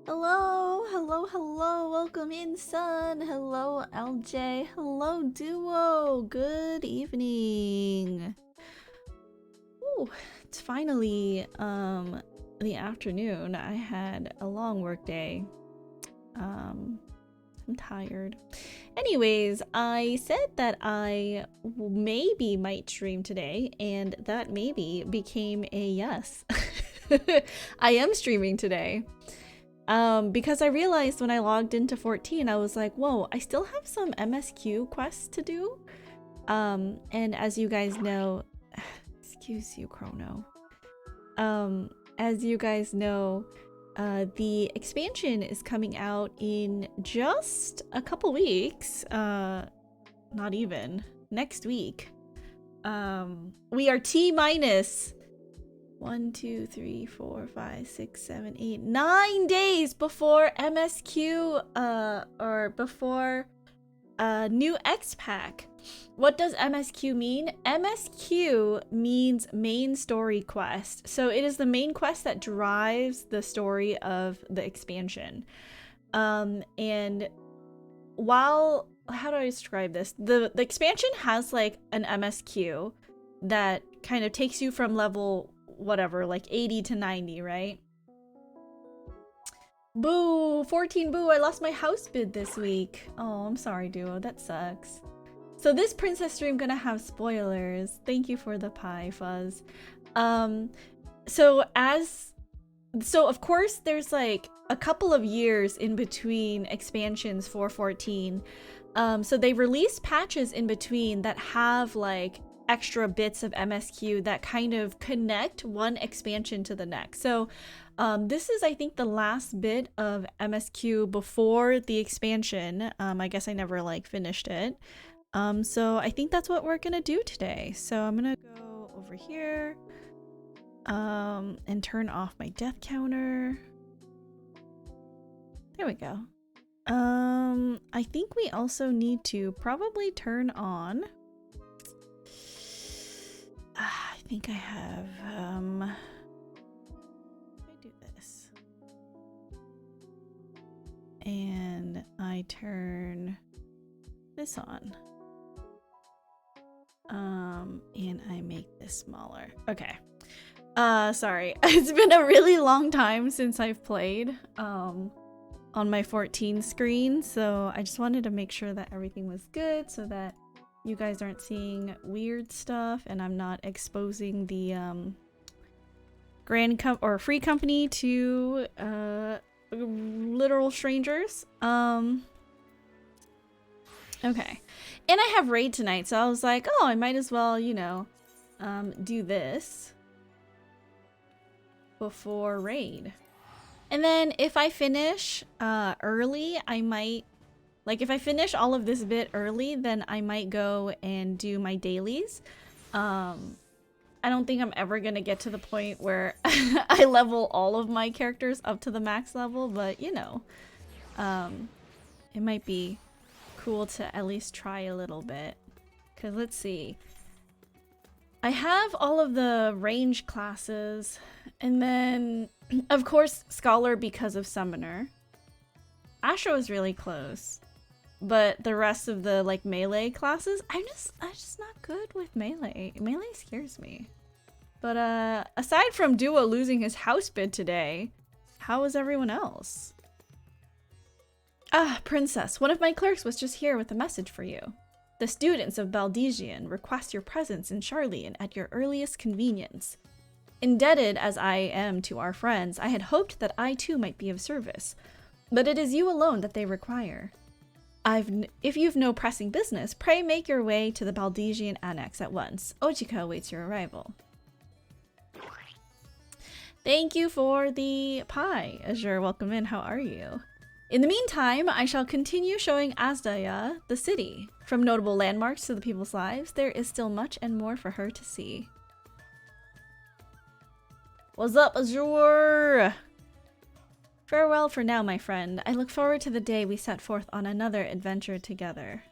Hello, hello, hello. Welcome in, Sun. Hello, LJ. Hello, Duo. Good evening. Ooh, it's finally the afternoon. I had a long work day. I'm tired. Anyways, I said that I maybe might stream today, and that maybe became a yes. I am streaming today. Because I realized when I logged into 14, I was like, whoa, I still have some MSQ quests to do. And as you guys know, excuse you, Chrono. As you guys know, the expansion is coming out in just a couple weeks. Not even. Next week. We are T-minus 1, 2, 3, 4, 5, 6, 7, 8, 9 days before MSQ, or before new X pack. What does MSQ mean? MSQ means main story quest. So it is the main quest that drives the story of the expansion. And while, how do I describe this? The expansion has like an MSQ that kind of takes you from level whatever, like 80 to 90, right? Boo! 14 boo! I lost my house bid this week. Oh, I'm sorry, Duo. That sucks. So this princess stream gonna have spoilers. Thank you for the pie, Fuzz. So of course there's like a couple of years in between expansions for 14. So they release patches in between that have like extra bits of MSQ that kind of connect one expansion to the next. So this is, I think, the last bit of MSQ before the expansion. I guess I never like finished it. So I think that's what we're gonna do today. So I'm gonna go over here and turn off my death counter. There we go. I think we also need to probably turn on, I think I have, I do this. And I turn this on. And I make this smaller. Okay. Sorry. It's been a really long time since I've played, on my 14 screen, so I just wanted to make sure that everything was good so that you guys aren't seeing weird stuff and I'm not exposing the free company to literal strangers. Okay. And I have raid tonight, so I was like, oh, I might as well, you know, do this before raid. And then if I finish early, I might, like if I finish all of this bit early, then I might go and do my dailies. I don't think I'm ever gonna get to the point where I level all of my characters up to the max level, but you know, it might be cool to at least try a little bit. Cause let's see. I have all of the range classes, and then of course Scholar because of Summoner. Astro is really close, but the rest of the like melee classes, I'm just not good with melee. Melee scares me. But aside from Duo losing his house bid today, how is everyone else? Ah, Princess, one of my clerks was just here with a message for you. The students of Baldesian request your presence in Charlian at your earliest convenience. Indebted as I am to our friends, I had hoped that I too might be of service, but it is you alone that they require. If you've no pressing business, pray make your way to the Baldesian Annex at once. Ochika awaits your arrival. Thank you for the pie, Azure. Welcome in. How are you? In the meantime, I shall continue showing Azdaya the city. From notable landmarks to the people's lives, there is still much and more for her to see. What's up, Azure? Farewell for now, my friend. I look forward to the day we set forth on another adventure together.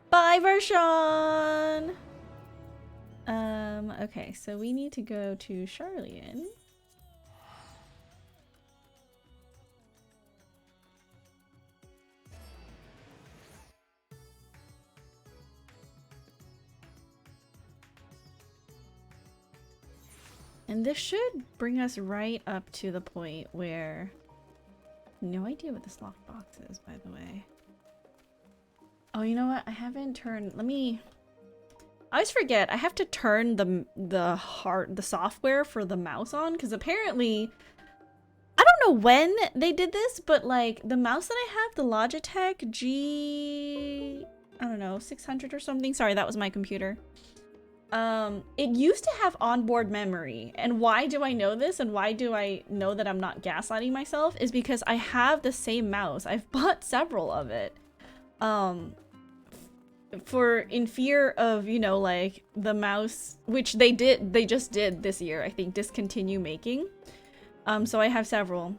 Bye, Vershawn! Okay, so we need to go to Charlian. And this should bring us right up to the point where... No idea what this lockbox is, by the way. Oh, you know what? I haven't turned... Let me... I always forget. I have to turn the software for the mouse on, because apparently... I don't know when they did this, but like the mouse that I have, the Logitech G... I don't know, 600 or something. Sorry, that was my computer. It used to have onboard memory. And why do I know this? And why do I know that I'm not gaslighting myself? Is because I have the same mouse. I've bought several of it. In fear of, you know, like the mouse, which they just did this year, I think, discontinue making. So I have several.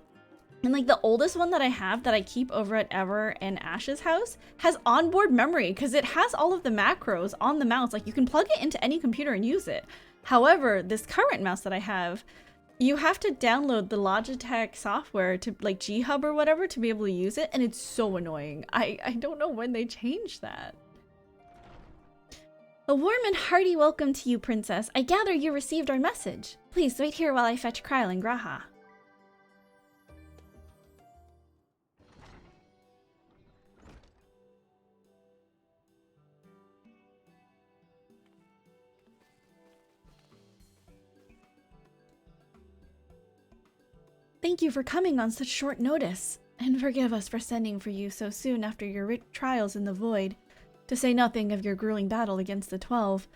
And like the oldest one that I have that I keep over at Ever and Ash's house has onboard memory because it has all of the macros on the mouse. Like you can plug it into any computer and use it. However, this current mouse that I have, you have to download the Logitech software to like G-Hub or whatever to be able to use it. And it's so annoying. I don't know when they changed that. A warm and hearty welcome to you, Princess. I gather you received our message. Please wait here while I fetch Kryl and Graha. Thank you for coming on such short notice, and forgive us for sending for you so soon after your trials in the void, to say nothing of your grueling battle against the 12.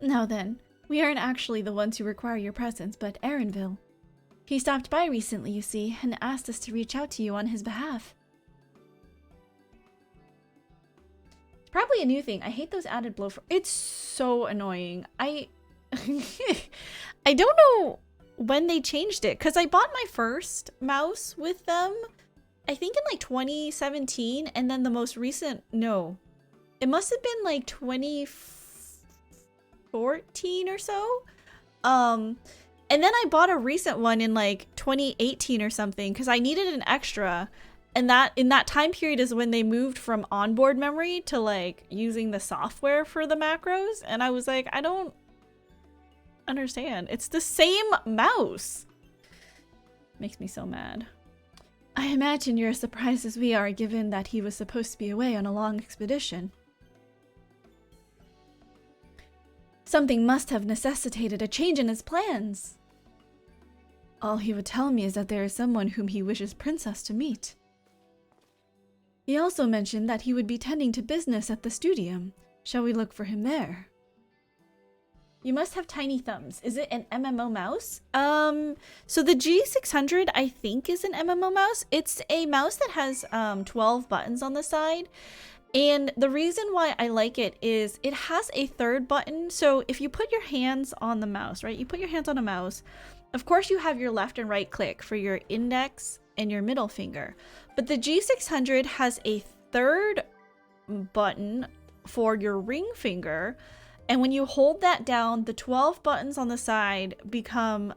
Now then, we aren't actually the ones who require your presence, but Aaronville. He stopped by recently, you see, and asked us to reach out to you on his behalf. It's probably a new thing. I hate those added blow for— It's so annoying. I don't know when they changed it, because I bought my first mouse with them, I think in like 2017, and then the most recent, no, it must have been like 2014 or so. And then I bought a recent one in like 2018 or something because I needed an extra, and that in that time period is when they moved from onboard memory to like using the software for the macros, and I was like, I don't understand. It's the same mouse. Makes me so mad. I imagine you're as surprised as we are, given that he was supposed to be away on a long expedition. Something must have necessitated a change in his plans. All he would tell me is that there is someone whom he wishes Princess to meet. He also mentioned that he would be tending to business at the studium. Shall we look for him there? You must have tiny thumbs. Is it an MMO mouse? So the G600 I think is an MMO mouse. It's a mouse that has 12 buttons on the side. And the reason why I like it is it has a third button. So if you put your hands on the mouse, right? You put your hands on a mouse. Of course you have your left and right click for your index and your middle finger. But the G600 has a third button for your ring finger. And when you hold that down, the 12 buttons on the side become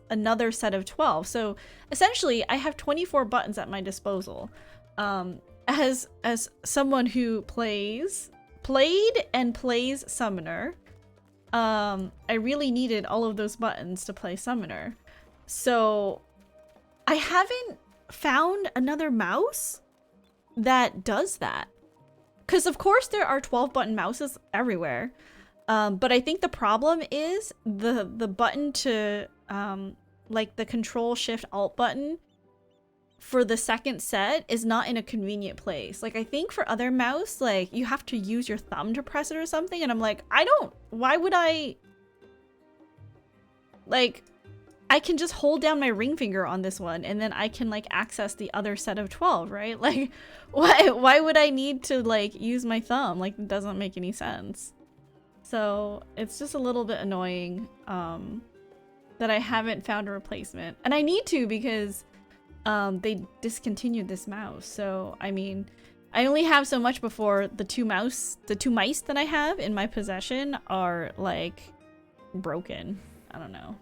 another set of 12. So essentially, I have 24 buttons at my disposal. As someone who played and plays Summoner, I really needed all of those buttons to play Summoner. So I haven't found another mouse that does that. Because of course there are 12 button mouses everywhere. But I think the problem is the button to, like the Control Shift Alt button for the second set is not in a convenient place. Like I think for other mouse, like you have to use your thumb to press it or something. And I'm like, why would I, like, I can just hold down my ring finger on this one and then I can like access the other set of 12, right? Like why would I need to like use my thumb? Like it doesn't make any sense. So it's just a little bit annoying that I haven't found a replacement. And I need to because they discontinued this mouse. So, I mean, I only have so much before the two mice that I have in my possession are like broken. I don't know.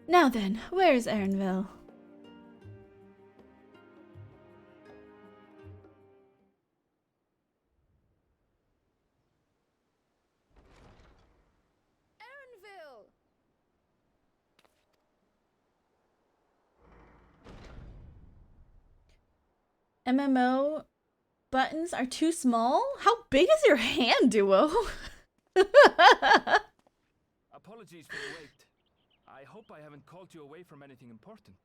Now then, where's Aaronville? MMO buttons are too small? How big is your hand, Duo? Apologies for the wait. I hope I haven't called you away from anything important.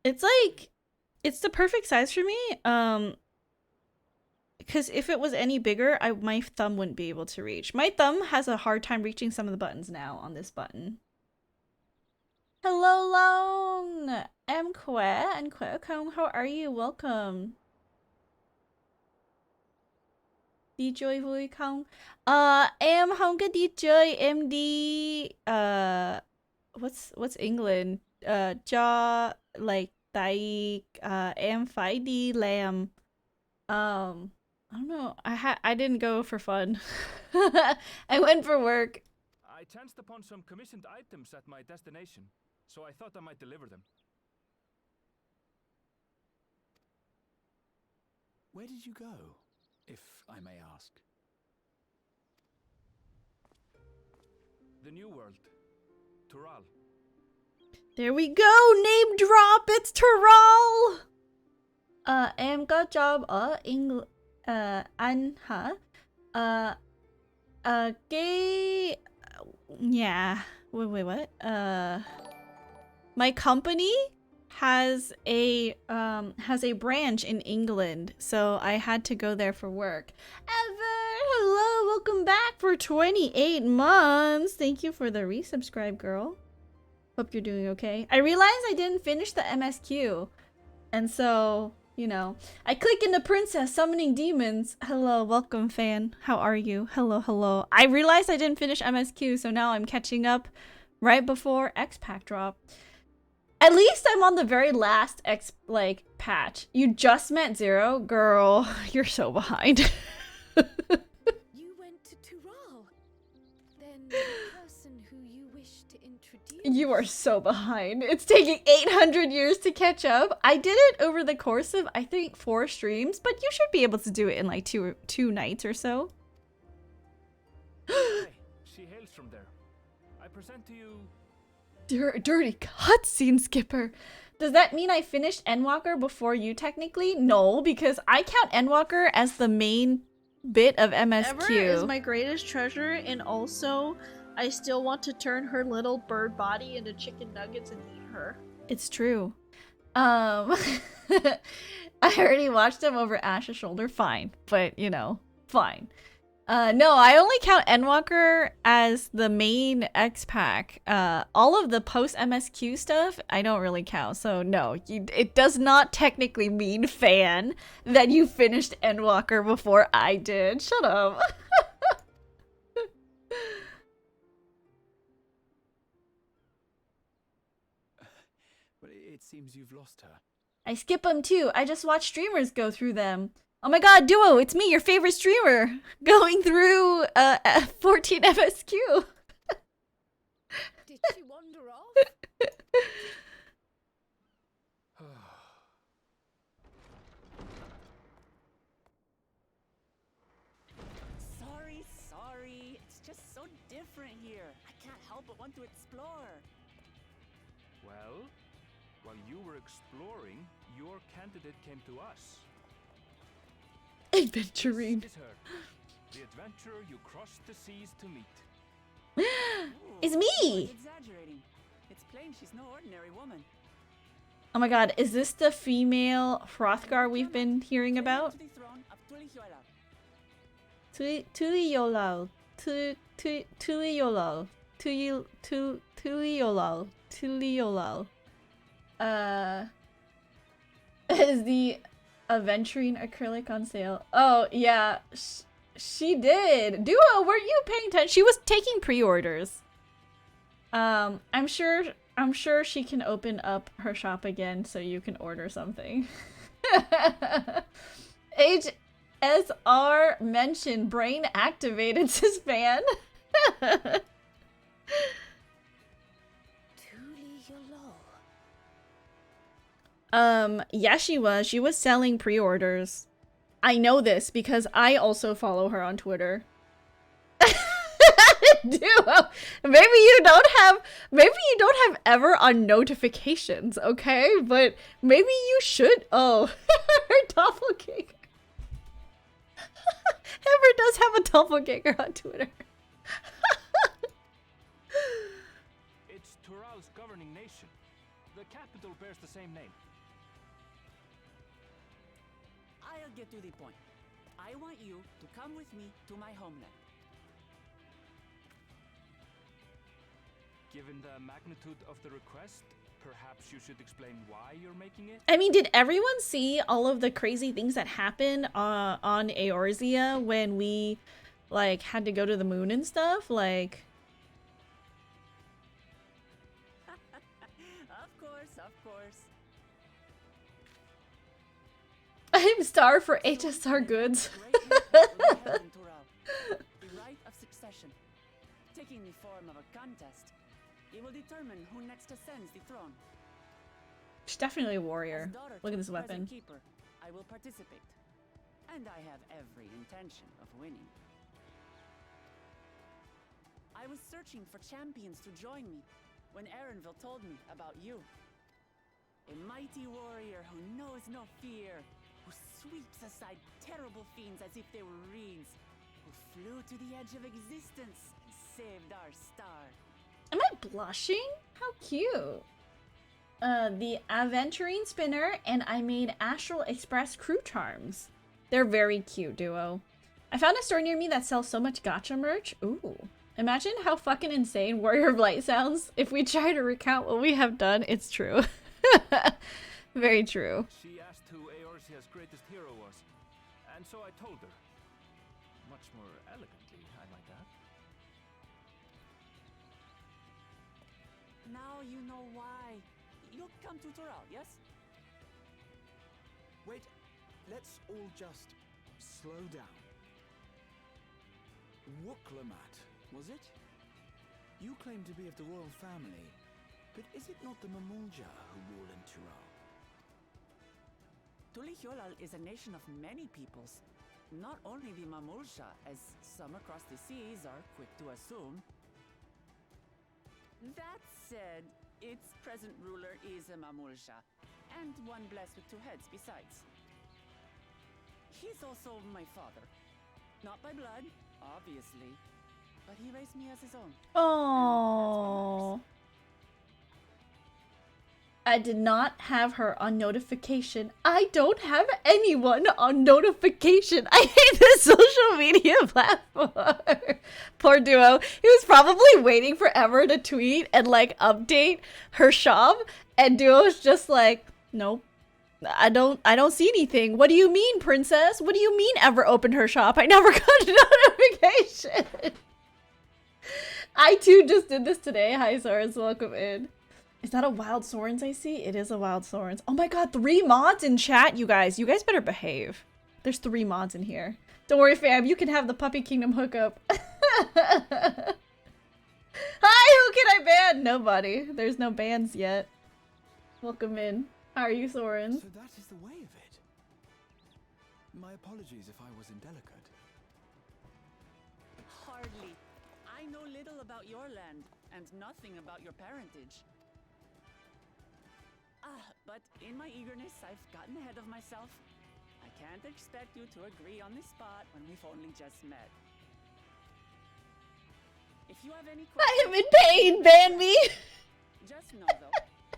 It's like, it's the perfect size for me. Because if it was any bigger, my thumb wouldn't be able to reach. My thumb has a hard time reaching some of the buttons now on this button. Hello, Lone! I'm Que and Kong. How are you? Welcome. Đi chơi vui không? Em không có đi chơi, em đi what's England? Cho like tại em phải đi làm. I don't know. I didn't go for fun. I went for work. I chanced upon some commissioned items at my destination, so I thought I might deliver them. Where did you go, if I may ask? The New World. Tural. There we go! Name drop! It's Tural! Em có job ở Anh hả? Cái... Yeah. Wait, what? My company has a branch in England, so I had to go there for work. Ever, hello, welcome back for 28 months. Thank you for the resubscribe, girl. Hope you're doing okay. I realized I didn't finish the MSQ, and so, you know, I click into Princess Summoning Demons. Hello, welcome, fan. How are you? Hello, hello. I realized I didn't finish MSQ, so now I'm catching up right before X-Pack drop. At least I'm on the very last patch. You just met Zero? Girl, you're so behind. You went to Tural. Then the person who you wish to introduce... You are so behind. It's taking 800 years to catch up. I did it over the course of, I think, 4 streams, but you should be able to do it in like two nights or so. Hey, she hails from there. I present to you... Dirty cutscene skipper. Does that mean I finished Endwalker before you technically? No, because I count Endwalker as the main bit of MSQ. Ever is my greatest treasure, and also I still want to turn her little bird body into chicken nuggets and eat her. It's true. I already watched them over Ash's shoulder. Fine, but you know, fine. No, I only count Endwalker as the main X-Pack. All of the post-MSQ stuff, I don't really count. So no, it does not technically mean, fan, that you finished Endwalker before I did. Shut up. But it seems you've lost her. I skip them too. I just watch streamers go through them. Oh my god, Duo, it's me, your favorite streamer, going through 14 MSQ. Did she wander off? Sorry. It's just so different here. I can't help but want to explore. Well, while you were exploring, your candidate came to us. Adventuring. This is her. The adventurer you crossed the seas to meet. It's Ooh, me! Exaggerating. It's plain she's no ordinary woman. Oh my god, is this the female Hrothgar we've been hearing about? To the throne of Tuliolal. Tuliyola. Tuliolal. Is the Aventurine acrylic on sale? Oh, yeah. She did. Duo, weren't you paying attention? She was taking pre-orders. I'm sure she can open up her shop again so you can order something. HSR mentioned brain activated, says fan. Yeah, she was. She was selling pre-orders. I know this because I also follow her on Twitter. Duo, maybe you don't have ever on notifications, okay? But maybe you should. Oh. Her doppelganger. Amber does have a doppelganger on Twitter. It's Tural's governing nation. The capital bears the same name. I'll get to the point. I want you to come with me to my homeland. Given the magnitude of the request, perhaps you should explain why you're making it? I mean, did everyone see all of the crazy things that happened on Eorzea when we, like, had to go to the moon and stuff? Like... Of course. I'm star for HSR goods. Great impact will be held in Tural. The right of succession. Taking the form of a contest, it will determine who next ascends the throne. She's definitely a warrior. As daughter Look to at this the present weapon. Keeper, I will participate. And I have every intention of winning. I was searching for champions to join me when Erenville told me about you. A mighty warrior who knows no fear, who sweeps aside terrible fiends as if they were reeds, who flew to the edge of existence and saved our star. Am I blushing? How cute. The Aventurine Spinner, and I made Astral Express crew charms. They're very cute, duo. I found a store near me that sells so much gacha merch. Ooh. Imagine how fucking insane Warrior of Light sounds. If we try to recount what we have done, it's true. Very true. She asked who Eorzea's greatest hero was, and so I told her. Much more elegantly, I might add. Now you know why. You'll come to Tural, yes? Wait, let's all just slow down. Wuklamat, was it? You claim to be of the royal family, but is it not the Mamulja who rule in Tural? Tulihyolal is a nation of many peoples. Not only the Mamulsha, as some across the seas are quick to assume. That said, its present ruler is a Mamulsha, and one blessed with two heads besides. He's also my father. Not by blood, obviously, but he raised me as his own. Oh. I did not have her on notification. I don't have anyone on notification. I hate this social media platform. Poor duo. He was probably waiting forever to tweet and like update her shop, and duo's just like, nope. I don't see anything. What do you mean, princess? What do you mean ever opened her shop? I never got a notification. I too just did this today. Hi Sorens, welcome in. Is that a Wild Sorens I see? It is a Wild Sorens. Oh my god, 3 mods in chat, you guys. You guys better behave. There's 3 mods in here. Don't worry, fam. You can have the Puppy Kingdom hookup. Hi, who can I ban? Nobody. There's no bans yet. Welcome in. How are you, Sorens? So that is the way of it. My apologies if I was indelicate. Hardly. I know little about your land, and nothing about your parentage. But in my eagerness, I've gotten ahead of myself. I can't expect you to agree on the spot when we've only just met. If you have any questions, I am in pain, ban me! just know though,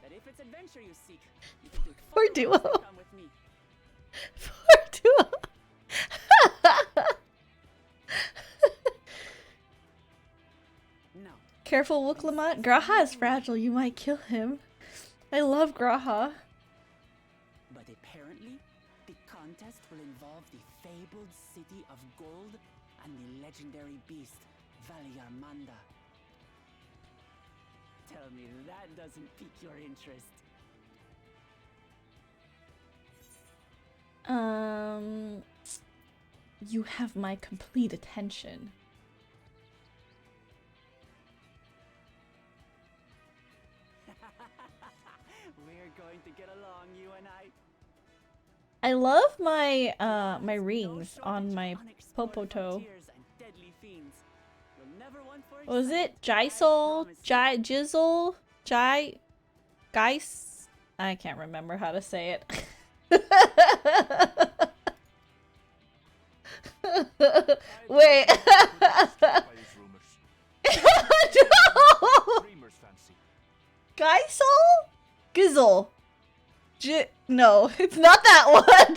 that if it's adventure you seek, you can do it Poor far duo. worse than come with me. Poor duo. No. Careful, Wuklamat. Graha is fragile. You might kill him. I love Graha. But apparently, the contest will involve the fabled city of gold and the legendary beast, Valyarmanda. Tell me that doesn't pique your interest. You have my complete attention. We're going to get along, you and I. I love my my rings on my popoto. What was it? Jisol? Jizzle? Geis? I can't remember how to say it. Wait. By these rumors. No! Dreamer's fancy. Geisel? Gizzle. No, it's not that one.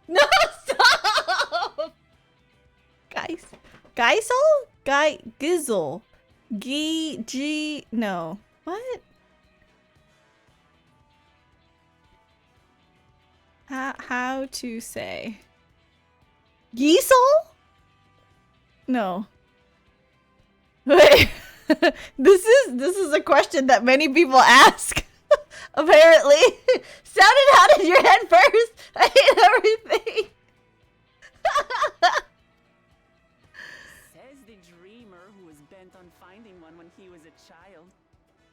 No, stop! Geisel? Gizzle. No. What? How to say? Giesel? No. Wait. This is a question that many people ask. Apparently. Sounded out in your head first. I hate everything. Says the dreamer who was bent on finding one when he was a child.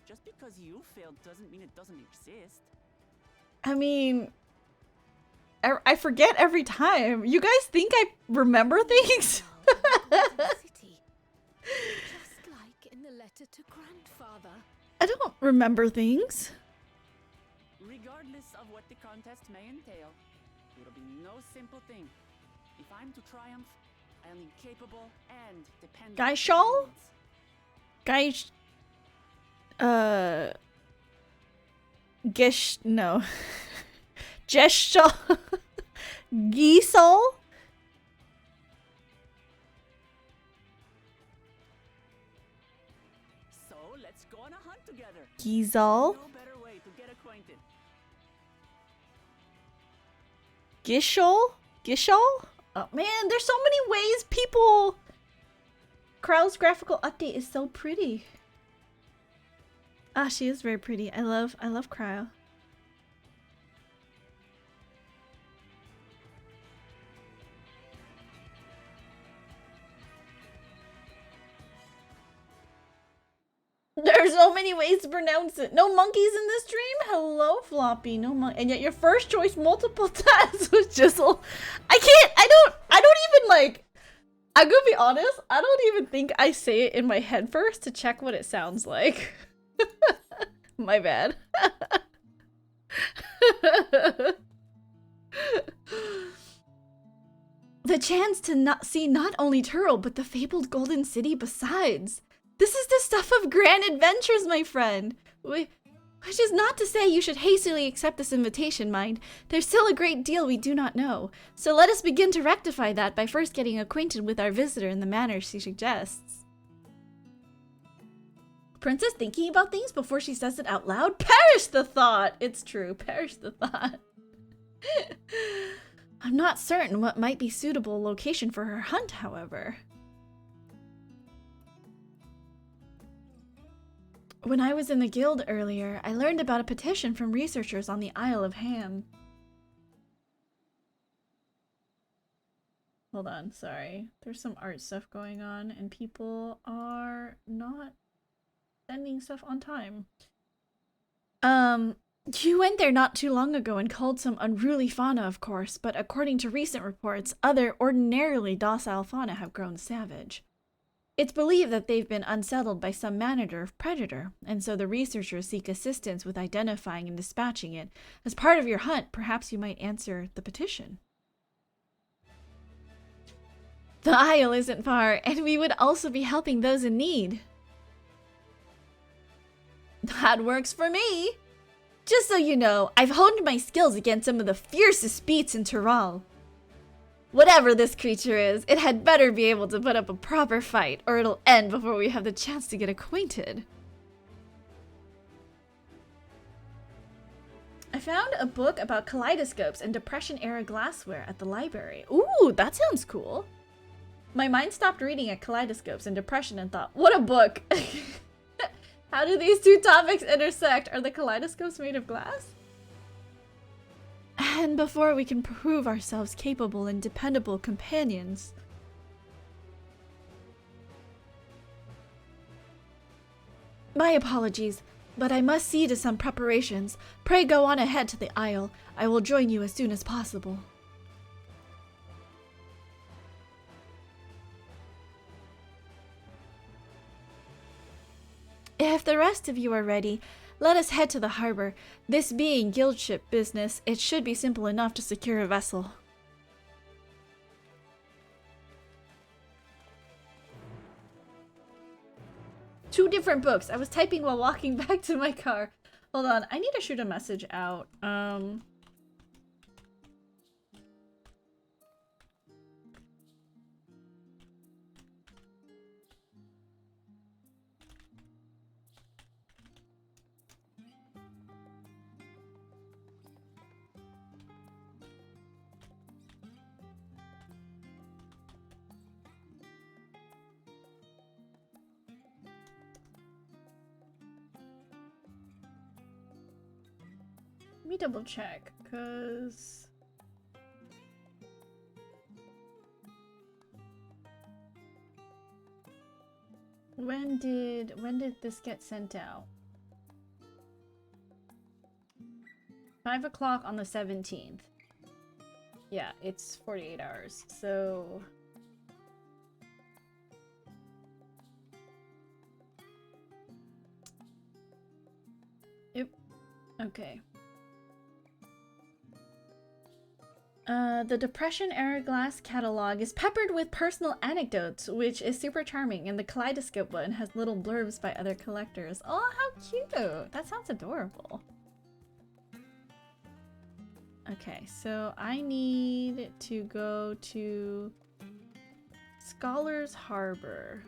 Just because you failed doesn't mean it doesn't exist. I mean, I forget every time. You guys think I remember things? City. Just like in the letter to grandfather. I don't remember things. Regardless of what the contest may entail, it'll be no simple thing. If I'm to triumph, I'll need capable and dependable Geishal? companions. No. Geshal? Giesel? So let's go on a hunt together. Giesel? No better way to get acquainted. Gishal? Gishal? Oh man, there's so many ways people... Krau's graphical update is so pretty. Ah, she is very pretty. I love Krau. There's so many ways to pronounce it. No monkeys in this dream? Hello, Floppy. No mon- And yet your first choice multiple times was Jizzle. I don't even like... I'm gonna be honest, I don't even think I say it in my head first to check what it sounds like. My bad. The chance to not see not only Turl, but the fabled Golden City besides. This is the stuff of grand adventures, my friend. Which is not to say you should hastily accept this invitation, mind. There's still a great deal we do not know. So let us begin to rectify that by first getting acquainted with our visitor in the manner she suggests. Princess thinking about things before she says it out loud? Perish the thought! It's true, perish the thought. I'm not certain what might be suitable location for her hunt, however. When I was in the guild earlier, I learned about a petition from researchers on the Isle of Ham. Hold on, sorry. There's some art stuff going on and people are not sending stuff on time. You went there not too long ago and culled some unruly fauna, of course, but according to recent reports, other ordinarily docile fauna have grown savage. It's believed that they've been unsettled by some manner of predator, and so the researchers seek assistance with identifying and dispatching it. As part of your hunt, perhaps you might answer the petition. The Isle isn't far, and we would also be helping those in need. That works for me! Just so you know, I've honed my skills against some of the fiercest beasts in Tyrol. Whatever this creature is, it had better be able to put up a proper fight, or it'll end before we have the chance to get acquainted. I found a book about kaleidoscopes and Depression-era glassware at the library. Ooh, that sounds cool. My mind stopped reading at kaleidoscopes and depression and thought, what a book! How do these two topics intersect? Are the kaleidoscopes made of glass? And before we can prove ourselves capable and dependable companions. My apologies, but I must see to some preparations. Pray go on ahead to the Isle. I will join you as soon as possible. If the the rest of you are ready, let us head to the harbor. This being guild ship business, it should be simple enough to secure a vessel. Two different books. I was typing while walking back to my car. Hold on, I need to shoot a message out. Let me double check, cause when did this get sent out? 5 o'clock on the 17th. Yeah, it's 48 hours. So yep. Okay. The Depression-era glass catalog is peppered with personal anecdotes, which is super charming, and the Kaleidoscope one has little blurbs by other collectors. Oh, how cute! That sounds adorable. Okay, so I need to go to Scholar's Harbor.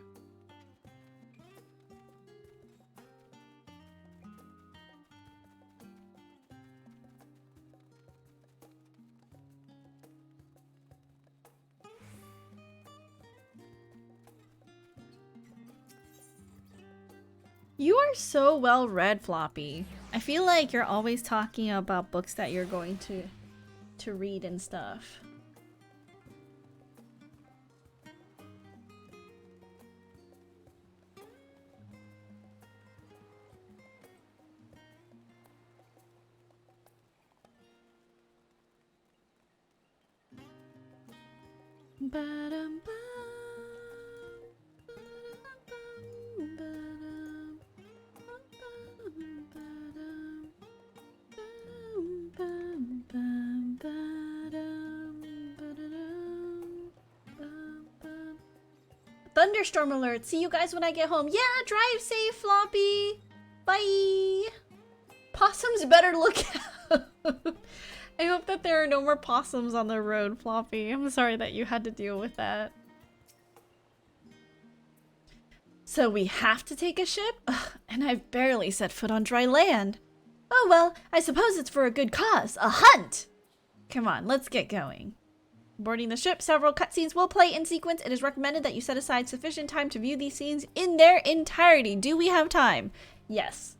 You are so well read, Floppy. I feel like you're always talking about books that you're going to read and stuff. Thunderstorm alert. See you guys when I get home. Yeah, drive safe, Floppy. Bye. Possums better look out. I hope that there are no more possums on the road, Floppy. I'm sorry that you had to deal with that. So we have to take a ship? Ugh, and I've barely set foot on dry land. Oh well, I suppose it's for a good cause. A hunt! Come on, let's get going. Boarding the ship, several cutscenes will play in sequence. It is recommended that you set aside sufficient time to view these scenes in their entirety. Do we have time? Yes.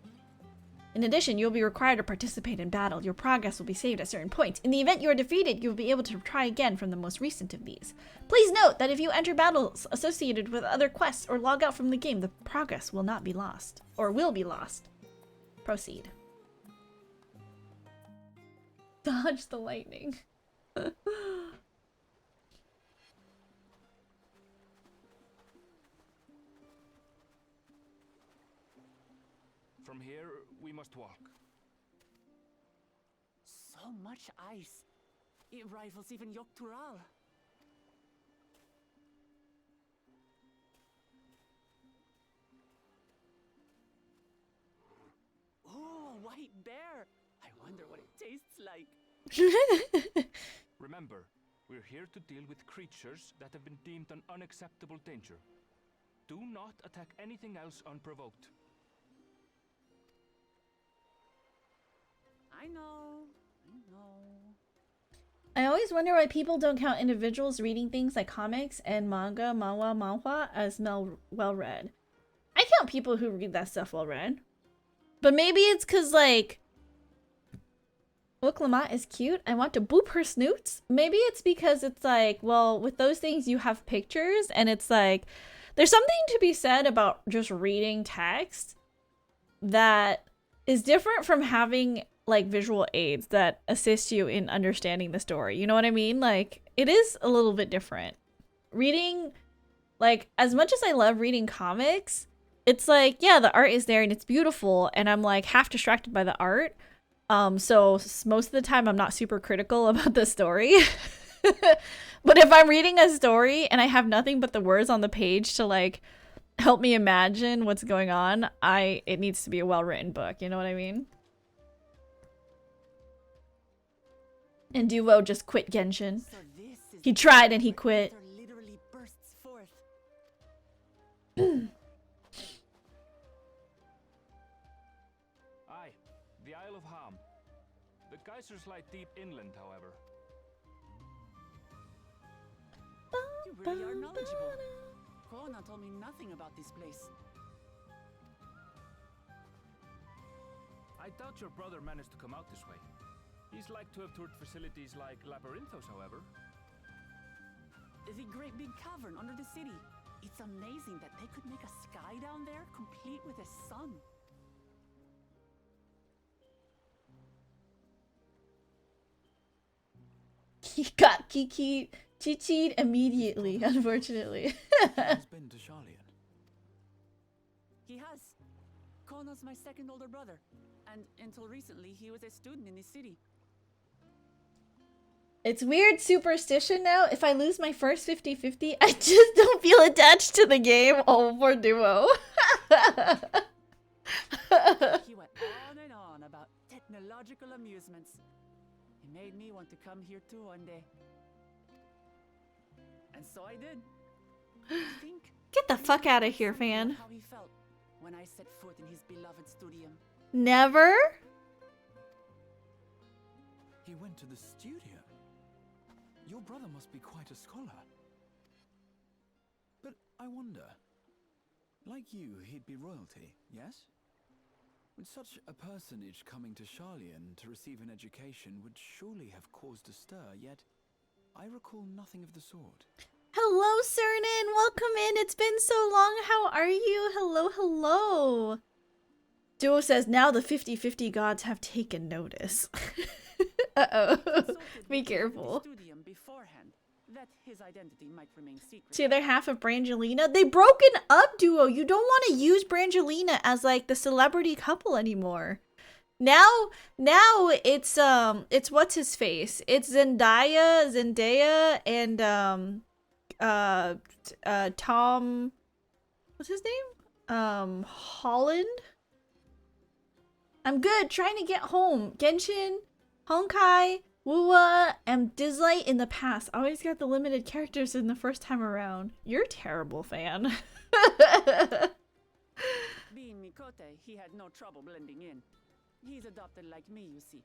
In addition, you'll be required to participate in battle. Your progress will be saved at certain points. In the event you are defeated, you will be able to try again from the most recent of these. Please note that if you enter battles associated with other quests or log out from the game, the progress will not be lost. Or will be lost. Proceed. Dodge the lightning. From here, we must walk. So much ice. It rivals even Yogg-Tural. Oh, a white bear. I wonder what it tastes like. Remember, we're here to deal with creatures that have been deemed an unacceptable danger. Do not attack anything else unprovoked. I know. I always wonder why people don't count individuals reading things like comics and manga, manhwa as well-read. I count people who read that stuff well-read. But maybe it's because, like, Oklamat is cute. I want to boop her snoots. Maybe it's because it's like, well, with those things you have pictures, and it's like, there's something to be said about just reading text that is different from having like visual aids that assist you in understanding the story. You know what I mean? Like, it is a little bit different. Reading, like, as much as I love reading comics, it's like, yeah, the art is there and it's beautiful, and I'm like half distracted by the art. So most of the time I'm not super critical about the story. But if I'm reading a story and I have nothing but the words on the page to like help me imagine what's going on, it needs to be a well-written book, you know what I mean? And Duo just quit Genshin. So this is He the tried and he where quit. ether literally bursts forth. Aye, the Isle of Ham. The geysers lie deep inland, however. You really are knowledgeable. Kona told me nothing about this place. I doubt your brother managed to come out this way. He's like to have toured facilities like Labyrinthos, however. The great big cavern under the city. It's amazing that they could make a sky down there complete with a sun. He got Chichi'd immediately, unfortunately. Has been to Charlian. He has. Kona's my second older brother, and until recently he was a student in the city. It's weird superstition now. If I lose my first 50-50, I just don't feel attached to the game. Oh, poor Duo. He went on about technological amusements. It made me want to come here too one day. And so I did. I think Get the fuck out of here, fan. how he felt when I set foot in his beloved studium. Never? He went to the studio. Your brother must be quite a scholar. But I wonder, like you, he'd be royalty, yes? With such a personage coming to Charlian to receive an education would surely have caused a stir, yet I recall nothing of the sort. Hello, Cernan. Welcome in. It's been so long. How are you? Hello, hello. Duo says, now the 50-50 gods have taken notice. Uh-oh. Be careful. Studium beforehand, that his identity might remain secret. See, they're half of Brangelina. They broken up, Duo. You don't want to use Brangelina as like the celebrity couple anymore. Now it's what's his face? It's Zendaya, and Tom, what's his name? Holland. I'm good. Trying to get home. Genshin, Honkai, Wuwa, and Dislight in the past. Always got the limited characters in the first time around. You're a terrible fan. Being Mikote, he had no trouble blending in. He's adopted like me, you see.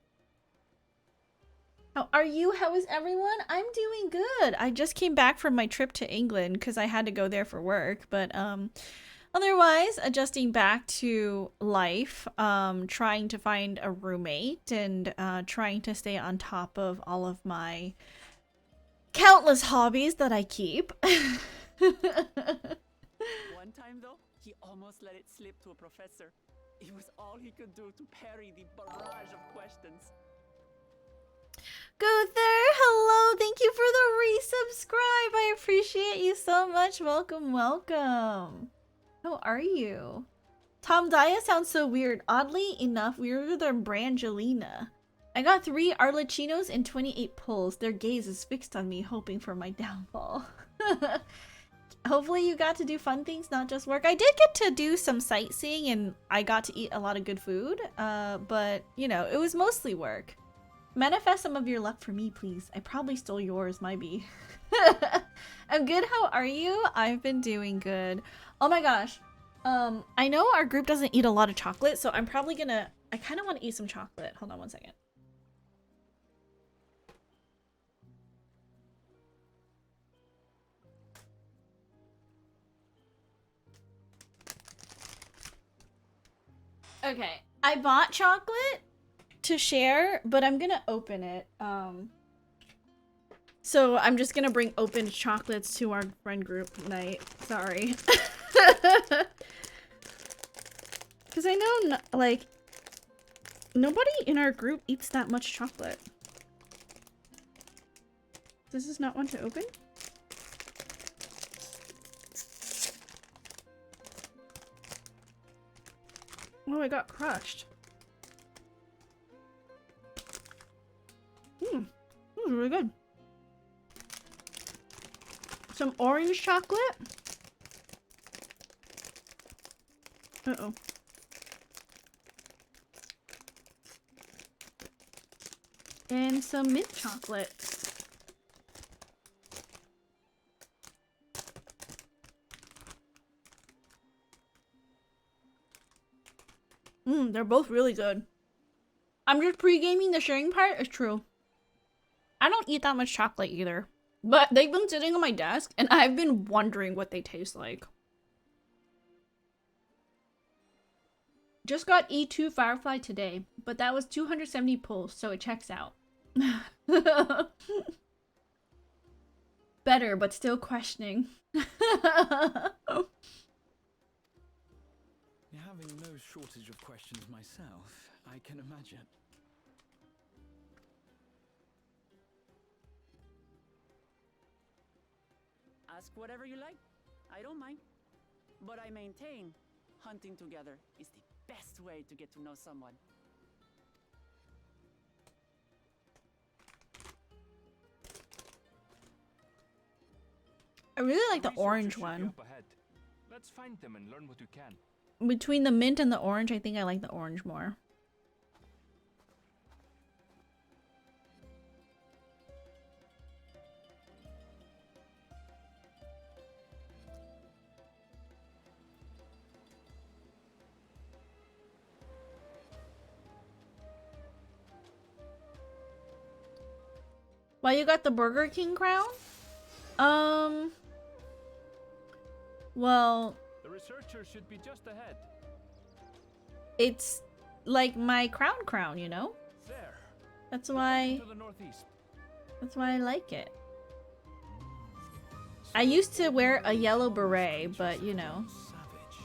How are you? How is everyone? I'm doing good. I just came back from my trip to England because I had to go there for work, but otherwise adjusting back to life, trying to find a roommate and trying to stay on top of all of my countless hobbies that I keep. One time though, he almost let it slip to a professor. It was all he could do to parry the barrage of questions. Guther, hello. Thank you for the resubscribe. I appreciate you so much. Welcome, welcome. How are you? Tom Daya sounds so weird. Oddly enough, weirder than Brangelina. I got 3 Arlecchinos and 28 pulls. Their gaze is fixed on me, hoping for my downfall. Hopefully you got to do fun things, not just work. I did get to do some sightseeing and I got to eat a lot of good food. But, you know, it was mostly work. Manifest some of your luck for me, please. I probably stole yours, might be. I'm good, how are you? I've been doing good. Oh my gosh. I know our group doesn't eat a lot of chocolate, so I'm probably gonna... I kind of want to eat some chocolate. Hold on one second. Okay, I bought chocolate to share, but I'm gonna open it. So I'm just gonna bring opened chocolates to our friend group night. Sorry. Because I know, like, nobody in our group eats that much chocolate. Does this not want to open? I got crushed. This is really good. Some orange chocolate. Uh-oh. And some mint chocolate. They're both really good. I'm just pre-gaming the sharing part. It's true. I don't eat that much chocolate either. But they've been sitting on my desk and I've been wondering what they taste like. Just got E2 Firefly today, but that was 270 pulls, so it checks out. Better, but still questioning. Having no shortage of questions myself, I can imagine. Ask whatever you like. I don't mind. But I maintain hunting together is the best way to get to know someone. I really like the Researchers orange should be one. up ahead. Let's find them and learn what we can. Between the mint and the orange, I think I like the orange more. Why you got the Burger King crown? Well, The researchers should be just ahead. it's like my crown, you know? There. That's why To the northeast. I like it. I used to wear a yellow beret, but you know. Savage.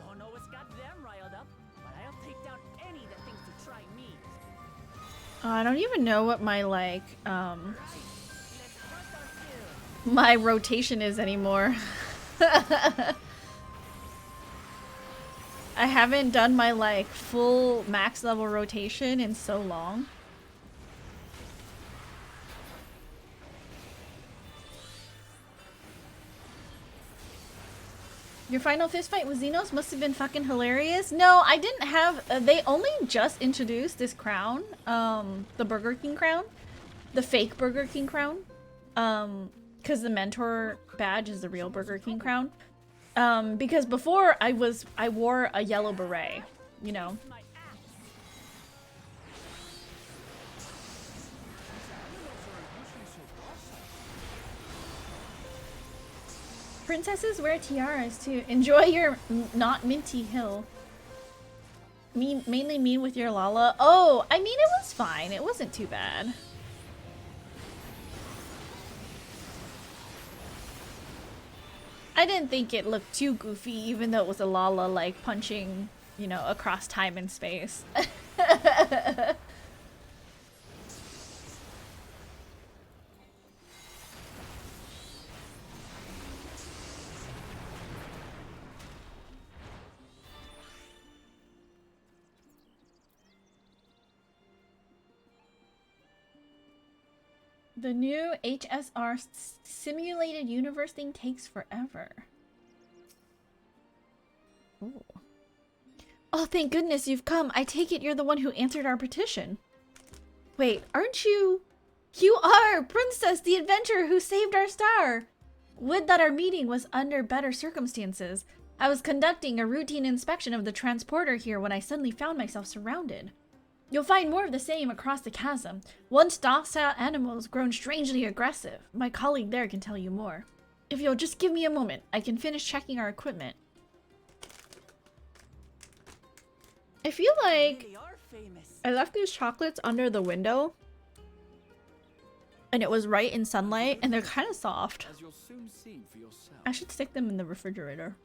Don't know what's got them riled up, but I'll take down any that thinks to try me. I don't even know what my like Right. Let's cross our skills. my rotation is anymore. I haven't done my like full max level rotation in so long. Your final fist fight with Xenos must have been fucking hilarious. No, I didn't have. They only just introduced this crown, the Burger King crown, the fake Burger King crown, because the mentor badge is the real Burger King crown. Because before I wore a yellow beret, you know. My axe. Princesses wear tiaras to enjoy your not minty hill. Mainly mean with your Lala. Oh, I mean it was fine. It wasn't too bad. I didn't think it looked too goofy, even though it was a Lala like punching, you know, across time and space. The new HSR simulated universe thing takes forever. Ooh. Oh, thank goodness you've come. I take it you're the one who answered our petition. Wait, aren't you? You are! Princess, the adventurer who saved our star! Would that our meeting was under better circumstances. I was conducting a routine inspection of the transporter here when I suddenly found myself surrounded. You'll find more of the same across the chasm. Once docile animals grown strangely aggressive. My colleague there can tell you more. If you'll just give me a moment, I can finish checking our equipment. I feel like They are famous. I left these chocolates under the window and it was right in sunlight and they're kind of soft. As you'll soon see for yourself. I should stick them in the refrigerator.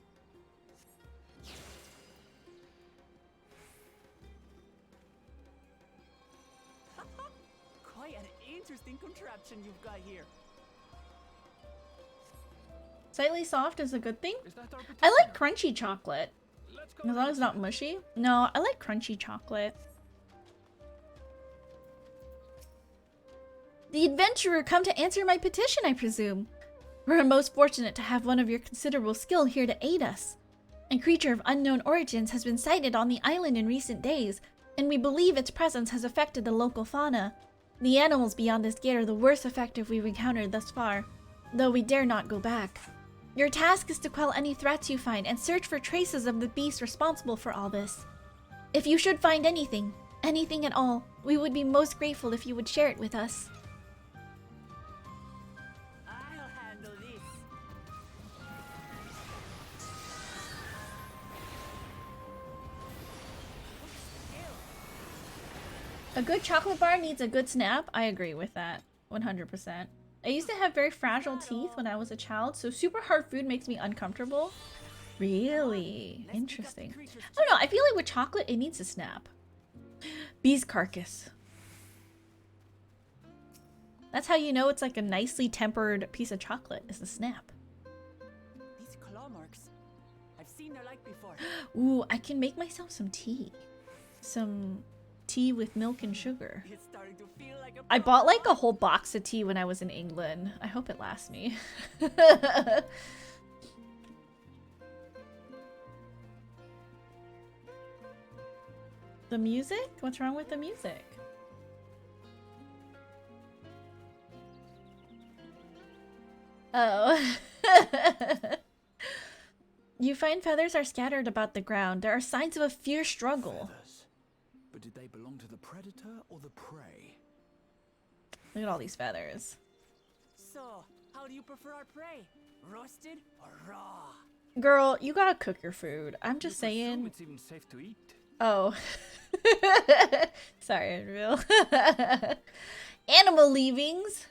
Quite an interesting contraption you've got here. Slightly soft is a good thing. Is that our I like petitioner? crunchy chocolate. Let's go. As long as it's not mushy. No, I like crunchy chocolate. The adventurer come to answer my petition, I presume. We're most fortunate to have one of your considerable skill here to aid us. A creature of unknown origins has been sighted on the island in recent days, and we believe its presence has affected the local fauna. The animals beyond this gate are the worst affected we've encountered thus far, though we dare not go back. Your task is to quell any threats you find and search for traces of the beast responsible for all this. If you should find anything at all, we would be most grateful if you would share it with us. I'll handle this. A good chocolate bar needs a good snap. I agree with that. 100%. I used to have very fragile teeth when I was a child, so super hard food makes me uncomfortable. Really? Interesting. I don't know, I feel like with chocolate, it needs a snap. Bee's carcass. That's how you know it's like a nicely tempered piece of chocolate, is the snap. These claw marks. I've seen their like before. Ooh, I can make myself some tea. Some tea with milk and sugar. It's starting to feel like a I bought like a whole box of tea when I was in England. I hope it lasts me. The music? What's wrong with the music? Oh. You find feathers are scattered about the ground. There are signs of a fierce struggle. Feathers. But did they belong to the predator or the prey? Look at all these feathers. So, how do you prefer our prey? Roasted or raw? Girl, you gotta cook your food. I'm just You presume saying. it's even safe to eat. Oh. Sorry, Unreal. Animal leavings.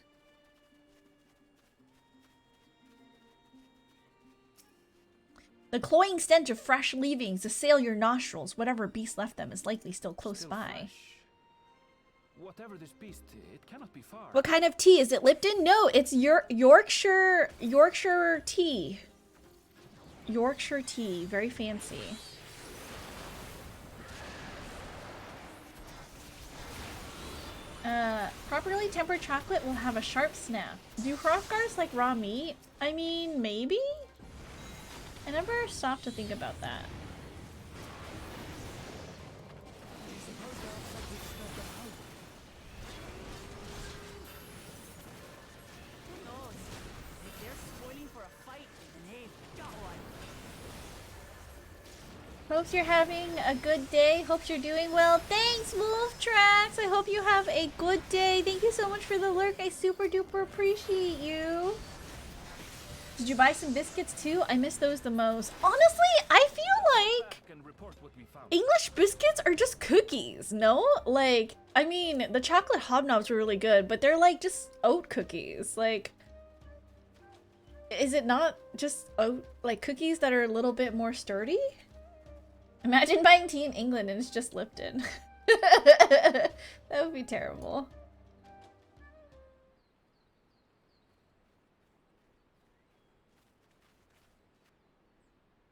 The cloying stench of fresh leavings assail your nostrils. Whatever beast left them is likely still close Still by. fresh. Whatever this beast, it cannot be far. What kind of tea? Is it Lipton? No, it's Yorkshire tea. Yorkshire tea. Very fancy. Properly tempered chocolate will have a sharp snap. Do Hrothgars like raw meat? I mean, maybe? I never stopped to think about that. Who knows? If they're spoiling for a fight, then hey, got one. Hope you're having a good day. Hope you're doing well. Thanks, Wolf Tracks. I hope you have a good day. Thank you so much for the lurk. I super duper appreciate you. Did you buy some biscuits too? I miss those the most. Honestly, I feel like Back and report what we found. English biscuits are just cookies, no? Like, I mean, the chocolate hobnobs were really good, but they're like just oat cookies. Like, is it not just oat, like cookies that are a little bit more sturdy? Imagine buying tea in England and it's just Lipton. That would be terrible.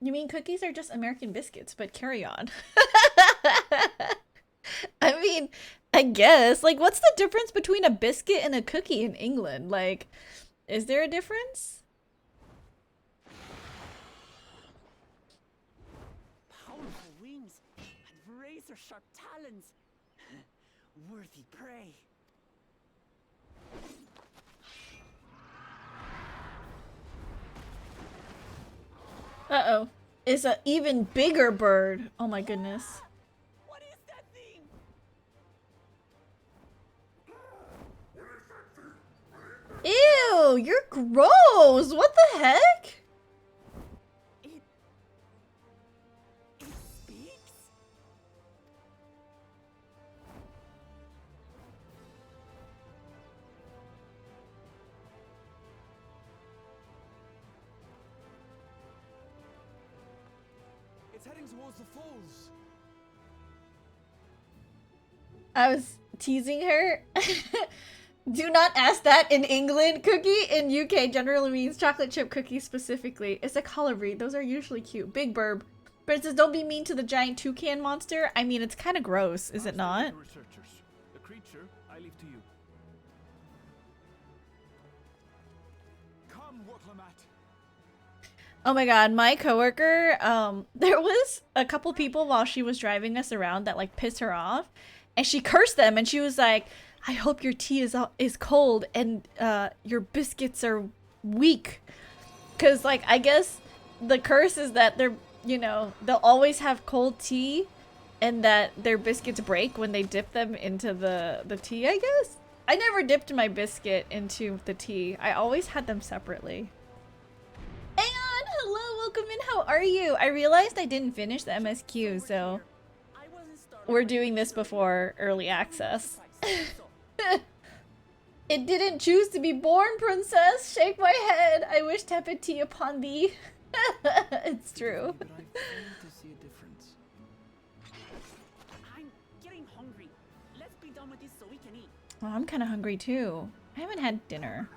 You mean cookies are just American biscuits, but carry on. I mean, I guess. Like, what's the difference between a biscuit and a cookie in England? Like, is there a difference? Powerful wings and razor-sharp talons. Worthy prey. Uh-oh. It's an even bigger bird. Oh my goodness. What is that thing? Ew, you're gross. What the heck? It speaks? It's heading towards the falls. I was teasing her. Do not ask that in England. Cookie in UK generally means chocolate chip cookie specifically. It's a color breed. Those are usually cute. Big Burb. Princess, don't be mean to the giant toucan monster. I mean, it's kind of gross, is it not? The researchers. The creature, I leave to you. Come, Woklamat. Oh my god, my coworker, there was a couple people while she was driving us around that like pissed her off, and she cursed them, and she was like, I hope your tea is cold and your biscuits are weak. Cause like, I guess the curse is that they're, you know, they'll always have cold tea and that their biscuits break when they dip them into the tea, I guess. I never dipped my biscuit into the tea. I always had them separately. Aeon, hello, welcome in. How are you? I realized I didn't finish the MSQ, so we're doing this before early access. It didn't choose to be born, princess. Shake my head. I wish tepid tea upon thee. It's true. But I fail to see a difference. I'm getting hungry. Let's be done with this so we can eat. Well, I'm kind of hungry too. I haven't had dinner.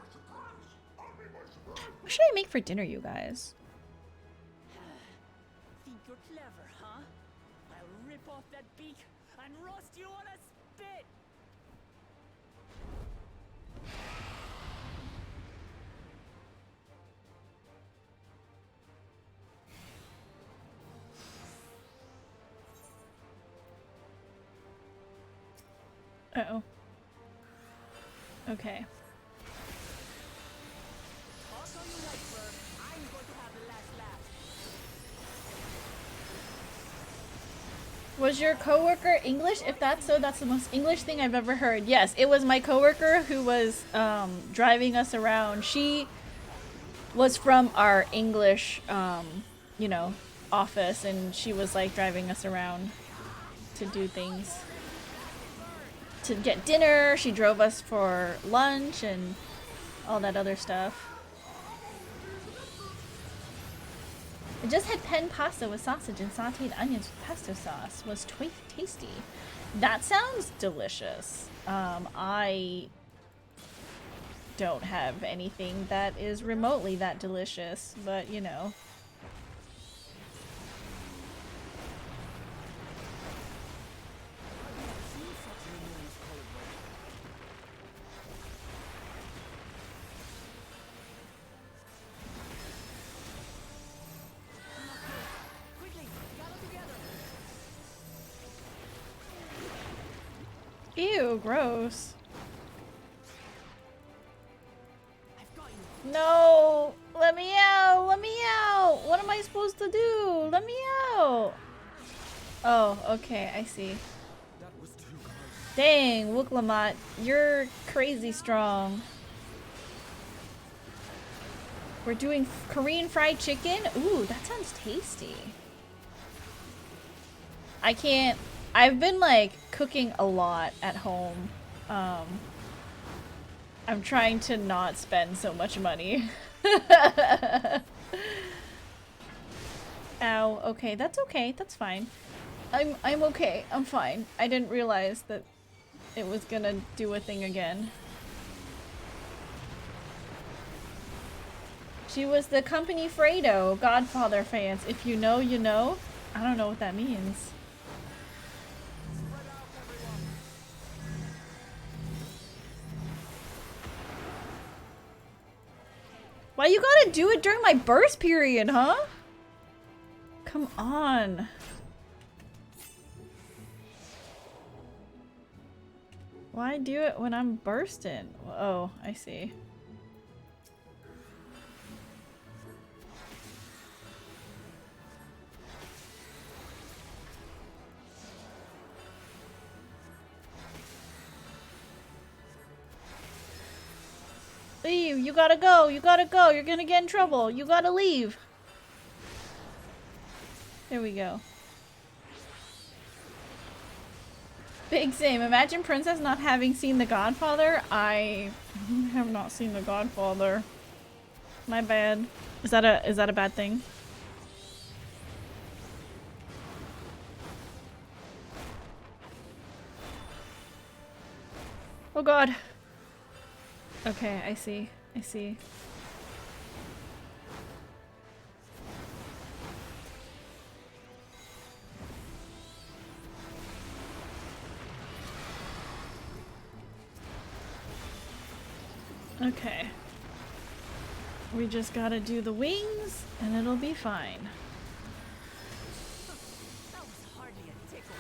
What should I make for dinner, you guys? Think you're clever, huh? I'll rip off that beak and roast you on a spit. Uh-oh. Okay. Talk all you like, Bird. I'm going to have the last laugh. Was your coworker English? If that's so, that's the most English thing I've ever heard. Yes, it was my coworker who was driving us around. She was from our English, you know, office, and she was like driving us around to do things. To get dinner, she drove us for lunch and all that other stuff. I just had pen pasta with sausage and sauteed onions with pesto sauce. Was tasty. That sounds delicious. I don't have anything that is remotely that delicious, but you know. Ew, gross. No! Let me out! Let me out! What am I supposed to do? Let me out! Oh, okay, I see. Dang, Woklamat, you're crazy strong. We're doing Korean fried chicken? Ooh, that sounds tasty. I can't... I've been like cooking a lot at home. I'm trying to not spend so much money. Ow, okay, that's okay, that's fine. I'm okay, I'm fine. I didn't realize that it was gonna do a thing again. She was the company Fredo, Godfather fans. If you know, you know. I don't know what that means. Why you gotta do it during my burst period, huh? Come on. Why do it when I'm bursting? Oh, I see. Leave, you gotta go, you're gonna get in trouble, you gotta leave. There we go. Big same. Imagine Princess not having seen The Godfather. I have not seen The Godfather. My bad. Is that a bad thing? Oh god. Okay, I see. I see. Okay. We just gotta do the wings, and it'll be fine. That was hardly a tickle.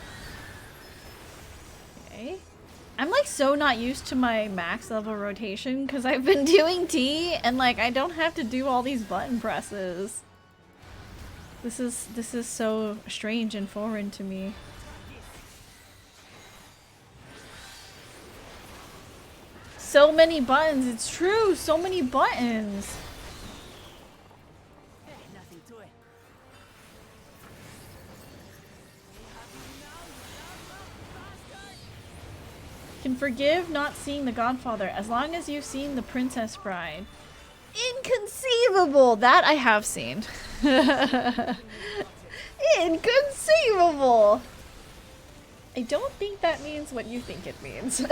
Okay. I'm like so not used to my max level rotation because I've been doing T and like I don't have to do all these button presses. This is so strange and foreign to me. So many buttons, it's true, so many buttons. Hey, nothing to it. Can forgive not seeing The Godfather as long as you've seen The Princess Bride. Inconceivable! That I have seen. Inconceivable! I don't think that means what you think it means.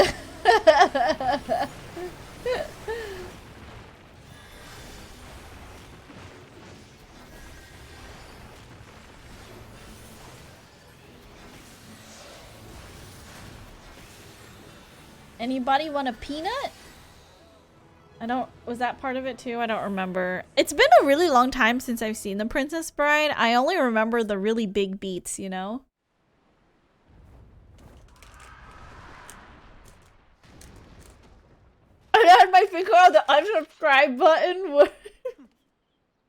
Anybody want a peanut? Was that part of it too? I don't remember. It's been a really long time since I've seen The Princess Bride. I only remember the really big beats, you know? I had my finger on the unsubscribe button.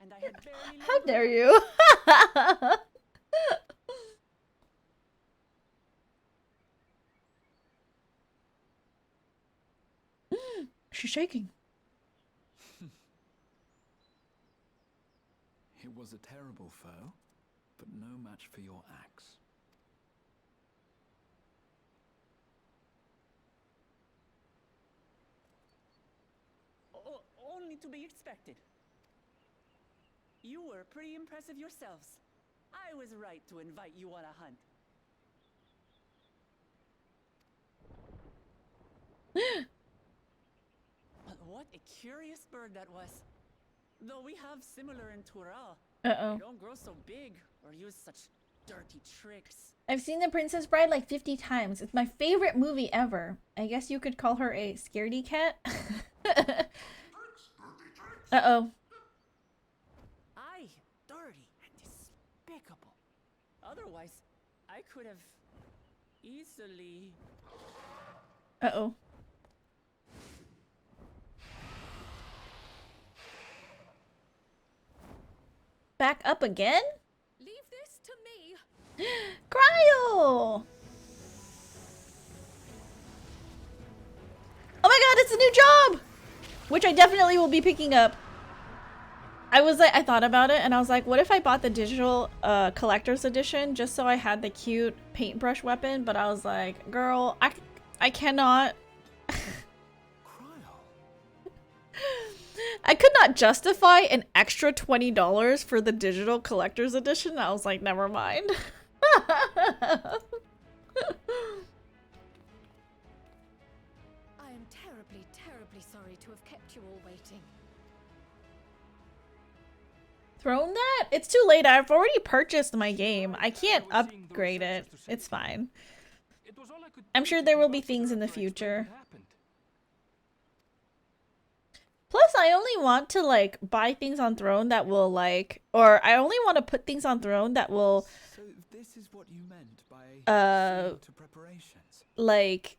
And I had barely How dare you? She's shaking. It was a terrible foe, but no match for your axe. Only to be expected. You were pretty impressive yourselves. I was right to invite you on a hunt. But what a curious bird that was. Though we have similar in Tural. Uh-oh. They don't grow so big or use such dirty tricks. I've seen The Princess Bride like 50 times. It's my favorite movie ever. I guess you could call her a scaredy cat. Uh-oh. Aye, dirty and despicable. Otherwise, I could have easily... Uh-oh. Back up again? Leave this to me. Cryo! Oh my god, it's a new job! Which I definitely will be picking up. I thought about it and I was like, what if I bought the digital collector's edition just so I had the cute paintbrush weapon? But I was like, girl, I cannot. I could not justify an extra $20 for the digital collector's edition. I was like, never mind. I am terribly, terribly sorry to have kept you all waiting. Thrown that? It's too late. I've already purchased my game. I can't upgrade it. It's fine. I'm sure there will be things in the future. Plus, I only want to, like, buy things on Throne that will, like... Or I only want to put things on Throne that will... So this is what you meant by to preparations. Like...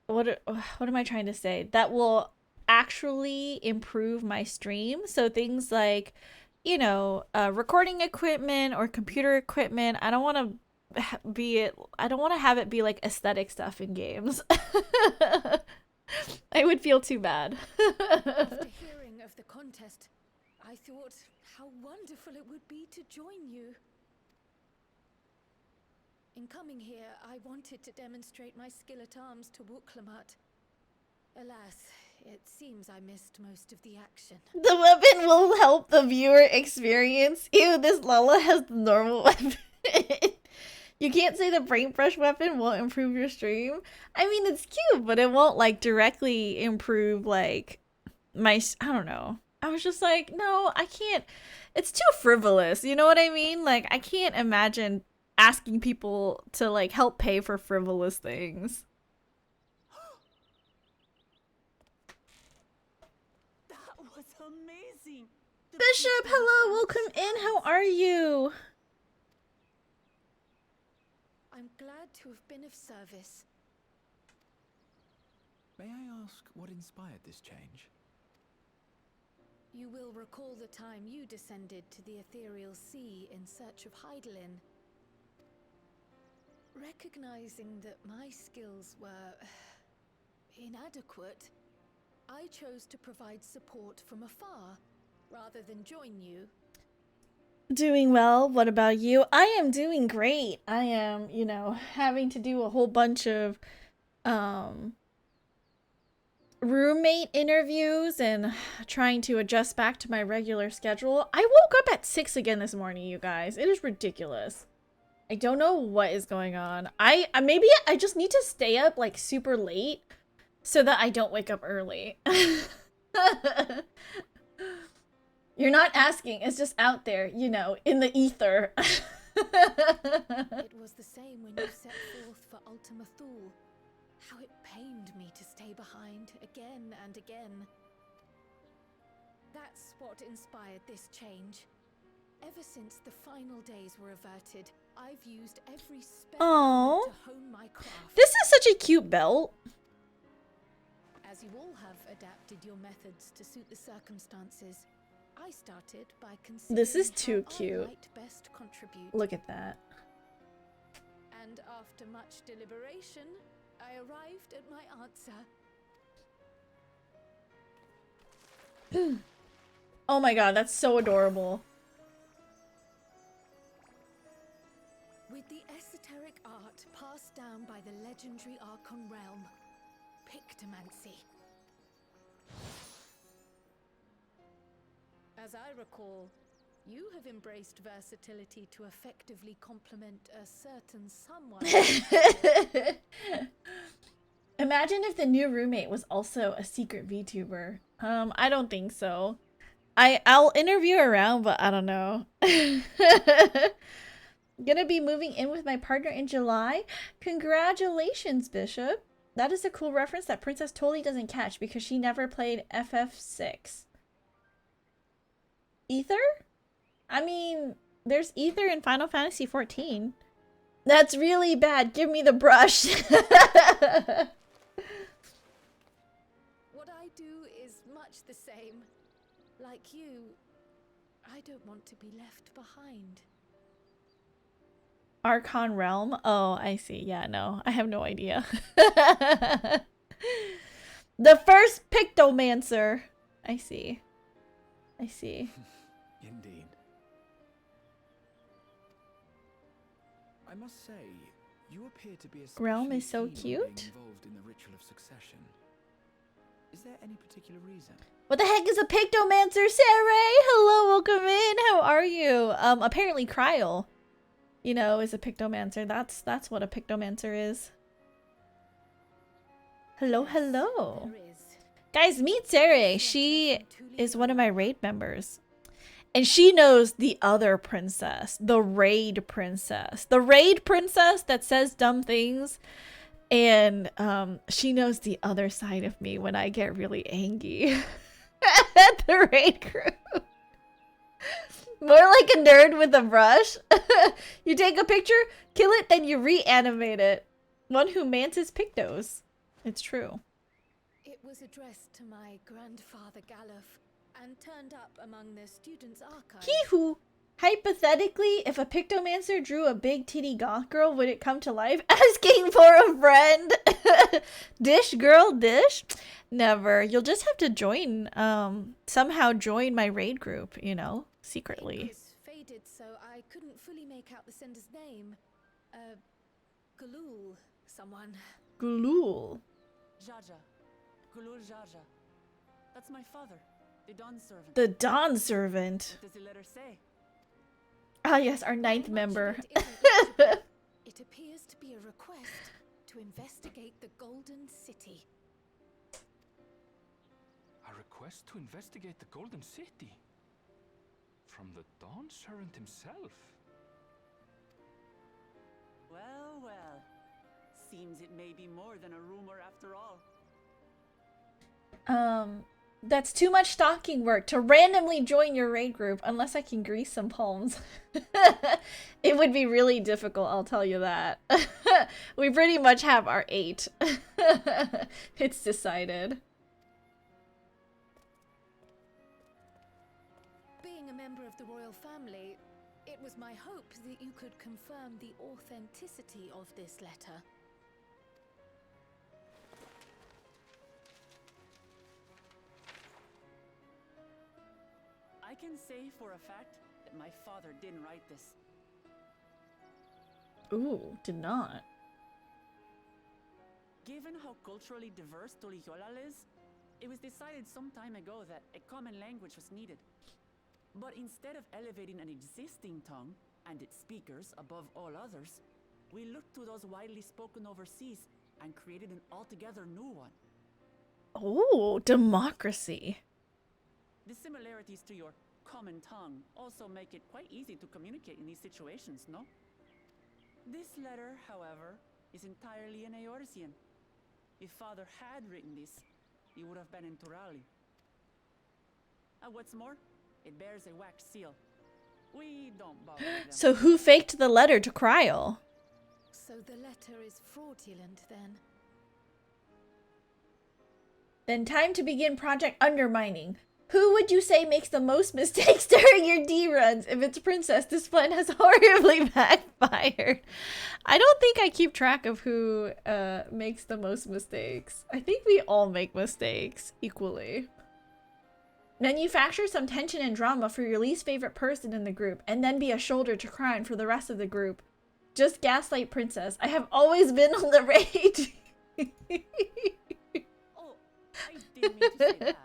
What am I trying to say? That will actually improve my stream. So things like, you know, recording equipment or computer equipment. I don't want to I don't want to have it be like aesthetic stuff in games. I would feel too bad. After hearing of the contest, I thought how wonderful it would be to join you. In coming here, I wanted to demonstrate my skill at arms to Wuklamat. Alas, it seems I missed most of the action. The weapon will help the viewer experience. Ew, this Lala has the normal weapon. You can't say the paintbrush weapon won't improve your stream. I mean, it's cute, but it won't, like, directly improve, like, my... I don't know. I was just like, no, I can't... It's too frivolous, you know what I mean? Like, I can't imagine asking people to, like, help pay for frivolous things. it's amazing. The Bishop, pictures hello, and welcome in. How shots. are you? I'm glad to have been of service. May I ask what inspired this change? You will recall the time you descended to the ethereal sea in search of Heidelin. Recognizing that my skills were inadequate, I chose to provide support from afar rather than join you. Doing well. What about you? I am doing great. I am, having to do a whole bunch of roommate interviews and trying to adjust back to my regular schedule. I woke up at 6 again this morning, you guys. It is ridiculous. I don't know what is going on. Maybe I just need to stay up like super late so that I don't wake up early. You're not asking, it's just out there, in the ether. It was the same when you set forth for Ultima Thule. How it pained me to stay behind again and again. That's what inspired this change. Ever since the final days were averted, I've used every spare Aww. moment to hone my craft. This is such a cute belt. As you all have adapted your methods to suit the circumstances, I started by considering This is too how cute. I might best contribute. Look at that. And after much deliberation, I arrived at my answer. Oh my god, that's so adorable. With the esoteric art passed down by the legendary Archon realm, Pictomancy. As I recall, you have embraced versatility to effectively complement a certain someone. Imagine if the new roommate was also a secret VTuber. I don't think so. I'll interview around, but I don't know. Gonna be moving in with my partner in July. Congratulations, Bishop. That is a cool reference that Princess totally doesn't catch because she never played FF6. Ether? I mean, there's Ether in Final Fantasy XIV. That's really bad. Give me the brush. What I do is much the same. Like you, I don't want to be left behind. Archon Realm? Oh, I see. Yeah, no. I have no idea. The first Pictomancer. I see. I see. Indeed. I must say, you appear to be Realm especially is so keen on being cute. involved in the ritual of succession. Is there any particular reason? What the heck is a Pictomancer, Saray? Hello, welcome in. How are you? Apparently Kryl, is a Pictomancer. That's what a Pictomancer is. Hello, hello. There is. Guys, meet Saray. She is one of my raid members. And she knows the other princess, the raid princess. The raid princess that says dumb things. And she knows the other side of me when I get really angry at the raid crew. More like a nerd with a brush. You take a picture, kill it, then you reanimate it. One who mantis pictos. It's true. It was addressed to my grandfather Galuf and turned up among the students' archives. He who, hypothetically, if a Pictomancer drew a big titty goth girl, would it come to life? Asking for a friend. Dish girl, dish? Never. You'll just have to join, somehow join my raid group, It secretly. was faded, so I couldn't fully make out the sender's name. Galul, someone. Gulul. Jaja. Gulul Jaja. That's my father, the Dawn servant. The Dawn Servant. What does the letter say? Ah, yes, our ninth Much of member. it isn't legible. It appears to be a request to investigate the Golden City. A request to investigate the Golden City? From the Dawn Servant himself? Well, well. Seems it may be more than a rumor after all. That's too much stalking work to randomly join your raid group unless I can grease some palms. It would be really difficult, I'll tell you that. We pretty much have our 8. It's decided. Being a member of the royal family, it was my hope that you could confirm the authenticity of this letter. I can say for a fact that my father didn't write this. Ooh, did not. Given how culturally diverse Toliholal is, it was decided some time ago that a common language was needed. But instead of elevating an existing tongue and its speakers above all others, we looked to those widely spoken overseas and created an altogether new one. Oh, democracy. The similarities to your common tongue also make it quite easy to communicate in these situations, no? This letter, however, is entirely in Eorzean. If Father had written this, he would have been in Turali. And what's more, it bears a wax seal. We don't bother with them. So who faked the letter to Kryl? So the letter is fraudulent then? Then time to begin Project Undermining. Who would you say makes the most mistakes during your D-runs? If it's Princess, this plan has horribly backfired. I don't think I keep track of who makes the most mistakes. I think we all make mistakes equally. Manufacture some tension and drama for your least favorite person in the group, and then be a shoulder to cry on for the rest of the group. Just gaslight Princess. I have always been on the rage. Oh, I didn't mean to say that.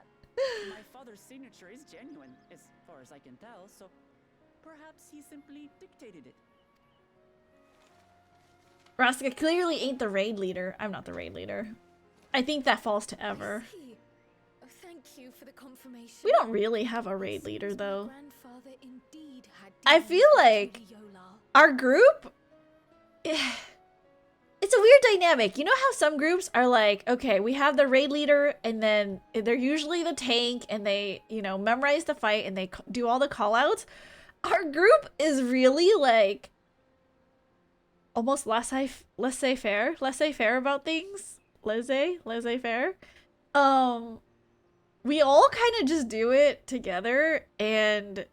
My father's signature is genuine, as far as I can tell, so perhaps he simply dictated it. Raska clearly ain't the raid leader. I'm not the raid leader. I think that falls to Ever. I see. Oh, thank you for the confirmation. We don't really have a raid leader, Seems my though. grandfather indeed had I dealings feel with like Toliholal. our group, it's a weird dynamic. You know how some groups are like, okay, we have the raid leader, and then they're usually the tank, and they, you know, memorize the fight, and they do all the call-outs. Our group is really like almost laissez-faire about things. Laissez-faire. We all kind of just do it together, and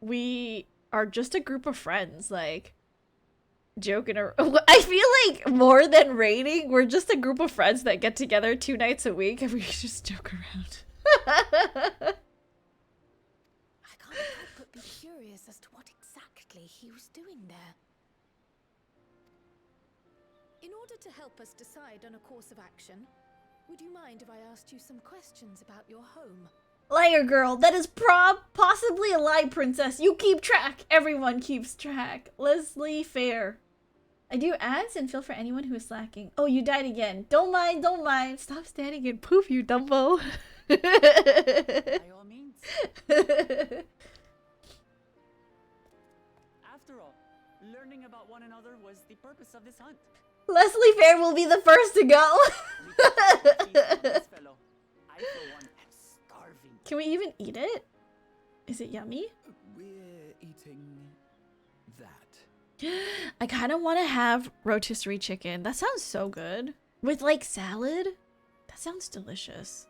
we are just a group of friends, like, joking around. I feel like more than raiding, we're just a group of friends that get together 2 nights a week and we just joke around. I can't help but be curious as to what exactly he was doing there. In order to help us decide on a course of action, would you mind if I asked you some questions about your home? Liar girl, that is possibly a lie, Princess. You keep track. Everyone keeps track. Leslie Fair. I do ads and feel for anyone who is slacking. Oh, you died again. Don't mind, don't mind. Stop standing and poof, you Dumbo. By all means. After all, learning about one another was the purpose of this hunt. Leslie Fair will be the first to go. We can't feast on this fellow. I, for one, am starving. Can we even eat it? Is it yummy? We're eating that. I kind of want to have rotisserie chicken. That sounds so good. With like salad? That sounds delicious.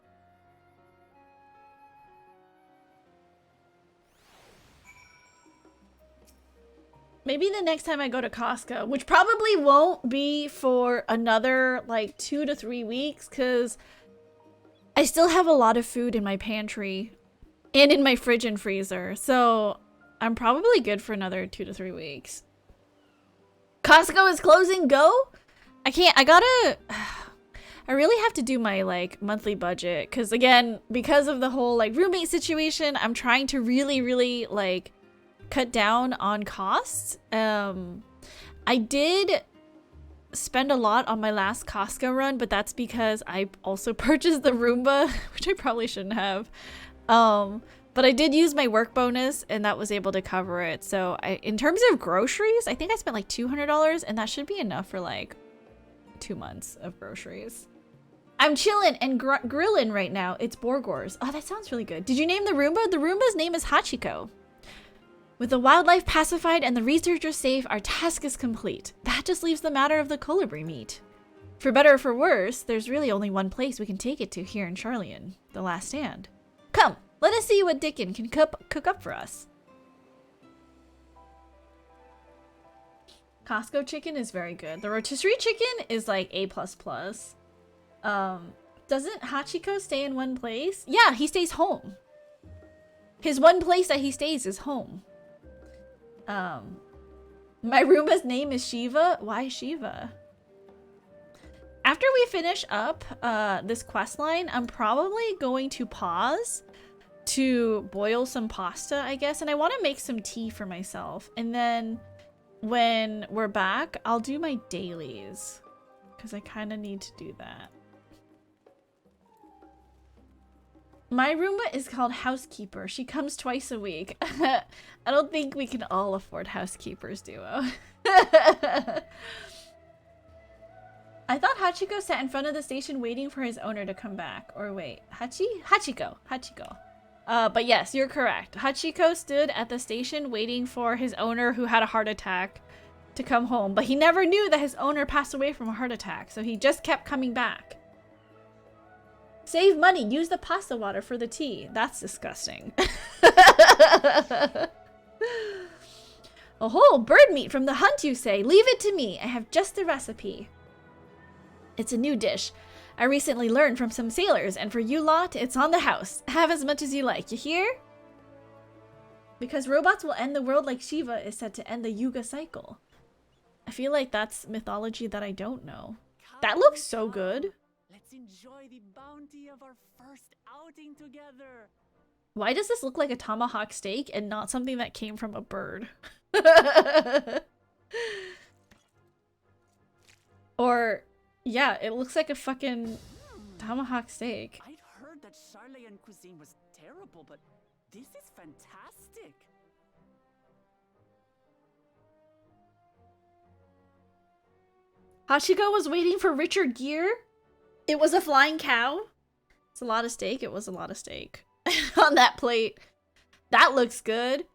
Maybe the next time I go to Costco, which probably won't be for another like 2 to 3 weeks, because I still have a lot of food in my pantry and in my fridge and freezer. So I'm probably good for another 2 to 3 weeks. Costco is closing, go? I can't, I really have to do my like monthly budget, because again, because of the whole like roommate situation, I'm trying to really like cut down on costs. I did spend a lot on my last Costco run, but that's because I also purchased the Roomba, which I probably shouldn't have. But I did use my work bonus, and that was able to cover it. So in terms of groceries, I think I spent like $200, and that should be enough for like 2 months of groceries. I'm chillin' and grillin' right now. It's Borgors. Oh, that sounds really good. Did you name the Roomba? The Roomba's name is Hachiko. With the wildlife pacified and the researchers safe, our task is complete. That just leaves the matter of the colibri meat. For better or for worse, there's really only one place we can take it to here in Charlian. The Last Stand. Come, let us see what Dickon can cook up for us. Costco chicken is very good. The rotisserie chicken is like A++. Doesn't Hachiko stay in one place? Yeah, he stays home. His one place that he stays is home. My Roomba's name is Shiva. Why Shiva? After we finish up this quest line, I'm probably going to pause to boil some pasta, I guess. And I want to make some tea for myself. And then when we're back, I'll do my dailies. Because I kind of need to do that. My Roomba is called Housekeeper. She comes twice a week. I don't think we can all afford housekeepers, Duo. I thought Hachiko sat in front of the station waiting for his owner to come back. Or wait, Hachiko. But yes, you're correct. Hachiko stood at the station waiting for his owner who had a heart attack to come home. But he never knew that his owner passed away from a heart attack. So he just kept coming back. Save money. Use the pasta water for the tea. That's disgusting. Oh, bird meat from the hunt, you say? Leave it to me. I have just the recipe. It's a new dish. I recently learned from some sailors, and for you lot, it's on the house. Have as much as you like, you hear? Because robots will end the world like Shiva is said to end the Yuga cycle. I feel like that's mythology that I don't know. That looks so good. Let's enjoy the bounty of our first outing together. Why does this look like a tomahawk steak and not something that came from a bird? Or, yeah, it looks like a fucking tomahawk steak. I'd heard that Charlian cuisine was terrible, but this is fantastic. Hachiko was waiting for Richard Gere? It was a flying cow? It's a lot of steak. It was a lot of steak on that plate. That looks good.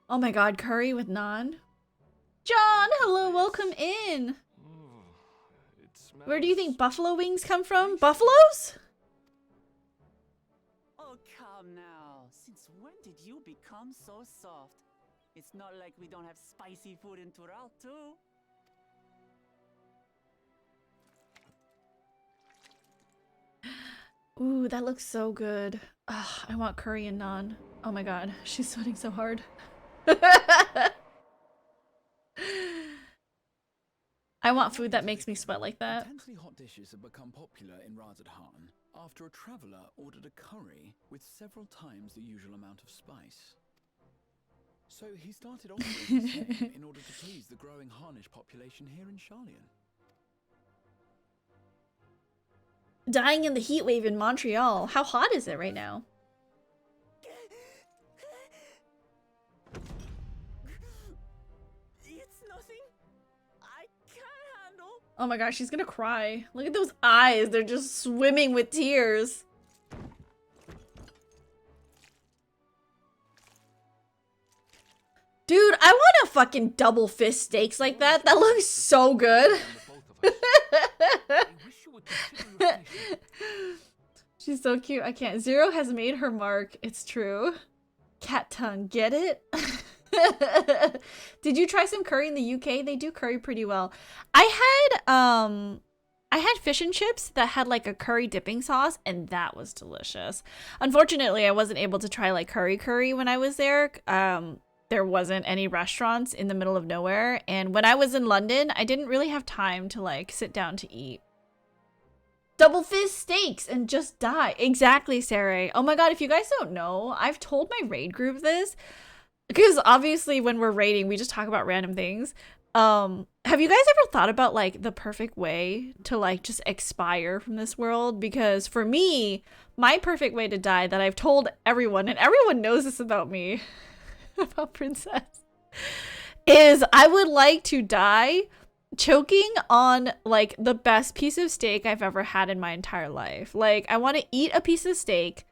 Oh my god, curry with naan. John, hello, welcome in. Where do you think buffalo wings come from? Buffaloes? Oh, come now. Since when did you become so soft? It's not like we don't have spicy food in Tural, too. Ooh, that looks so good. Ugh, I want curry and naan. Oh my god, she's sweating so hard. I want food that makes me sweat like that. Intensely hot dishes have become popular in Razadhan after a traveller ordered a curry with several times the usual amount of spice. So he started offering the same in order to please the growing Harnish population here in Charlian. Dying in the heat wave in Montreal. How hot is it right now? It's nothing. I can't handle. Oh my gosh, she's gonna cry. Look at those eyes. They're just swimming with tears. Dude, I want a fucking double fist steaks like that. That looks so good. She's so cute. I can't. Zero has made her mark. It's true. Cat tongue. Get it? Did you try some curry in the UK? They do curry pretty well. I had fish and chips that had like a curry dipping sauce, and that was delicious. Unfortunately, I wasn't able to try like curry when I was there. There wasn't any restaurants in the middle of nowhere, and when I was in London, I didn't really have time to like sit down to eat. Double fist steaks and just die. Exactly, Sarah. Oh my god, if you guys don't know, I've told my raid group this, because obviously when we're raiding, we just talk about random things. Have you guys ever thought about like the perfect way to like just expire from this world? Because for me, my perfect way to die that I've told everyone, and everyone knows this about me, about Princess, is I would like to die choking on like the best piece of steak I've ever had in my entire life. Like I want to eat a piece of steak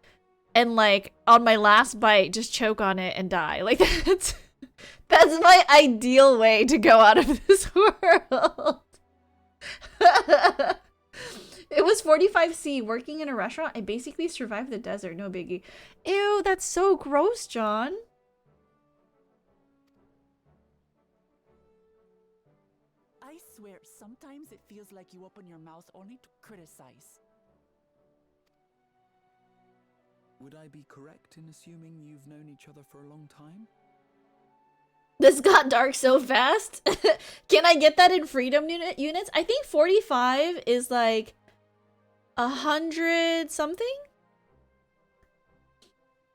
and like on my last bite just choke on it and die. Like that's my ideal way to go out of this world. It was 45C working in a restaurant. I basically survived the desert, no biggie. Ew, that's so gross, John. I swear, sometimes it feels like you open your mouth only to criticize. Would I be correct in assuming you've known each other for a long time? This got dark so fast. Can I get that in freedom units? I think 45 is like 100 something.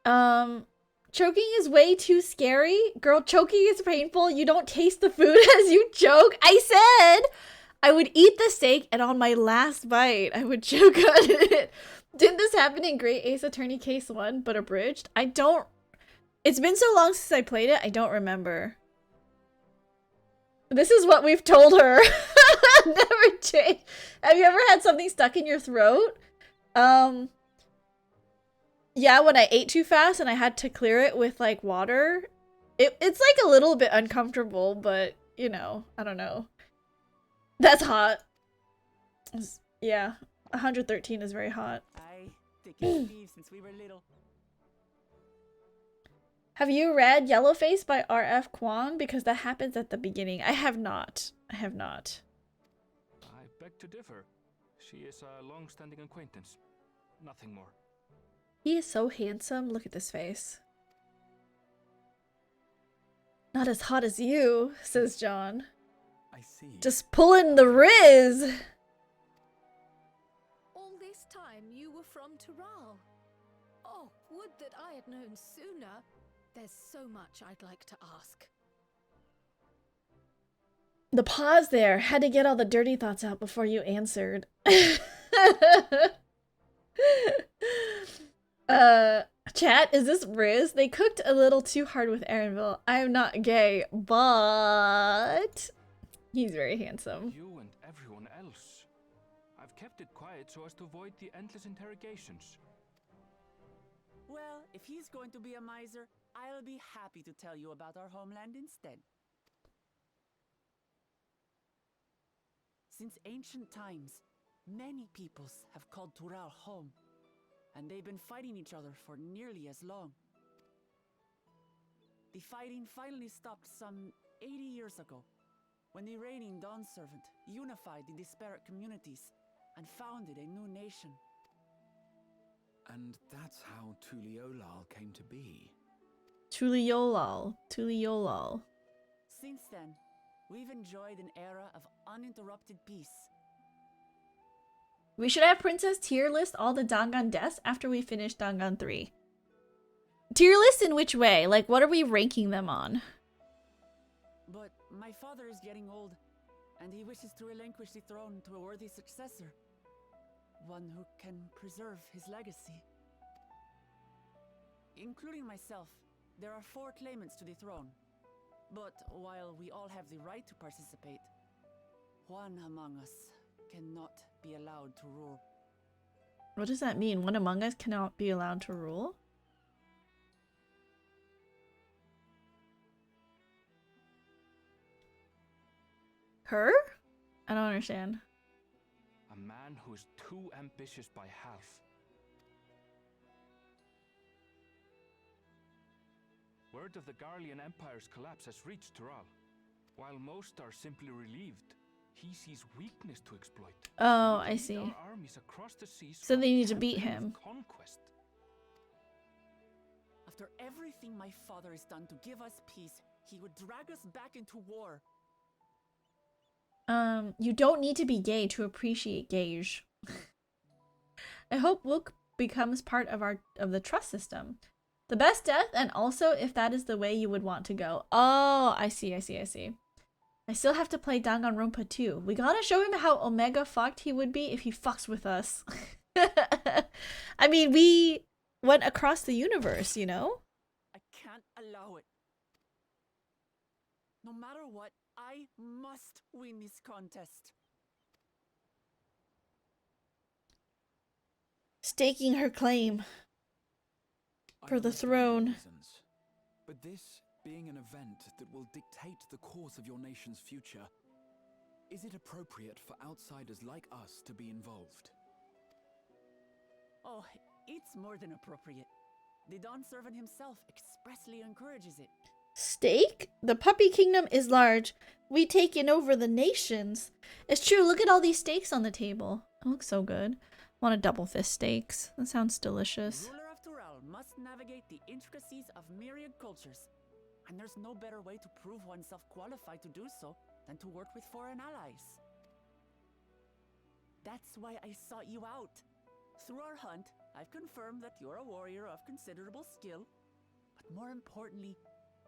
Choking is way too scary. Girl, choking is painful. You don't taste the food as you choke. I said I would eat the steak and on my last bite, I would choke on it. Didn't this happen in Great Ace Attorney Case 1, but abridged? I don't... It's been so long since I played it, I don't remember. This is what we've told her. Never change. Have you ever had something stuck in your throat? Yeah, when I ate too fast and I had to clear it with like water. It's like a little bit uncomfortable, but you know, I don't know. That's hot. Yeah, 113 is very hot. Aye, thick as thieves since we were little. Have you read Yellowface by R.F. Kuang? Because that happens at the beginning. I have not. I have not. I beg to differ. She is a long-standing acquaintance. Nothing more. He is so handsome. Look at this face. Not as hot as you, says John. I see. Just pulling the Riz. All this time you were from Tural. Oh, would that I had known sooner. There's so much I'd like to ask. The pause there. Had to get all the dirty thoughts out before you answered. Chat, is this Riz? They cooked a little too hard with Aaronville. I am not gay, but he's very handsome. You and everyone else. I've kept it quiet so as to avoid the endless interrogations. Well, if he's going to be a miser, I'll be happy to tell you about our homeland instead. Since ancient times, many peoples have called Tural home, and they've been fighting each other for nearly as long. The fighting finally stopped some 80 years ago, when the reigning Dawn Servant unified the disparate communities and founded a new nation. And that's how Tuliolal came to be. Tuliolal. Tuliolal. Since then, we've enjoyed an era of uninterrupted peace. We should have Princess tier list all the Dangan deaths after we finish Dangan 3. Tier list in which way? Like, what are we ranking them on? But my father is getting old, and he wishes to relinquish the throne to a worthy successor. One who can preserve his legacy. Including myself, there are 4 claimants to the throne. But while we all have the right to participate, one among us cannot be allowed to rule. What does that mean? One among us cannot be allowed to rule? Her? I don't understand. A man who is too ambitious by half. Word of the Garlean Empire's collapse has reached Tural. While most are simply relieved, he sees weakness to exploit. Oh, I Lead see. our armies across the seas So for they a need to beat campaign of him. Conquest. After everything my father has done to give us peace, he would drag us back into war. You don't need to be gay to appreciate gage. I hope Wook becomes part of the trust system. The best death, and also if that is the way you would want to go. Oh, I see. I still have to play Danganronpa 2. We gotta show him how Omega fucked he would be if he fucks with us. I mean, we went across the universe, you know? I can't allow it. No matter what, I I must win this contest. Staking her claim I for the understand your throne. reasons, but this being an event that will dictate the course of your nation's future, is it appropriate for outsiders like us to be involved? Oh, it's more than appropriate. The Dawn Servant himself expressly encourages it. Stake? The puppy kingdom is large. We taken over the nations. It's true, look at all these steaks on the table. It looks so good. I want a double fist steaks. That sounds delicious. Ruler of Tural must navigate the intricacies of myriad cultures, and there's no better way to prove oneself qualified to do so than to work with foreign allies. That's why I sought you out. Through our hunt, I've confirmed that you're a warrior of considerable skill, but more importantly,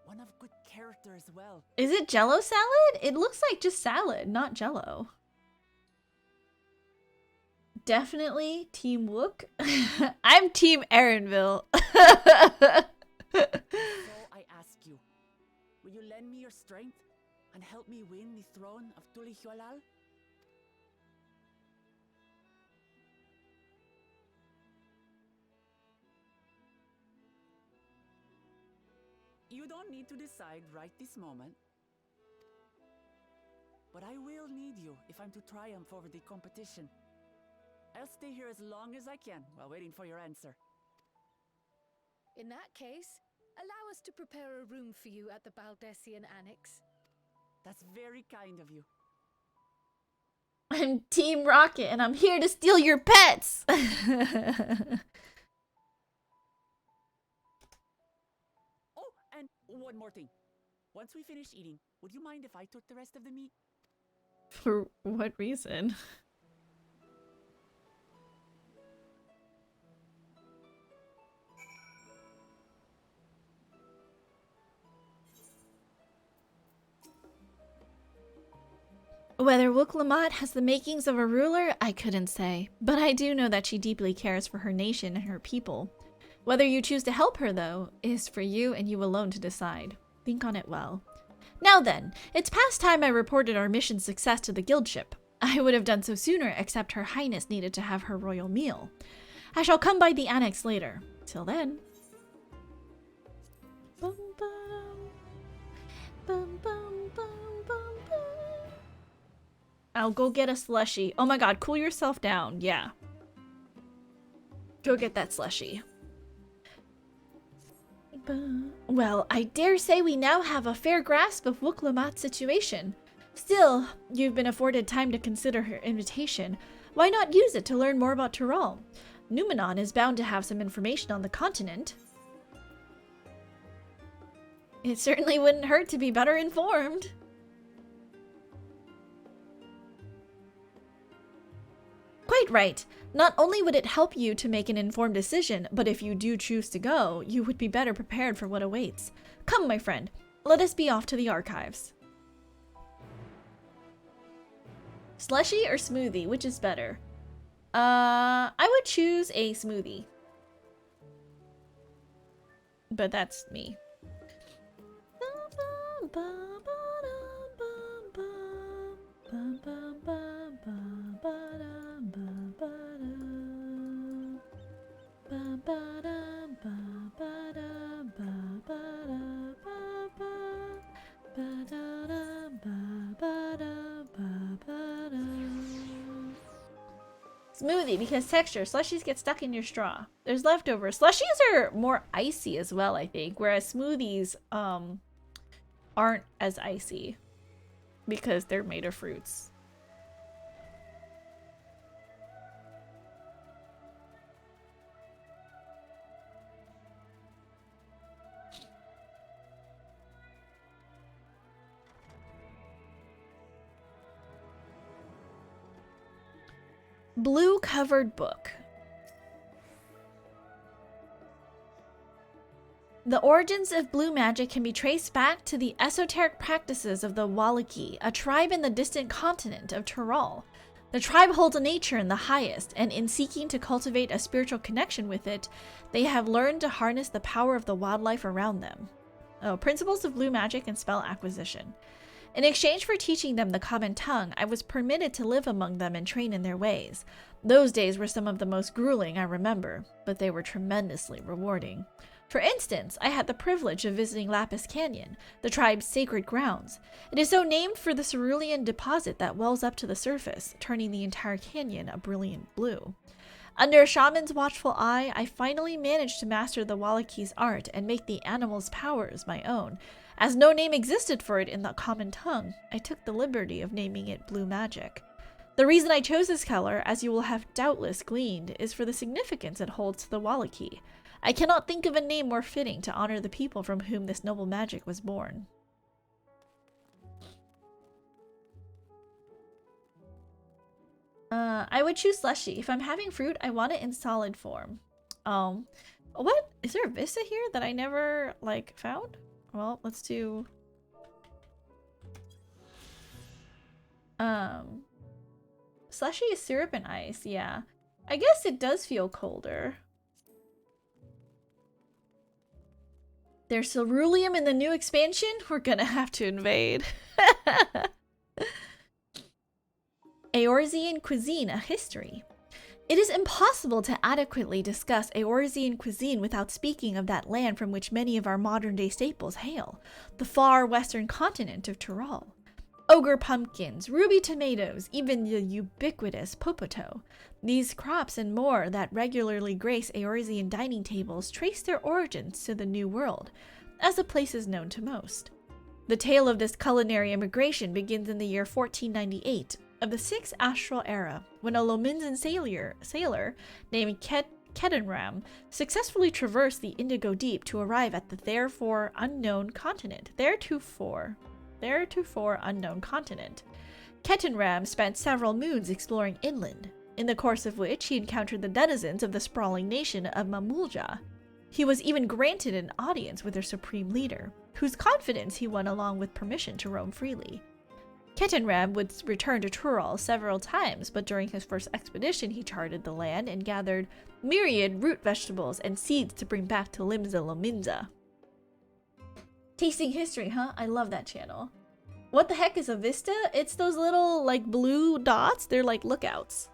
one of good character as well. Is it Jello salad? It looks like just salad, not Jello. Definitely Team Wook. I'm Team Erinville. So I ask you, will you lend me your strength and help me win the throne of Tulihualal? You don't need to decide right this moment. But I will need you if I'm to triumph over the competition. I'll stay here as long as I can while waiting for your answer. In that case, allow us to prepare a room for you at the Baldessian Annex. That's very kind of you. I'm Team Rocket and I'm here to steal your pets. Oh, and one more thing. Once we finish eating, would you mind if I took the rest of the meat? For what reason? Whether Wook Lamont has the makings of a ruler, I couldn't say. But I do know that she deeply cares for her nation and her people. Whether you choose to help her, though, is for you and you alone to decide. Think on it well. Now then, it's past time I reported our mission's success to the guild ship. I would have done so sooner, except Her Highness needed to have her royal meal. I shall come by the annex later. Till then. Bum, bum. Bum, bum, bum, bum, bum. I'll go get a slushie. Oh my god, cool yourself down. Yeah. Go get that slushie. Well, I dare say we now have a fair grasp of Wook Lamot's situation. Still, you've been afforded time to consider her invitation. Why not use it to learn more about Tural? Numenon is bound to have some information on the continent. It certainly wouldn't hurt to be better informed. Quite right. Not only would it help you to make an informed decision, but if you do choose to go, you would be better prepared for what awaits. Come, my friend. Let us be off to the archives. Slushy or smoothie? Which is better? I would choose a smoothie. But that's me. Smoothie because texture. Slushies get stuck in your straw. There's leftovers. Slushies are more icy as well, I think, whereas smoothies aren't as icy because they're made of fruits. Blue covered book. The origins of blue magic can be traced back to the esoteric practices of the Wallaki, a tribe in the distant continent of Tural. The tribe holds nature in the highest, and in seeking to cultivate a spiritual connection with it, they have learned to harness the power of the wildlife around them. Oh, principles of blue magic and spell acquisition. In exchange for teaching them the common tongue, I was permitted to live among them and train in their ways. Those days were some of the most grueling I remember, but they were tremendously rewarding. For instance, I had the privilege of visiting Lapis Canyon, the tribe's sacred grounds. It is so named for the cerulean deposit that wells up to the surface, turning the entire canyon a brilliant blue. Under a shaman's watchful eye, I finally managed to master the Wallachi's art and make the animal's powers my own. As no name existed for it in the common tongue, I took the liberty of naming it Blue Magic. The reason I chose this color, as you will have doubtless gleaned, is for the significance it holds to the Wallachi. I cannot think of a name more fitting to honor the people from whom this noble magic was born. I would choose slushy. If I'm having fruit, I want it in solid form. What? Is there a vista here that I never, found? Well, let's do... Slushy is syrup and ice, yeah. I guess it does feel colder. There's ceruleum in the new expansion? We're gonna have to invade. Eorzean cuisine, a history. It is impossible to adequately discuss Eorzean cuisine without speaking of that land from which many of our modern-day staples hail, the far western continent of Tyrol. Ogre pumpkins, ruby tomatoes, even the ubiquitous popoto. These crops and more that regularly grace Eorzean dining tables trace their origins to the New World, as the place is known to most. The tale of this culinary immigration begins in the year 1498 of the 6th Astral Era, when a Lominsan sailor named Ketenram successfully traversed the Indigo Deep to arrive at the theretofore unknown continent. Ketenram spent several moons exploring inland, in the course of which he encountered the denizens of the sprawling nation of Mamulja. He was even granted an audience with their supreme leader, whose confidence he won along with permission to roam freely. Ketenram would return to Tyrol several times, but during his first expedition he charted the land and gathered myriad root vegetables and seeds to bring back to Limsa Lominsa. Tasting history, huh? I love that channel. What the heck is a vista? It's those little, blue dots. They're like lookouts.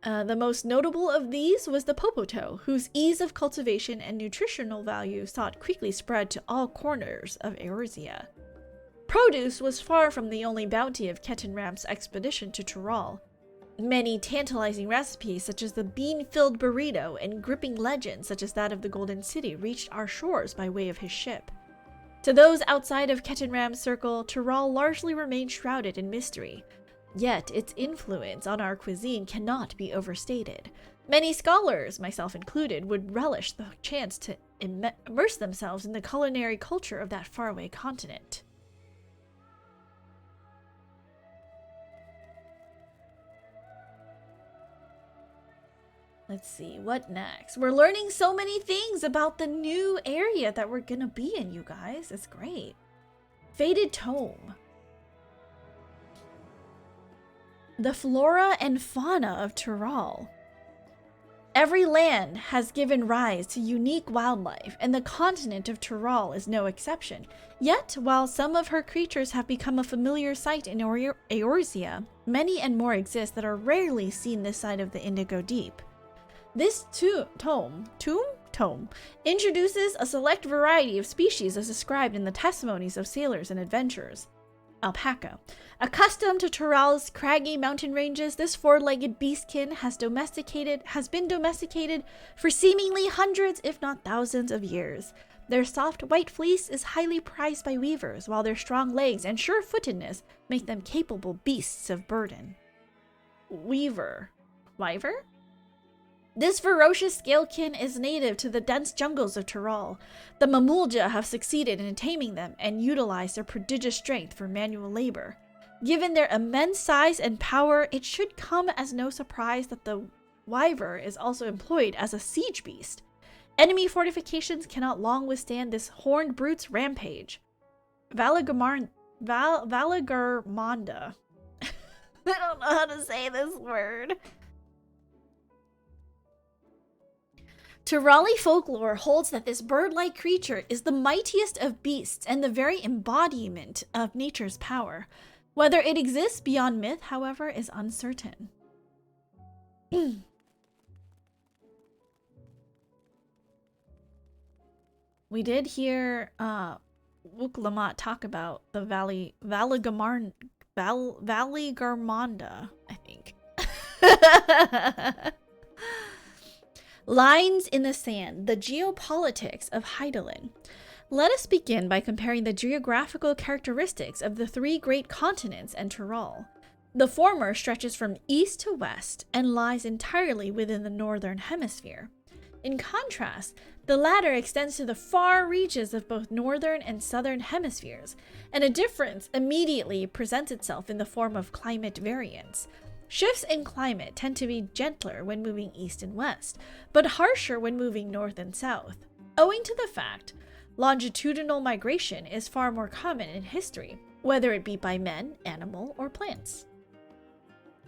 The most notable of these was the popoto, whose ease of cultivation and nutritional value sought quickly spread to all corners of Eorzea. Produce was far from the only bounty of Ketenram's expedition to Tyrol. Many tantalizing recipes, such as the bean-filled burrito, and gripping legends, such as that of the Golden City, reached our shores by way of his ship. To those outside of Ketenram's circle, Tyrol largely remained shrouded in mystery. Yet, its influence on our cuisine cannot be overstated. Many scholars, myself included, would relish the chance to immerse themselves in the culinary culture of that faraway continent. Let's see, what next? We're learning so many things about the new area that we're gonna be in, you guys. It's great. Faded Tome. The flora and fauna of Tyrol. Every land has given rise to unique wildlife, and the continent of Tyrol is no exception. Yet, while some of her creatures have become a familiar sight in Eorzea, many and more exist that are rarely seen this side of the Indigo Deep. This tome introduces a select variety of species as described in the testimonies of sailors and adventurers. Alpaca. Accustomed to Tyrol's craggy mountain ranges, this four-legged beastkin has been domesticated for seemingly hundreds, if not thousands, of years. Their soft white fleece is highly prized by weavers, while their strong legs and sure-footedness make them capable beasts of burden. Wyver? This ferocious scalekin is native to the dense jungles of Tyrol. The Mamulja have succeeded in taming them and utilized their prodigious strength for manual labor. Given their immense size and power, it should come as no surprise that the wyver is also employed as a siege beast. Enemy fortifications cannot long withstand this horned brute's rampage. Valagarmonda. I don't know how to say this word. Tirali folklore holds that this bird-like creature is the mightiest of beasts and the very embodiment of nature's power. Whether it exists beyond myth, however, is uncertain. We did hear Wuklamat talk about the Valigarmanda, I think. Lines in the sand, the geopolitics of Hydaelyn. Let us begin by comparing the geographical characteristics of the three great continents and Tyrol. The former stretches from east to west and lies entirely within the northern hemisphere. In contrast, the latter extends to the far reaches of both northern and southern hemispheres, and a difference immediately presents itself in the form of climate variance. Shifts in climate tend to be gentler when moving east and west, but harsher when moving north and south, owing to the fact longitudinal migration is far more common in history, whether it be by men, animal, or plants.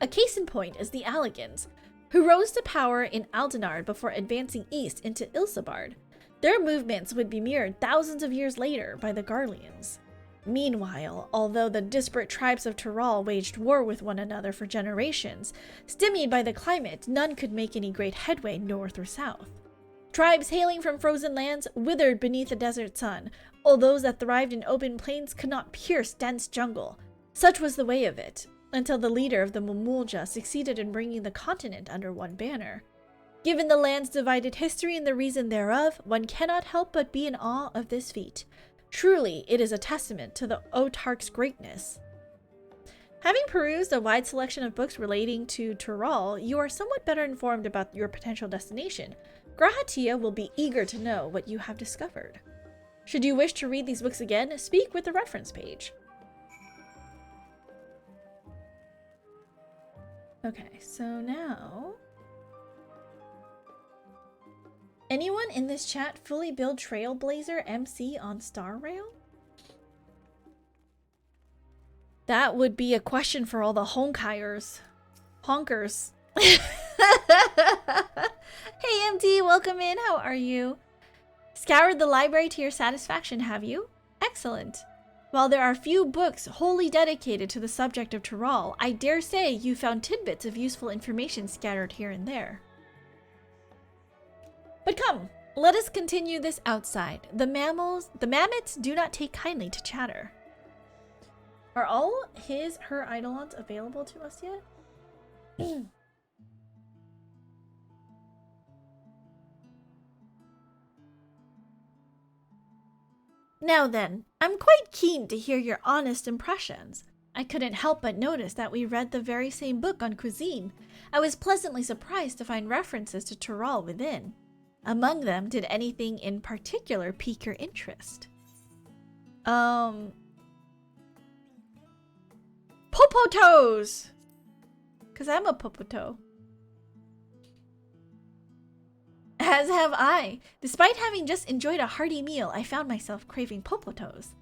A case in point is the Allegans, who rose to power in Aldenard before advancing east into Ilsabard. Their movements would be mirrored thousands of years later by the Garleans. Meanwhile, although the disparate tribes of Tyrol waged war with one another for generations, stymied by the climate, none could make any great headway north or south. Tribes hailing from frozen lands withered beneath the desert sun, while those that thrived in open plains could not pierce dense jungle. Such was the way of it, until the leader of the Mumulja succeeded in bringing the continent under one banner. Given the land's divided history and the reason thereof, one cannot help but be in awe of this feat. Truly, it is a testament to the Autarch's greatness. Having perused a wide selection of books relating to Tyrol, you are somewhat better informed about your potential destination. Grahatia will be eager to know what you have discovered. Should you wish to read these books again, speak with the reference page. Okay, so now... Anyone in this chat fully build Trailblazer MC on Star Rail? That would be a question for all the honkers. Hey MD, welcome in. How are you? Scoured the library to your satisfaction, have you? Excellent. While there are few books wholly dedicated to the subject of Tyrol, I dare say you found tidbits of useful information scattered here and there. But come, let us continue this outside. The mammoths do not take kindly to chatter. Are all her eidolons available to us yet? Now then, I'm quite keen to hear your honest impressions. I couldn't help but notice that we read the very same book on cuisine. I was pleasantly surprised to find references to Tyrol within. Among them, did anything in particular pique your interest? Popotos! Because I'm a popoto. As have I. Despite having just enjoyed a hearty meal, I found myself craving popotos.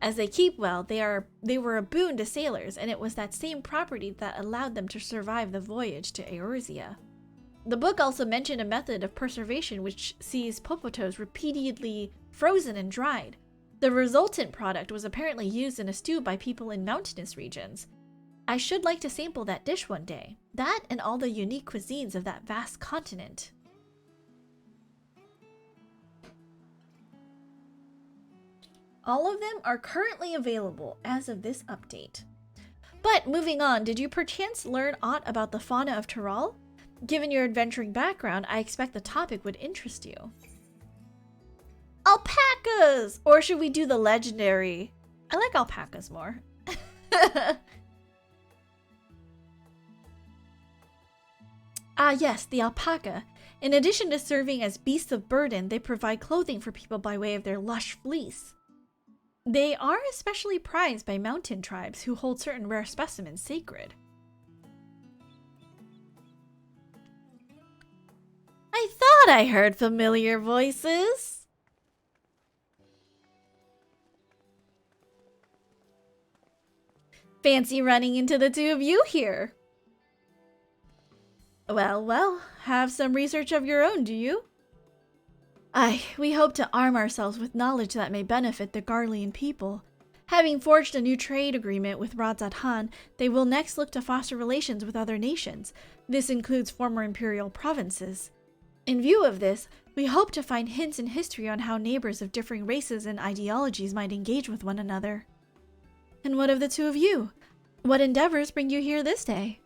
As they keep well, they were a boon to sailors, and it was that same property that allowed them to survive the voyage to Eorzea. The book also mentioned a method of preservation which sees popotos repeatedly frozen and dried. The resultant product was apparently used in a stew by people in mountainous regions. I should like to sample that dish one day. That and all the unique cuisines of that vast continent. All of them are currently available as of this update. But moving on, did you perchance learn aught about the fauna of Tyrol? Given your adventuring background, I expect the topic would interest you. Alpacas! Or should we do the legendary? I like alpacas more. Ah yes, the alpaca. In addition to serving as beasts of burden, they provide clothing for people by way of their lush fleece. They are especially prized by mountain tribes who hold certain rare specimens sacred. I thought I heard familiar voices. Fancy running into the two of you here. Well, have some research of your own, do you? Aye, we hope to arm ourselves with knowledge that may benefit the Garlean people. Having forged a new trade agreement with Radzat Han, they will next look to foster relations with other nations. This includes former imperial provinces. In view of this, we hope to find hints in history on how neighbors of differing races and ideologies might engage with one another. And what of the two of you? What endeavors bring you here this day?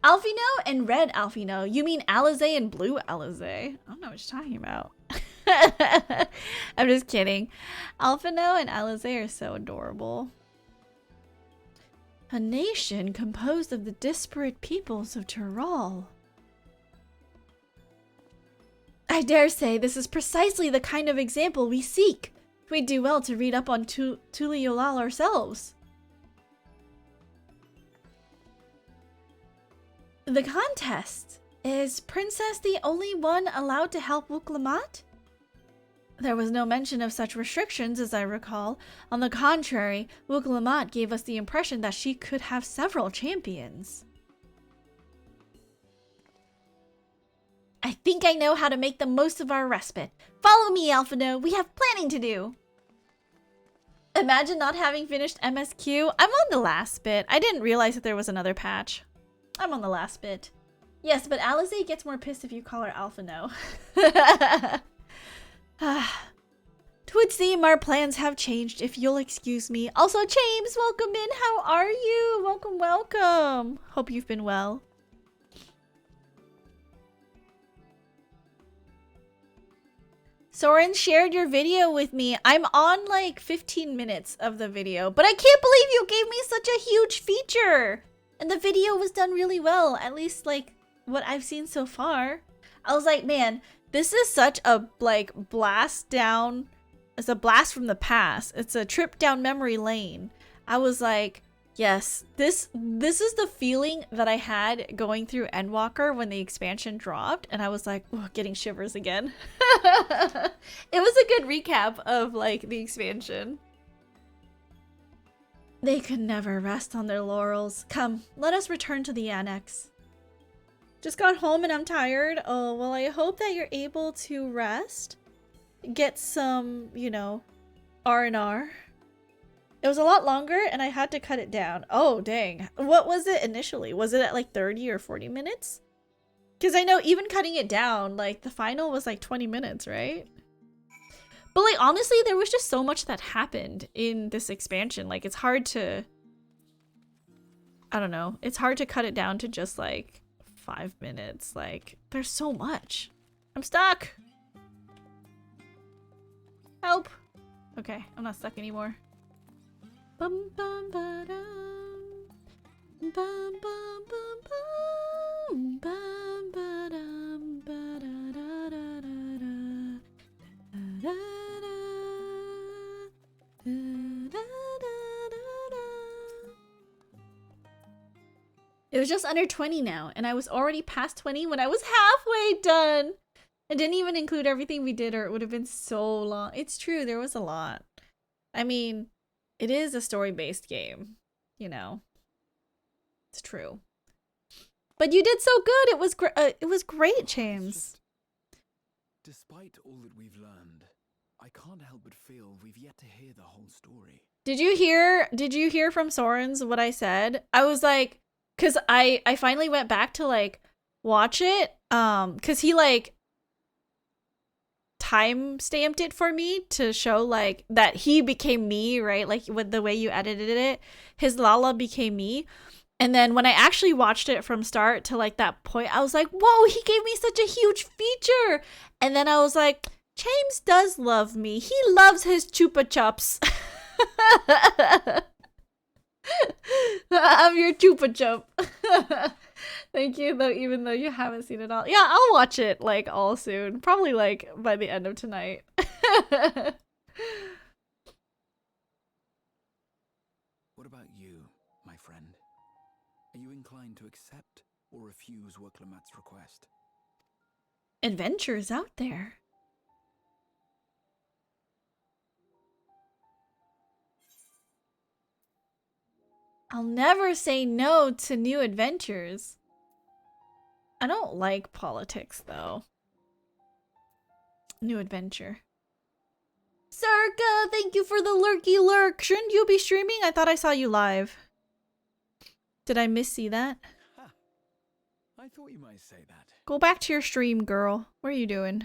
Alphino and Red Alphino. You mean Alizé and Blue Alizé? I don't know what you're talking about. I'm just kidding. Alphino and Alizé are so adorable. A nation composed of the disparate peoples of Tyrol. I dare say this is precisely the kind of example we seek. We'd do well to read up on Tuliolal ourselves. The contest. Is Princess the only one allowed to help Wuklamat? There was no mention of such restrictions as I recall. On the contrary, Wuklamat gave us the impression that she could have several champions. I think I know how to make the most of our respite. Follow me, Alphino. We have planning to do. Imagine not having finished MSQ. I'm on the last bit. I didn't realize that there was another patch. I'm on the last bit. Yes, but Alizé gets more pissed if you call her Alphino. Twould seem our plans have changed, if you'll excuse me. Also, James, welcome in. How are you? Welcome, welcome. Hope you've been well. Soren shared your video with me. I'm on like 15 minutes of the video, but I can't believe you gave me such a huge feature. And the video was done really well, at least like what I've seen so far. I was like, man, this is such a like blast down. It's a blast from the past. It's a trip down memory lane. I was like, yes, this is the feeling that I had going through Endwalker when the expansion dropped, and I was like, oh, getting shivers again. It was a good recap of like the expansion. They could never rest on their laurels. Come, let us return to the annex. Just got home and I'm tired. Oh, well, I hope that you're able to rest. Get some, you know, R&R. It was a lot longer and I had to cut it down. Oh, dang. What was it initially? Was it at like 30 or 40 minutes? Because I know even cutting it down, like the final was like 20 minutes, right? But like, honestly, there was just so much that happened in this expansion. Like, it's hard to, I don't know. It's hard to cut it down to just like 5 minutes. Like, there's so much. I'm stuck. Help. Okay, I'm not stuck anymore. Bum bum ba dum. Bum bum bum bum. Bum ba dum ba da da da da da. Da da da da. It was just under 20 now, and I was already past 20 when I was halfway done. I didn't even include everything we did, or it would have been so long. It's true, there was a lot. I mean, it is a story-based game, you know. It's true. But you did so good. It was great, James. Despite all that we've learned, I can't help but feel we've yet to hear the whole story. Did you hear from Soren's what I said? I was like, cause I finally went back to like watch it. Cause he like time stamped it for me to show like that he became me, right? Like with the way you edited it, his Lala became me. And then when I actually watched it from start to like that point, I was like, whoa, he gave me such a huge feature. And then I was like, James does love me. He loves his chupa chups. I'm your chupa chup. Thank you, though, even though you haven't seen it all. Yeah, I'll watch it like all soon. Probably like by the end of tonight. What about you, my friend? Are you inclined to accept or refuse Wuklamat's request? Adventures out there. I'll never say no to new adventures. I don't like politics though. New adventure. Circa, thank you for the lurky lurk. Shouldn't you be streaming? I thought I saw you live. Did I miss-see that? Ha! I thought you might say that. Go back to your stream, girl. What are you doing?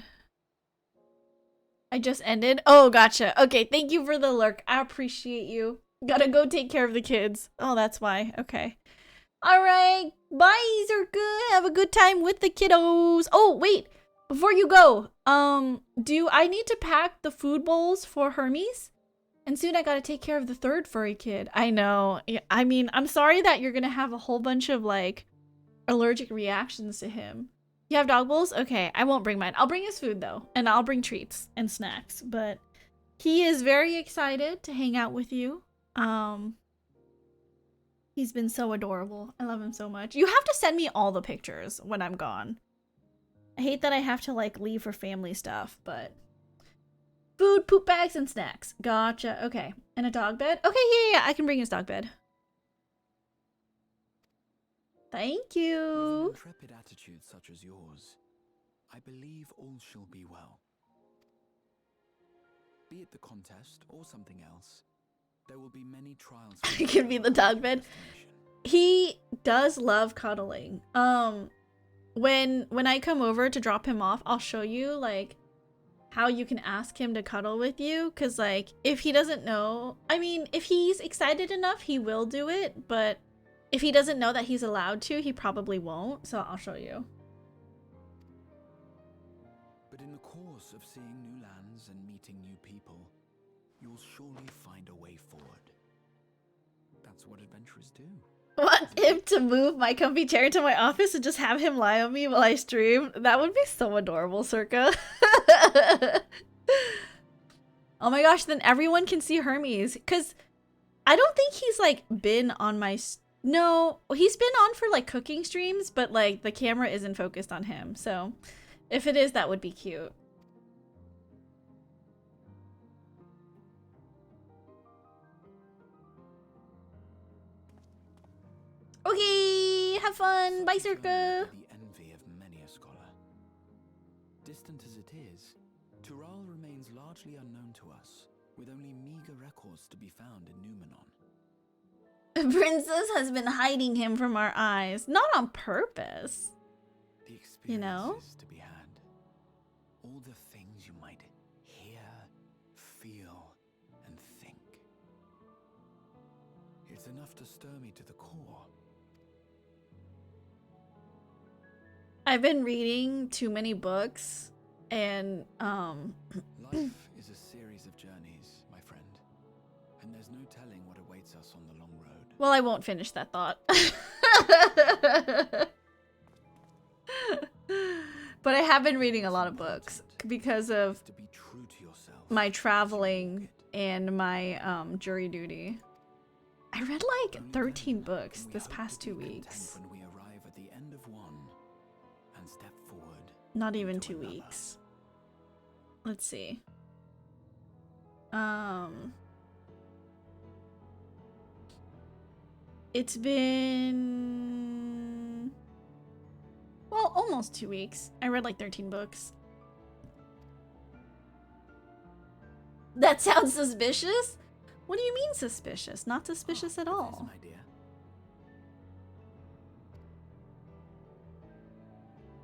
I just ended? Oh, gotcha. Okay, thank you for the lurk. I appreciate you. Gotta go take care of the kids. Oh, that's why. Okay. Alright. Bye, Zerka. Have a good time with the kiddos. Oh, wait. Before you go, do I need to pack the food bowls for Hermes? And soon I gotta take care of the third furry kid. I know. I mean, I'm sorry that you're gonna have a whole bunch of, like, allergic reactions to him. You have dog bowls? Okay, I won't bring mine. I'll bring his food, though. And I'll bring treats and snacks. But he is very excited to hang out with you. He's been so adorable. I love him so much. You have to send me all the pictures when I'm gone. I hate that I have to, like, leave for family stuff, but... Food, poop bags, and snacks. Gotcha. Okay. And a dog bed? Okay, yeah. I can bring his dog bed. Thank With an you. intrepid attitude such as yours, I believe all shall be well. Be it the contest or something else, there will be many trials. I can be the dog bed. He does love cuddling. When I come over to drop him off, I'll show you, like, how you can ask him to cuddle with you. Because, like, if he doesn't know... I mean, if he's excited enough, he will do it. But if he doesn't know that he's allowed to, he probably won't. So I'll show you. But in the course of seeing new lands and meeting new people, you'll surely find a way forward. That's what adventurers do. Want him to move my comfy chair into my office and just have him lie on me while I stream? That would be so adorable, Circa. Oh my gosh, then everyone can see Hermes. Because I don't think he's, like, been on my... No, he's been on for, like, cooking streams, but, like, the camera isn't focused on him. So if it is, that would be cute. Okay, have fun. Bye, Circa. The envy of many a scholar. Distant as it is, Tural remains largely unknown to us, with only meager records to be found in Numenon. Princess has been hiding him from our eyes. Not on purpose. The experiences You know? to be had, all the things you might hear, feel, and think. It's enough to stir me to the core. I've been reading too many books and Life is a series of journeys, my friend, and there's no telling what awaits us on the long road. well, I won't finish that thought. But I have been reading a lot of books because of To be true to yourself. my traveling and my jury duty. I read like Only 13 then books can we this hope past to 2 be content weeks. When we arrive at the end of one and step forward. Not even into 2 another. weeks. Let's see. It's been... well, almost 2 weeks. I read like 13 books. That sounds suspicious? What do you mean suspicious? Not suspicious at There's all. an idea.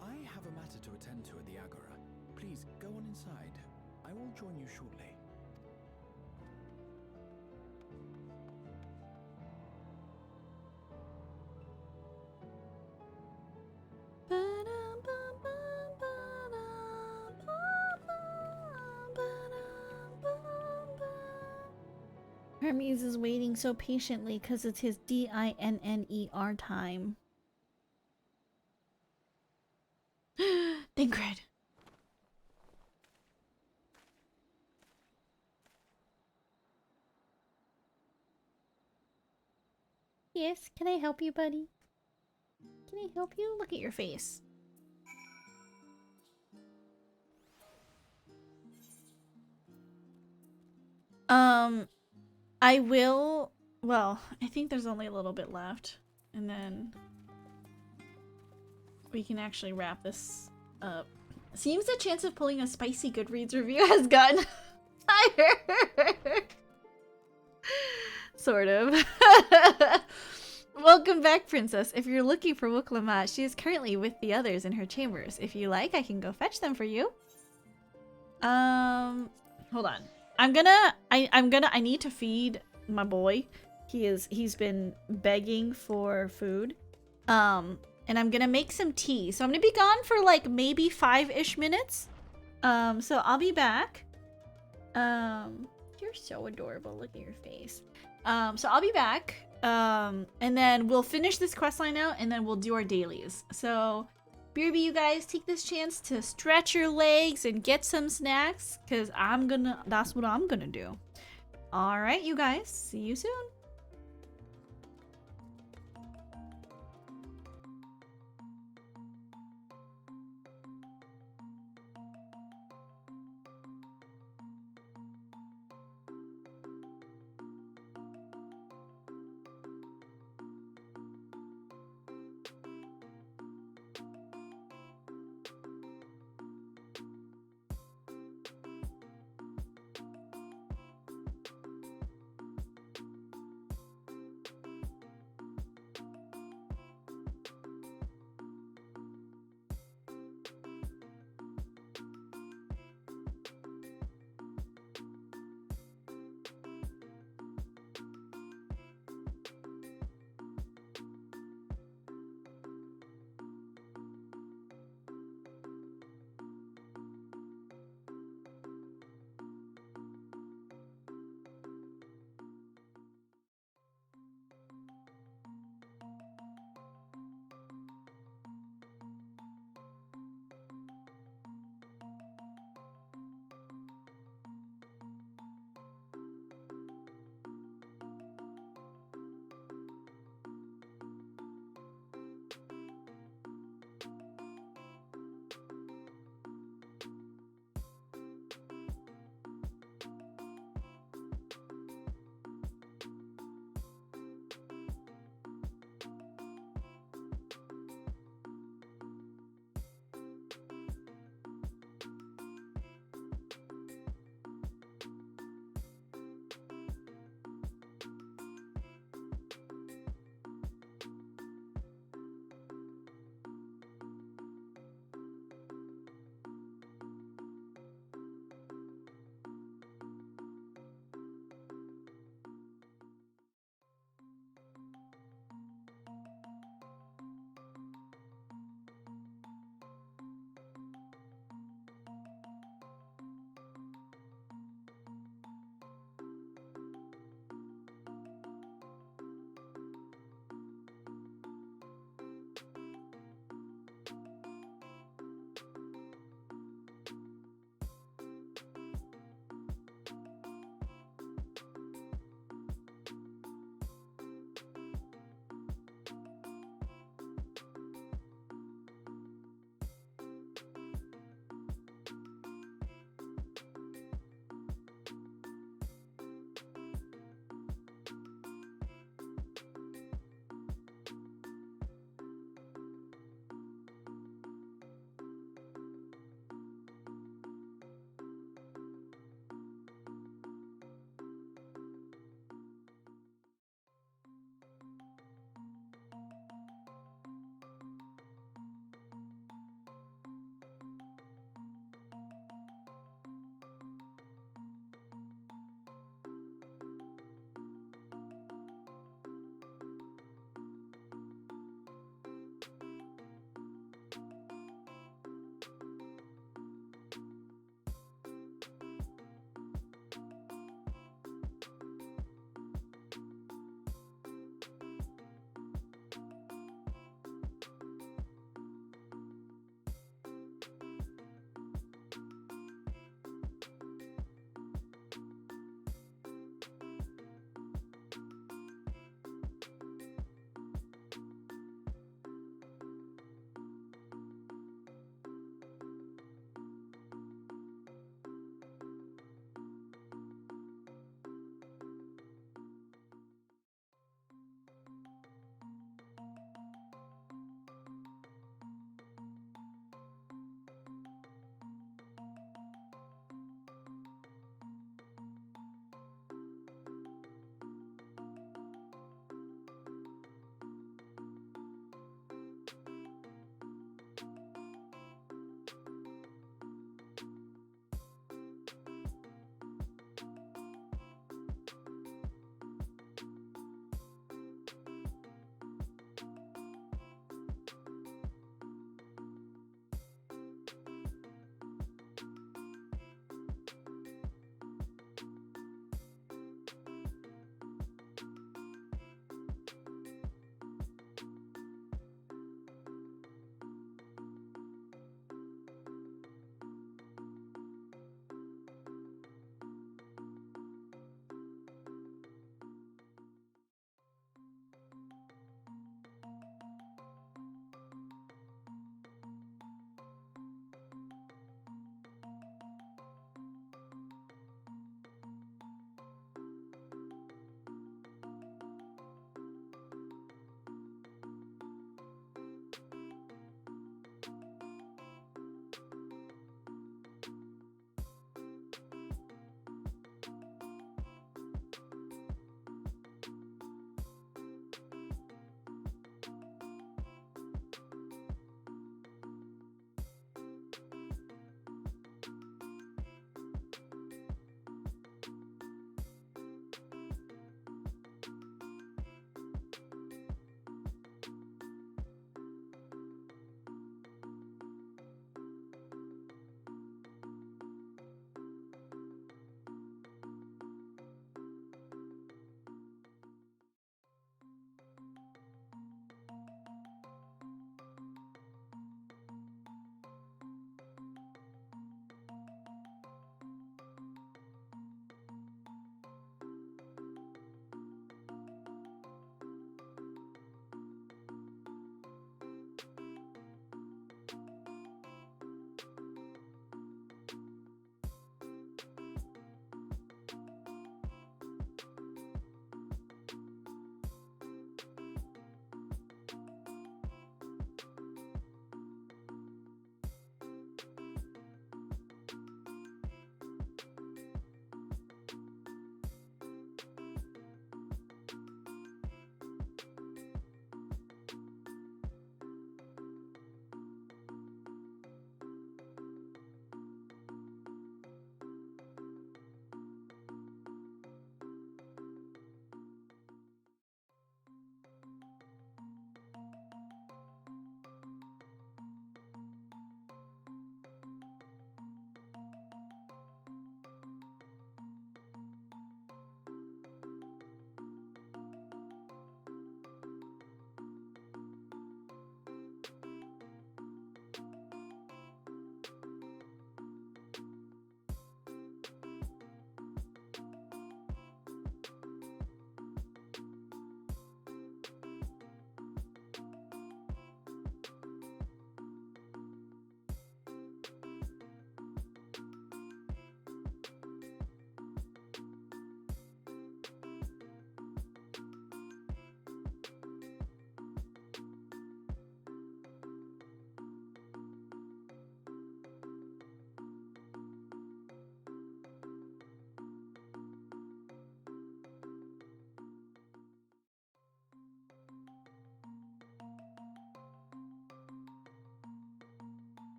I have a matter to attend to at the Agora. Please go on inside. I will join you shortly. Hermes is waiting so patiently because it's his DINNER time. Ingrid. Yes, can I help you, buddy? Can I help you? Look at your face. I will... well, I think there's only a little bit left. And then... we can actually wrap this up. Seems the chance of pulling a spicy Goodreads review has gotten higher. Sort of. Welcome back, Princess. If you're looking for Wuklamat, she is currently with the others in her chambers. If you like, I can go fetch them for you. Hold on. I need to feed my boy. He's been begging for food. And I'm gonna make some tea. So I'm gonna be gone for like maybe 5-ish minutes. So I'll be back. You're so adorable. Look at your face. So I'll be back. And then we'll finish this questline out and then we'll do our dailies. So BRB, you guys take this chance to stretch your legs and get some snacks, because that's what I'm gonna do. All right, you guys, see you soon.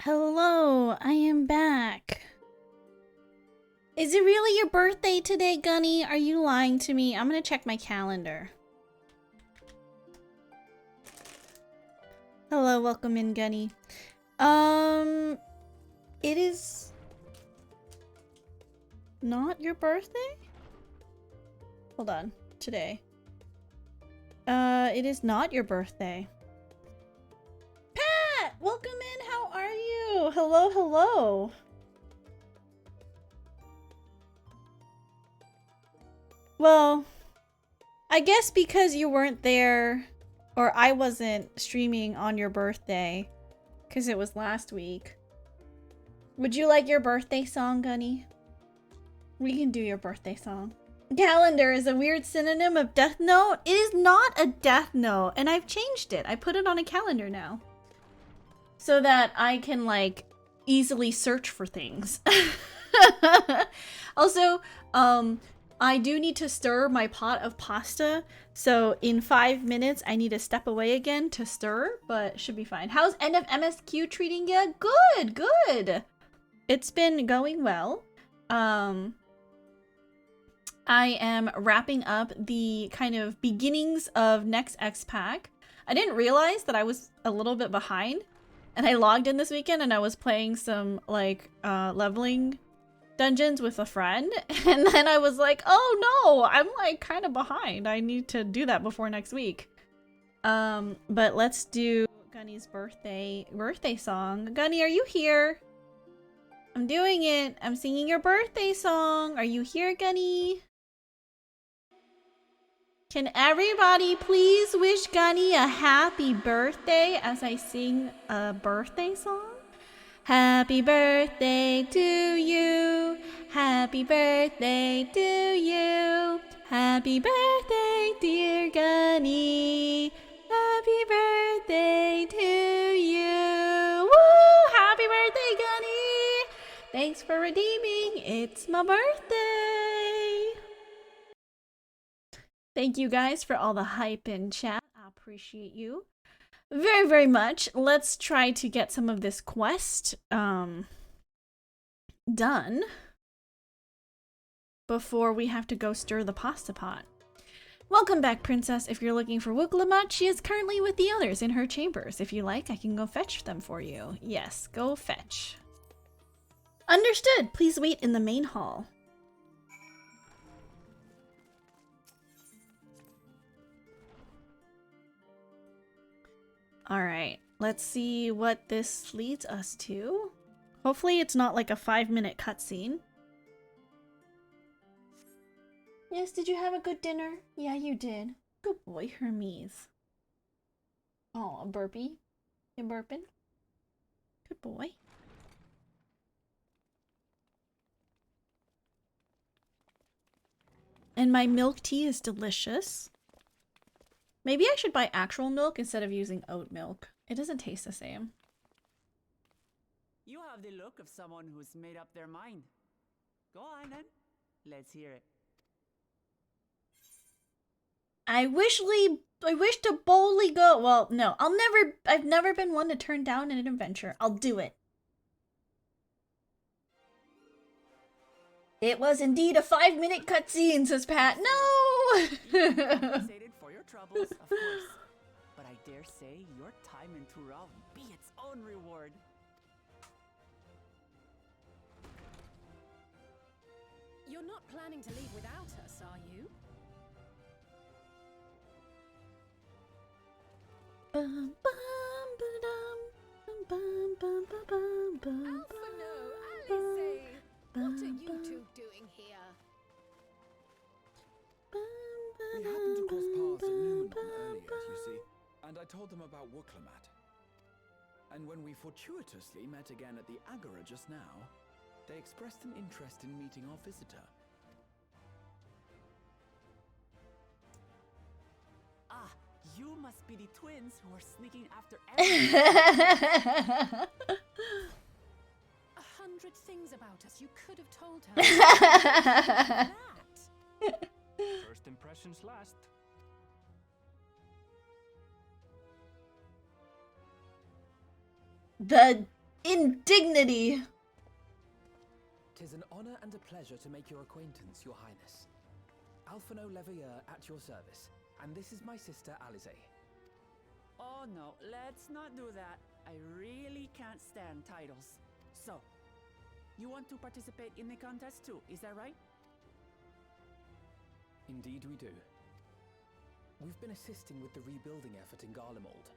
Hello, I am back. Is it really your birthday today, Gunny? Are you lying to me? I'm gonna check my calendar. Hello, welcome in, Gunny. It is not your birthday? Hold on, today. It is not your birthday. Pat, welcome in, how are you? Hello, hello. Well, I guess because you weren't there, or I wasn't streaming on your birthday, because it was last week. Would you like your birthday song, Gunny? We can do your birthday song. Calendar is a weird synonym of Death Note. It is not a Death Note, and I've changed it. I put it on a calendar now. So that I can, like, easily search for things. Also, I do need to stir my pot of pasta, so in 5 minutes I need to step away again to stir, but should be fine. How's end of MSQ treating you? Good, good. It's been going well. I am wrapping up the kind of beginnings of next X Pack. I didn't realize that I was a little bit behind, and I logged in this weekend and I was playing some like leveling dungeons with a friend, and then I was like, oh no, I'm like kind of behind. I need to do that before next week. But let's do Gunny's birthday song. Gunny, are you here? I'm doing it. I'm singing your birthday song. Are you here, Gunny? Can everybody please wish Gunny a happy birthday as I sing a birthday song? Happy birthday to you. Happy birthday to you. Happy birthday, dear Gunny. Happy birthday to you. Woo! Happy birthday, Gunny. Thanks for redeeming. It's my birthday. Thank you guys for all the hype in chat. I appreciate you very, very much. Let's try to get some of this quest done before we have to go stir the pasta pot. Welcome back, Princess. If you're looking for Wooglamat, she is currently with the others in her chambers. If you like, I can go fetch them for you. Yes, go fetch. Understood. Please wait in the main hall. Alright, let's see what this leads us to. Hopefully it's not like a 5-minute cutscene. Yes, did you have a good dinner? Yeah, you did. Good boy, Hermes. Oh, a burpee? You burping? Good boy. And my milk tea is delicious. Maybe I should buy actual milk instead of using oat milk. It doesn't taste the same. You have the look of someone who's made up their mind. Go on then. Let's hear it. I wish to boldly go. Well, no, I've never been one to turn down an adventure. I'll do it. It was indeed a 5-minute cutscene, says Pat. No! You compensated for your troubles, of course. But I dare say your time in Tural will be its own reward. You're not planning to leave without us, are you? Bum, bum, ba-dum, bum, bum, bum, bum, bum, Alpha, no, Alice. What are you two doing here? We happened to cross paths at Numenon earlier, you see, and I told them about Wooglamat. And when we fortuitously met again at the Agora just now, they expressed an interest in meeting our visitor. Ah, you must be the twins who are sneaking after everyone. 100 things about us you could have told her. That. First impressions last. The indignity. 'Tis an honor and a pleasure to make your acquaintance, Your Highness. Alphino Leveilleur at your service, and this is my sister Alize. Oh no, let's not do that. I really can't stand titles. So, you want to participate in the contest too, is that right? Indeed we do. We've been assisting with the rebuilding effort in Garlemald.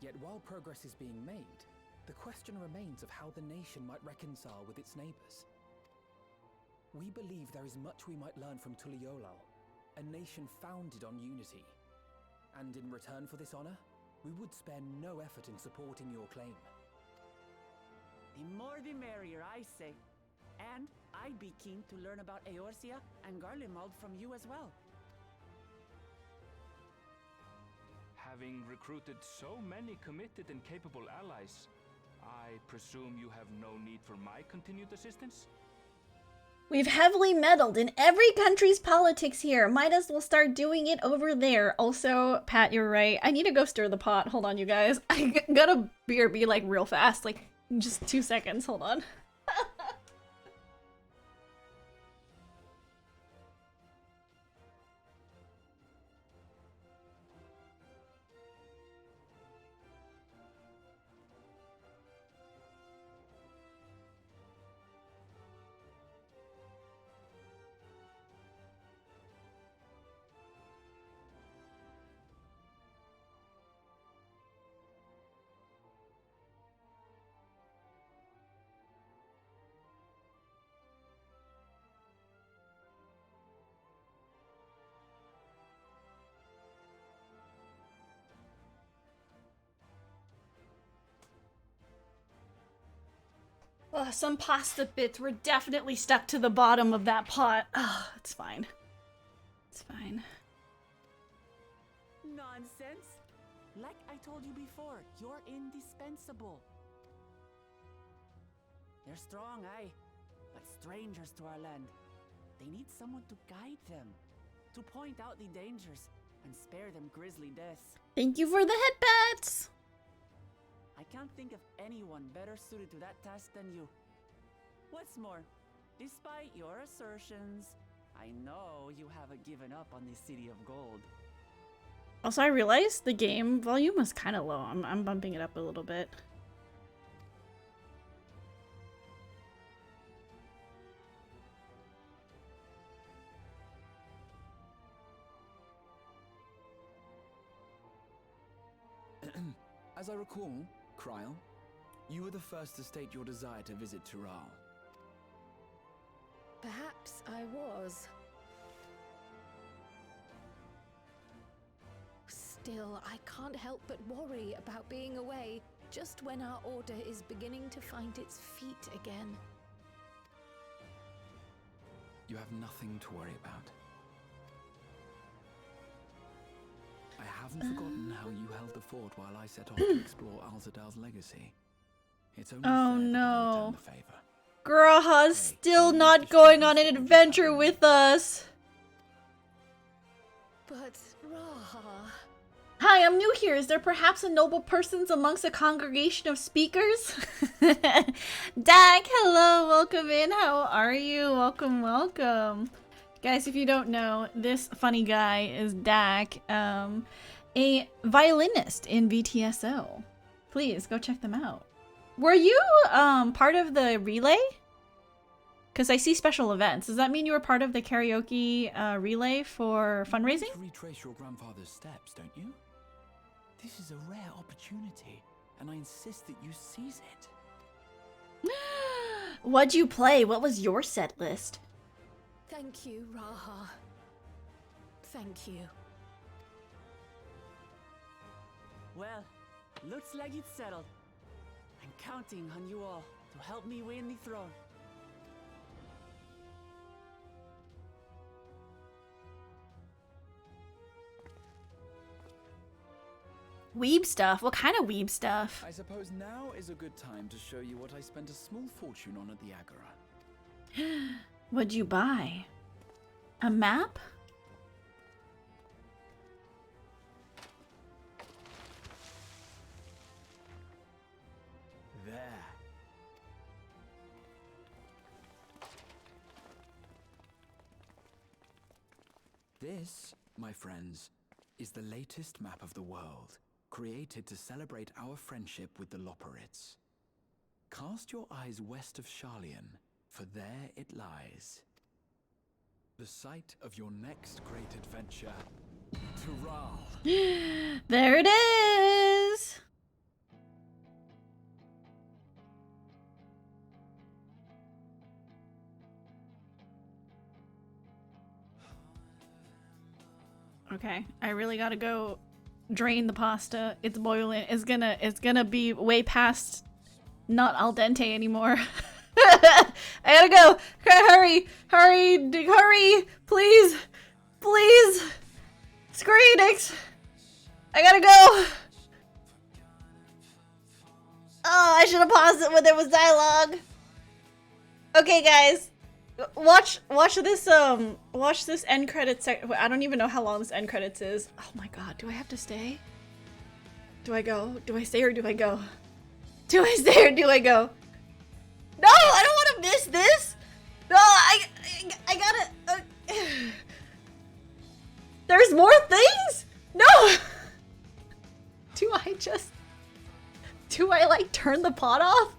Yet while progress is being made, the question remains of how the nation might reconcile with its neighbors. We believe there is much we might learn from Tuliolal, a nation founded on unity. And in return for this honor, we would spare no effort in supporting your claim. The more the merrier, I say. And I'd be keen to learn about Eorzea and Garlemald from you as well. Having recruited so many committed and capable allies, I presume you have no need for my continued assistance? We've heavily meddled in every country's politics here. Might as well start doing it over there. Also, Pat, you're right. I need to go stir the pot. Hold on, you guys. I gotta BRB like real fast. Like, just 2 seconds. Hold on. Oh, some pasta bits were definitely stuck to the bottom of that pot. Oh, it's fine. It's fine. Nonsense! Like I told you before, you're indispensable. They're strong, aye, but strangers to our land. They need someone to guide them, to point out the dangers, and spare them grisly deaths. Thank you for the headbats! I can't think of anyone better suited to that task than you. What's more, despite your assertions, I know you haven't given up on the City of Gold. Also, I realized the game volume was kind of low. I'm bumping it up a little bit. As I recall, Kryl, you were the first to state your desire to visit Tural. Perhaps I was. Still, I can't help but worry about being away just when our order is beginning to find its feet again. You have nothing to worry about. I haven't forgotten how you held the fort while I set off to explore Alzadal's legacy. It's only fair that I no. return the favor. Graha's still not going on an adventure with us. But, Raha... Hi, I'm new here. Is there perhaps a noble persons amongst a congregation of speakers? Dak, hello, welcome in. How are you? Welcome, welcome. Guys, if you don't know, this funny guy is Dak, a violinist in VTSO. Please go check them out. Were you part of the relay? Because I see special events. Does that mean you were part of the karaoke relay for fundraising? You want to retrace your grandfather's steps, don't you? This is a rare opportunity, and I insist that you seize it. What'd you play? What was your set list? Thank you, Raha. Thank you. Well, looks like it's settled. I'm counting on you all to help me win the throne. Weeb stuff? What kind of weeb stuff? I suppose now is a good time to show you what I spent a small fortune on at the Agora. What'd you buy? A map? There. This, my friends, is the latest map of the world, created to celebrate our friendship with the Loporrits. Cast your eyes west of Sharlayan, for there it lies. The site of your next great adventure, Tural. There it is! Okay, I really gotta go drain the pasta. It's boiling. It's gonna be way past not al dente anymore. I gotta go. Okay, hurry, please, please. Square Enix, I gotta go. Oh, I should have paused it when there was dialogue. Okay, guys. Watch this end credits. I don't even know how long this end credits is. Oh my god, do I have to stay? Do I go? Do I stay or do I go? Do I stay or do I go? No, I don't want to miss this. No, I gotta. There's more things? No. Do I like turn the pot off?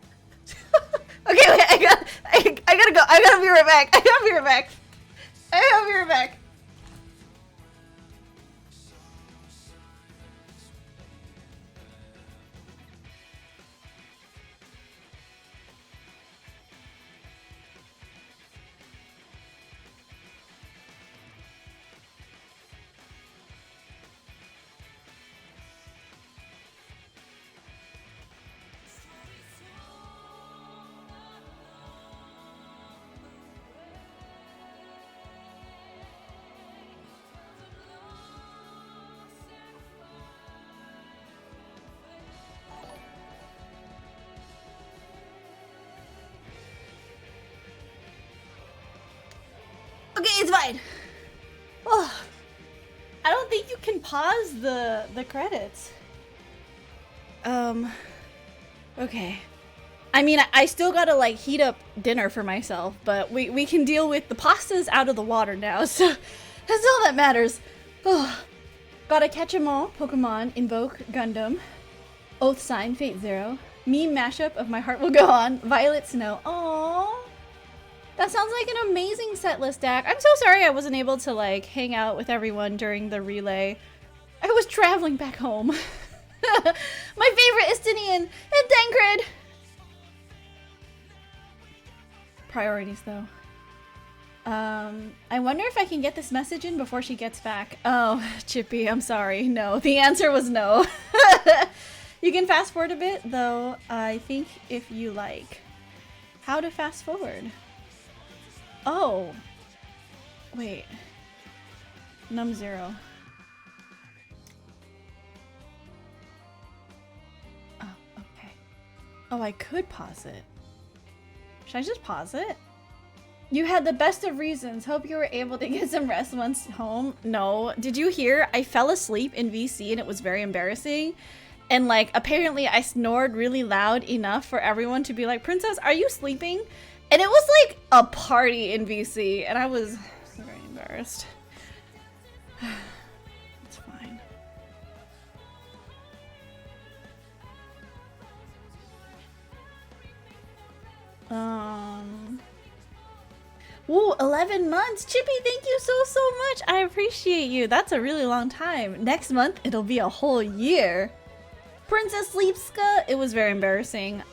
Okay, wait, I gotta go. I gotta be right back. I gotta be right back. Okay, it's fine. Oh, I don't think you can pause the credits. Okay. I mean, I still gotta like heat up dinner for myself, but we can deal with the pasta's out of the water now, so that's all that matters. Oh, gotta catch 'em all. Pokemon, Invoke, Gundam, Oath Sign, Fate Zero, meme mashup of My Heart Will Go On, Violet Snow. Aww. That sounds like an amazing set list, Dak. I'm so sorry I wasn't able to, like, hang out with everyone during the relay. I was traveling back home. My favorite Estinian and Dankred. Priorities, though. I wonder if I can get this message in before she gets back. Oh, Chippy, I'm sorry. No, the answer was no. You can fast forward a bit, though, I think, if you like. How to fast forward? Oh. Wait. Num0. Oh, okay. Oh, I could pause it. Should I just pause it? You had the best of reasons. Hope you were able to get some rest once home. No. Did you hear? I fell asleep in VC and it was very embarrassing. And like, apparently I snored really loud enough for everyone to be like, Princess, are you sleeping? And it was like a party in VC and I was very embarrassed. It's fine. Woo, 11 months. Chippy, thank you so much. I appreciate you. That's a really long time. Next month, it'll be a whole year. Princess Leapska, it was very embarrassing.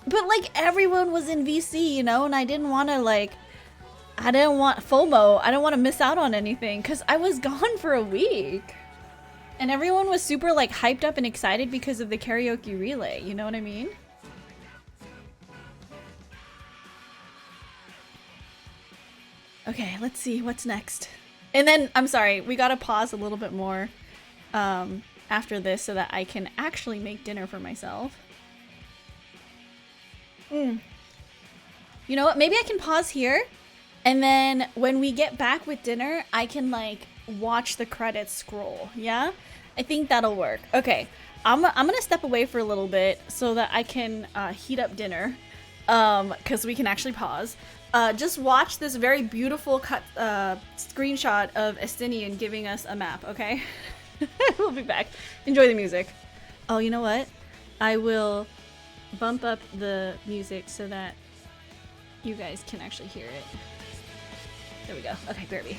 But like everyone was in VC, you know, and I didn't want to like, I didn't want FOMO. I didn't want to miss out on anything because I was gone for a week. And everyone was super like hyped up and excited because of the karaoke relay, you know what I mean? Okay, let's see what's next. And then, I'm sorry, we gotta pause a little bit more after this so that I can actually make dinner for myself. You know what, maybe I can pause here and then when we get back with dinner, I can like watch the credits scroll, yeah? I think that'll work. Okay, I'm gonna step away for a little bit so that I can heat up dinner. because we can actually pause. Just watch this very beautiful screenshot of Estinian giving us a map, okay? We'll be back. Enjoy the music. Oh, you know what? I will bump up the music so that you guys can actually hear it. There we go. Okay, BRB.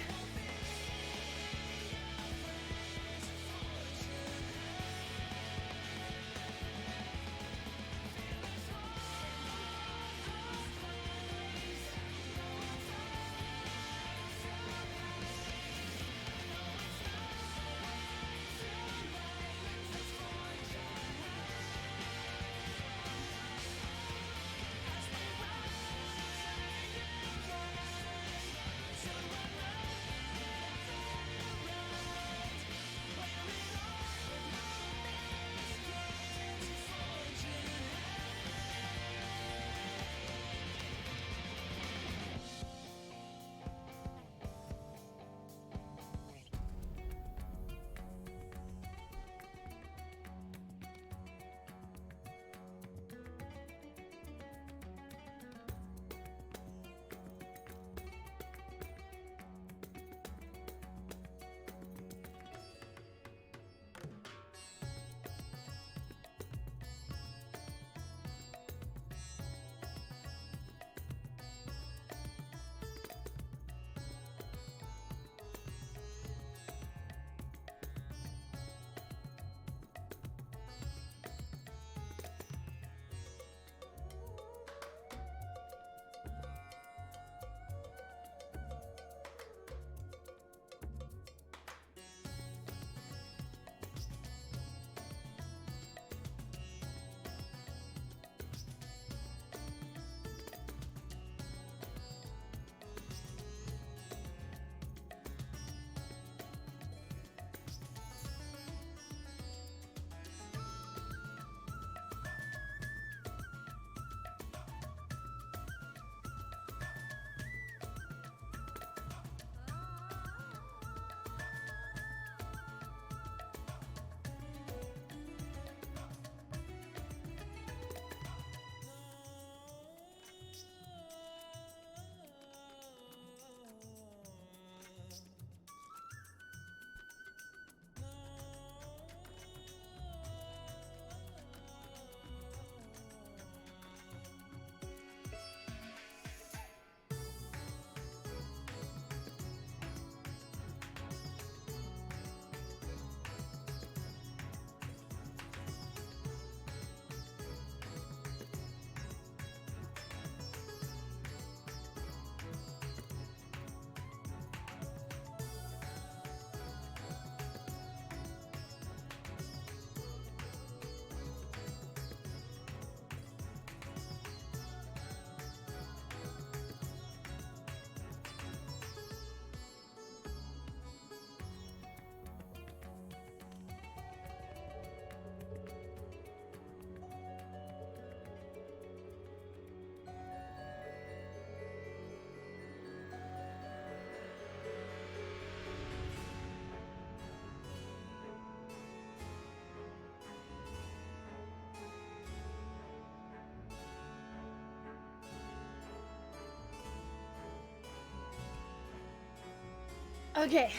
Okay,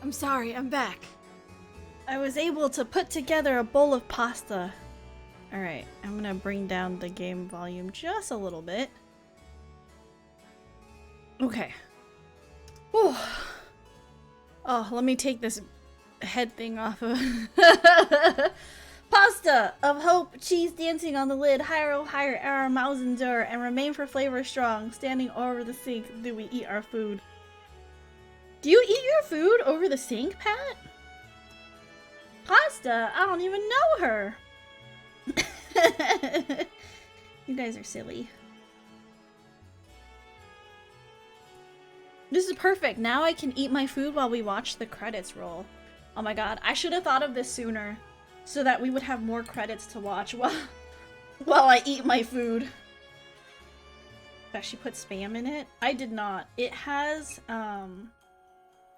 I'm sorry, I'm back. I was able to put together a bowl of pasta. Alright, I'm gonna bring down the game volume just a little bit. Okay. Whew. Oh, let me take this head thing off of Pasta of hope, cheese dancing on the lid, higher, oh higher, our mouths endure, and remain for flavor strong, standing over the sink, do we eat our food. Do you eat your food over the sink, Pat? Pasta? I don't even know her. You guys are silly. This is perfect. Now I can eat my food while we watch the credits roll. Oh my god, I should have thought of this sooner so that we would have more credits to watch while I eat my food. Did she put Spam in it? I did not. It has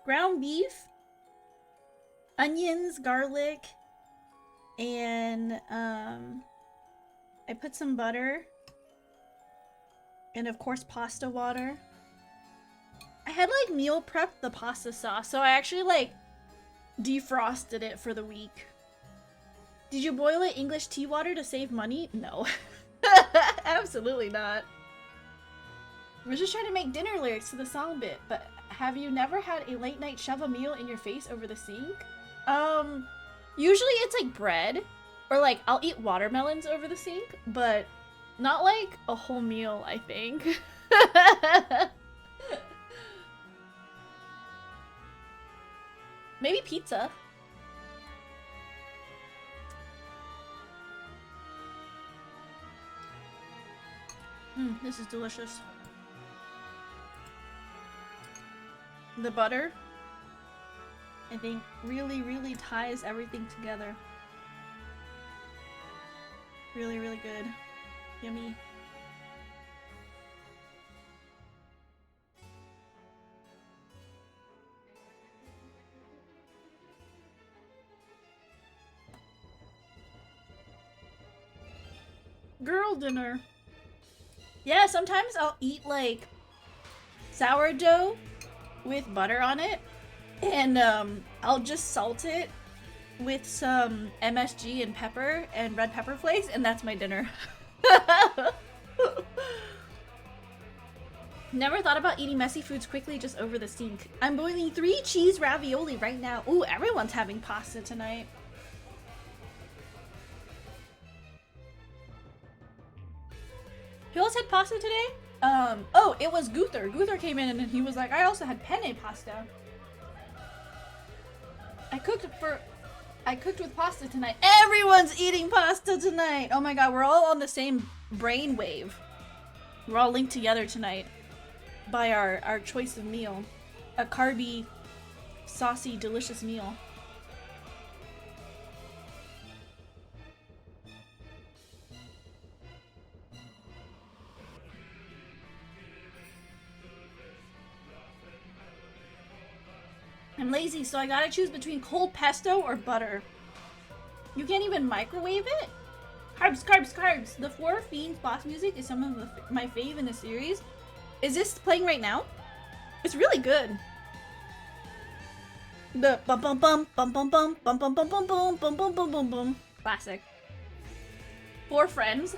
ground beef, onions, garlic, and I put some butter And of course, pasta water. I had like meal prepped the pasta sauce, so I actually like defrosted it for the week. Did you boil it English tea water to save money? No. Absolutely not. We're just trying to make dinner lyrics to the song bit, but have you never had a late night shove a meal in your face over the sink? Usually it's like bread, or like I'll eat watermelons over the sink, but not like a whole meal, I think. Maybe pizza. This is delicious. The butter, I think, really, really ties everything together. Really, really good. Yummy. Girl dinner. Yeah, sometimes I'll eat like sourdough with butter on it, and I'll just salt it with some MSG and pepper and red pepper flakes, and that's my dinner. Never thought about eating messy foods quickly just over the sink. I'm boiling 3 cheese ravioli right now. Ooh, everyone's having pasta tonight. Who else had pasta today? Oh, it was Guther. Guther came in and he was like, I also had penne pasta. I cooked with pasta tonight. Everyone's eating pasta tonight. Oh my god, we're all on the same brain wave. We're all linked together tonight by our choice of meal. A carby, saucy, delicious meal. I'm lazy, so I gotta choose between cold pesto or butter. You can't even microwave it? Carbs, carbs, carbs. The Four Fiends boss music is some of my fave in the series. Is this playing right now? It's really good. The bum bum bum bum bum bum bum bum bum bum bum bum bum bum bum bum. Classic. Four Friends.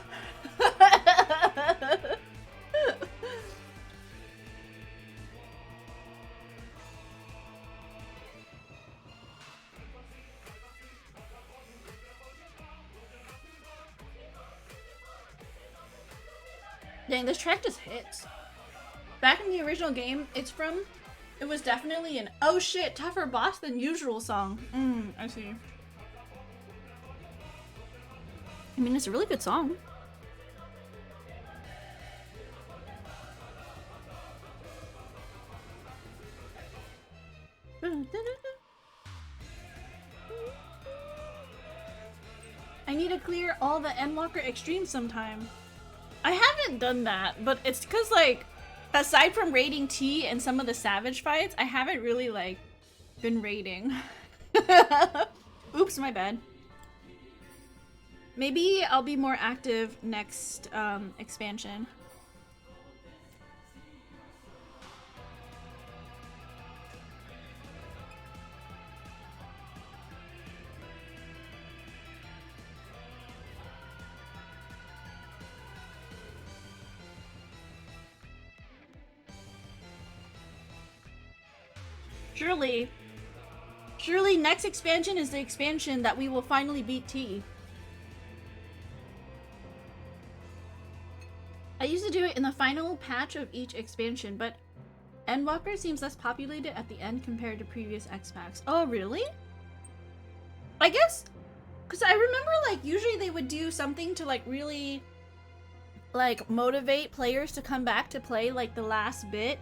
Dang, this track just hits. Back in the original game it's from, it was definitely an oh shit, tougher boss than usual song. I see. I mean, it's a really good song. I need to clear all the Endwalker extremes sometime. I haven't done that, but it's because, like, aside from raiding T and some of the Savage fights, I haven't really, like, been raiding. Oops, my bad. Maybe I'll be more active next expansion. Surely next expansion is the expansion that we will finally beat T. I used to do it in the final patch of each expansion, but Endwalker seems less populated at the end compared to previous X-Packs. Oh, really? I guess, because I remember, like, usually they would do something to, like, really, like, motivate players to come back to play, like, the last bit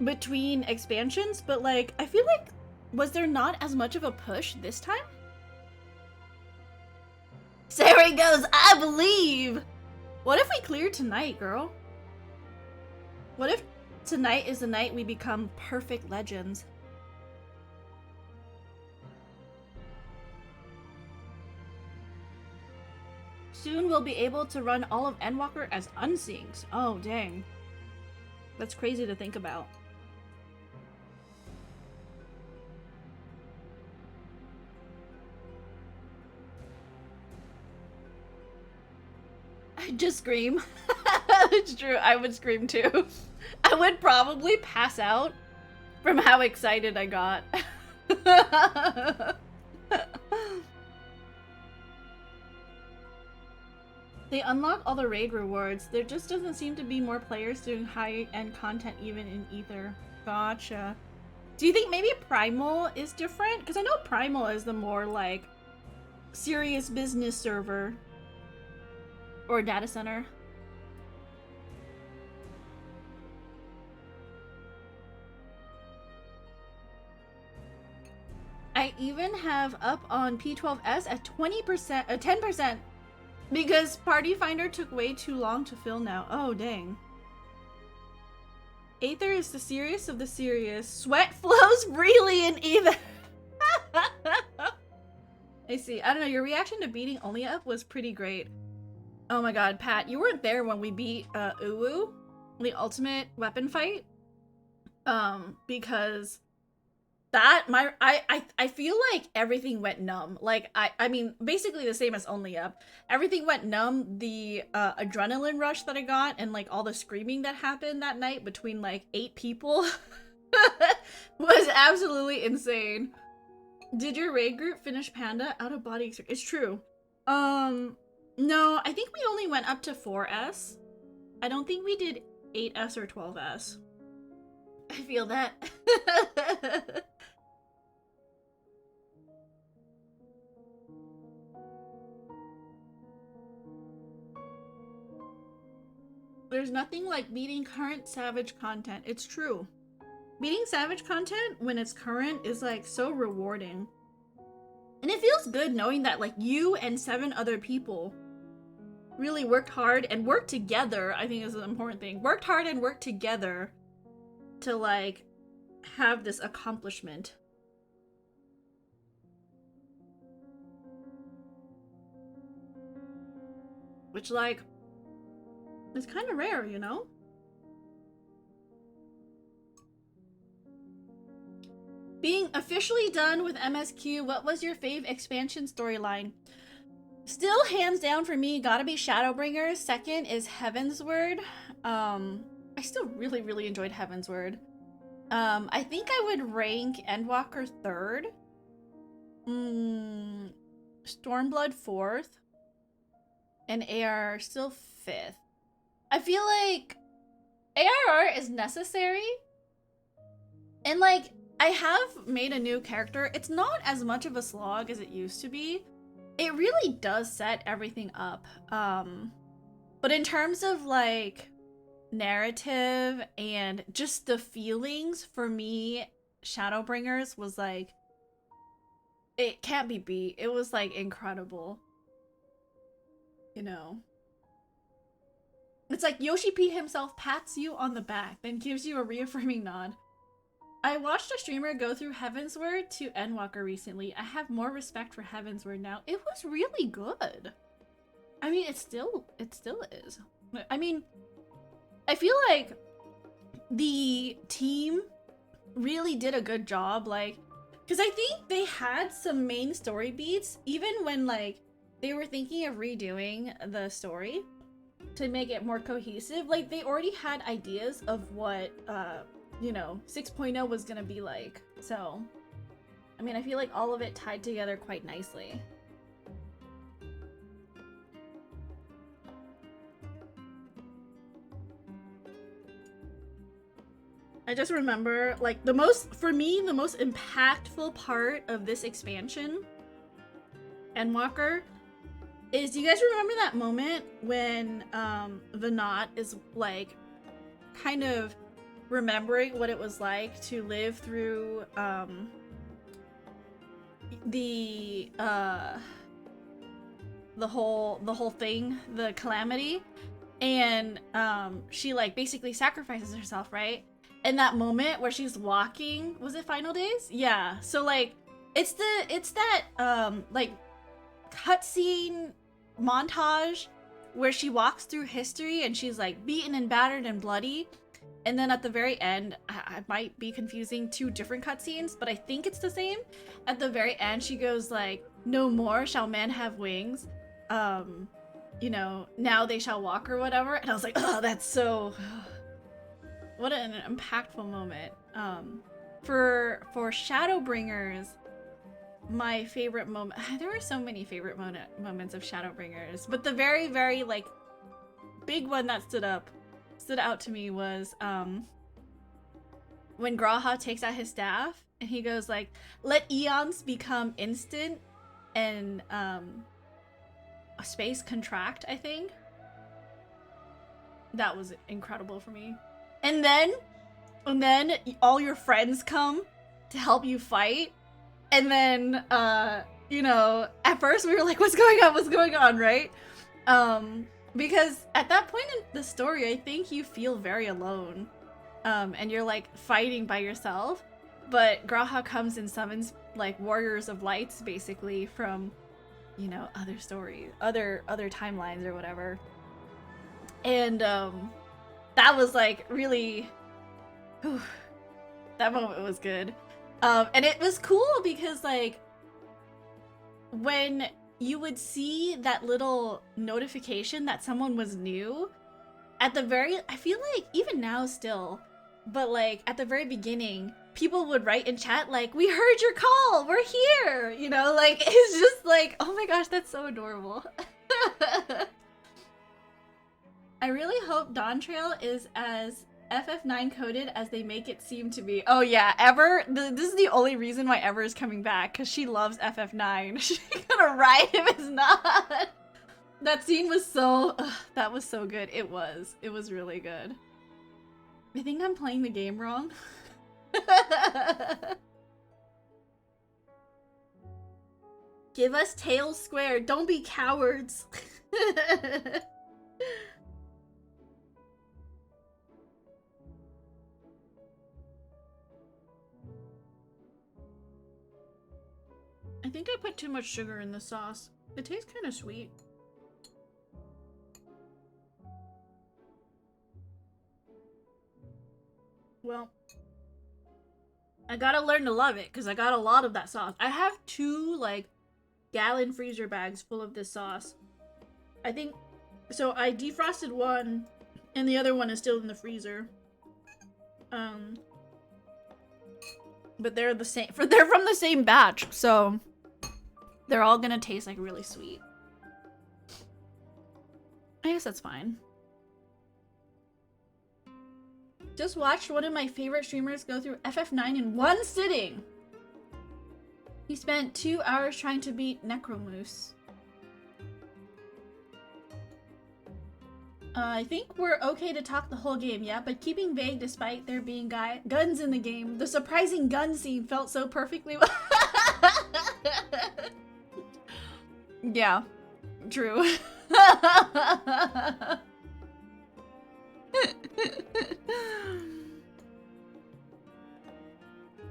between expansions, but like I feel like, was there not as much of a push this time? Sarah goes, I believe! What if we clear tonight, girl? What if tonight is the night we become perfect legends? soon we'll be able to run all of Endwalker as unsinks. Oh, dang. That's crazy to think about. I'd just scream. It's true, I would scream too. I would probably pass out from how excited I got. They unlock all the raid rewards. There just doesn't seem to be more players doing high-end content even in Ether. Gotcha. Do you think maybe Primal is different? Because I know Primal is the more, like, serious business server. Or data center. I even have up on P12S at 20%, 10%. Because Party Finder took way too long to fill now. Oh, dang. Aether is the serious of the serious. Sweat flows freely in either. I see. I don't know. Your reaction to beating Only Up was pretty great. Oh my god, Pat. You weren't there when we beat Uwu. The ultimate weapon fight. Because that, I feel like everything went numb. Like, I mean, basically the same as Only Up. Everything went numb. The adrenaline rush that I got and, like, all the screaming that happened that night between, like, 8 people was absolutely insane. Did your raid group finish Panda? Out of body experience. It's true. No, I think we only went up to 4S. I don't think we did 8S or 12S. I feel that. There's nothing like beating current Savage content. It's true. Beating Savage content when it's current is like so rewarding. And it feels good knowing that like you and 7 other people really worked hard and worked together, I think is an important thing. Worked hard and worked together to like have this accomplishment. Which like it's kind of rare, you know? Being officially done with MSQ, what was your fave expansion storyline? Still, hands down for me, gotta be Shadowbringers. Second is Heavensward. I still really enjoyed Heavensward. I think I would rank Endwalker 3rd. Stormblood 4th. And AR still 5th. I feel like ARR is necessary. And like, I have made a new character. It's not as much of a slog as it used to be. It really does set everything up. But in terms of like narrative and just the feelings, for me, Shadowbringers was like, it can't be beat. It was like incredible. You know? It's like Yoshi P himself pats you on the back, then gives you a reaffirming nod. I watched a streamer go through Heavensward to Endwalker recently. I have more respect for Heavensward now. It was really good. I mean, it still is. I mean, I feel like the team really did a good job, like, because I think they had some main story beats, even when, like, they were thinking of redoing the story to make it more cohesive. Like, they already had ideas of what, you know, 6.0 was gonna be like. So, I mean, I feel like all of it tied together quite nicely. I just remember, like, for me, the most impactful part of this expansion, Endwalker, is, do you guys remember that moment when Venat is like kind of remembering what it was like to live through the whole thing, the calamity, and she like basically sacrifices herself, right? And that moment where she's walking, was it Final Days? Yeah. So like it's that like cutscene montage where she walks through history and she's like beaten and battered and bloody. And then at the very end, I might be confusing two different cutscenes, but I think it's the same. At the very end, she goes like, "No more shall man have wings. You know, now they shall walk," or whatever. And I was like, oh, that's so... What an impactful moment. For Shadowbringers, my favorite moment... There were so many favorite moments of Shadowbringers, but the very, very, like, big one that stood out to me was when Graha takes out his staff and he goes like, "Let eons become instant and a space contract," I think. That was incredible for me. And then all your friends come to help you fight. And then you know, at first we were like, what's going on, right? Because at that point in the story, I think you feel very alone. And you're like fighting by yourself. But Graha comes and summons like warriors of lights, basically, from, you know, other stories, other timelines or whatever. And that was like really, whew, that moment was good. And it was cool because like when you would see that little notification that someone was new at the very, I feel like even now still, but like at the very beginning, people would write in chat like, "We heard your call, we're here," you know, like it's just like, oh my gosh, that's so adorable. I really hope Dawn Trail is as FF9 coded as they make it seem to be. Oh yeah, Ever, this is the only reason why Ever is coming back, because she loves FF9. She's gonna ride him as not. That scene was so, that was so good. It was really good. I think I'm playing the game wrong. Give us tails squared, don't be cowards. I think I put too much sugar in the sauce. It tastes kind of sweet. Well, I gotta learn to love it because I got a lot of that sauce. I have 2 like gallon freezer bags full of this sauce. I think, so I defrosted one and the other one is still in the freezer. But they're the same, they're from the same batch, so they're all gonna taste like really sweet. I guess that's fine. Just watched one of my favorite streamers go through FF9 in one sitting. He spent 2 hours trying to beat Necromoose. I think we're okay to talk the whole game, yeah, but keeping vague despite there being guns in the game. The surprising gun scene felt so perfectly well. Yeah, true.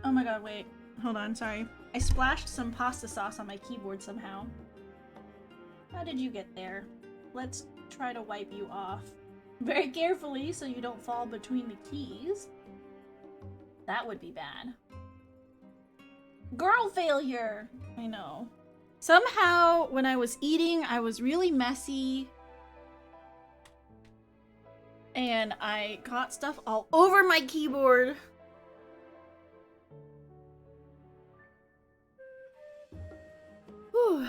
Oh my god, wait. Hold on, sorry. I splashed some pasta sauce on my keyboard somehow. How did you get there? Let's try to wipe you off. Very carefully so you don't fall between the keys. That would be bad. Girl failure! I know. Somehow, when I was eating, I was really messy. And I got stuff all over my keyboard. Whew.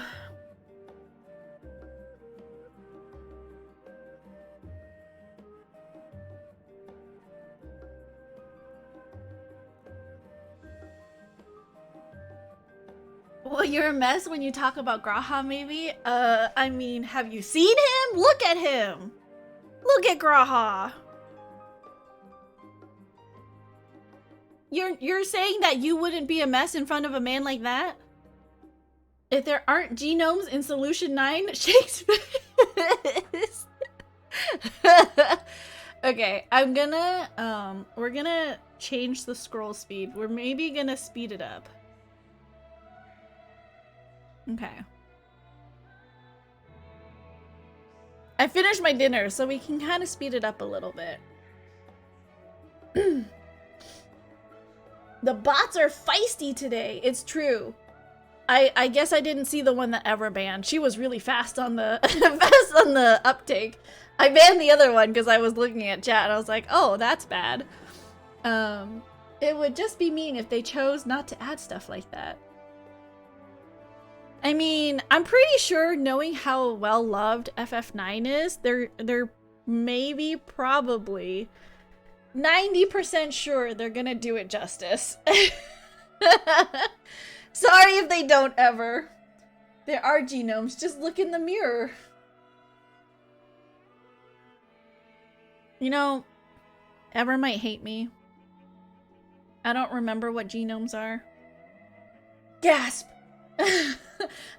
Well, you're a mess when you talk about Graha, maybe? I mean, have you seen him? Look at him! Look at Graha! You're saying that you wouldn't be a mess in front of a man like that? If there aren't genomes in Solution 9, Shakespeare. Okay, I'm gonna, we're gonna change the scroll speed. We're maybe gonna speed it up. Okay. I finished my dinner, so we can kind of speed it up a little bit. The bots are feisty today. It's true. I guess I didn't see the one that Ever banned. She was really fast on the fast on the uptake. I banned the other one because I was looking at chat and I was like, oh, that's bad. It would just be mean if they chose not to add stuff like that. I mean, I'm pretty sure knowing how well loved FF9 is, they're maybe probably 90% sure they're gonna do it justice. Sorry if they don't ever. There are genomes, just look in the mirror. You know, Ever might hate me. I don't remember what genomes are. Gasp!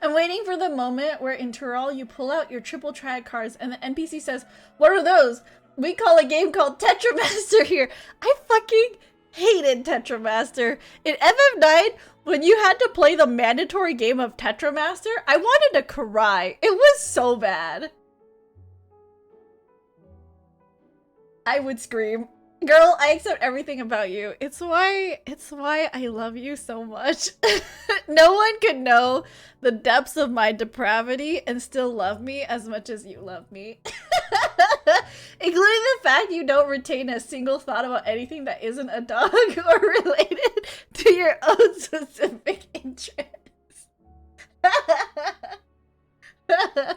I'm waiting for the moment where in Tural you pull out your triple triad cards and the NPC says, what are those? We call a game called Tetramaster here. I fucking hated Tetramaster. In FF9, when you had to play the mandatory game of Tetramaster, I wanted to cry. It was so bad. I would scream. Girl, I accept everything about you. It's why I love you so much. No one could know the depths of my depravity and still love me as much as you love me. Including the fact you don't retain a single thought about anything that isn't a dog or related to your own specific interests. I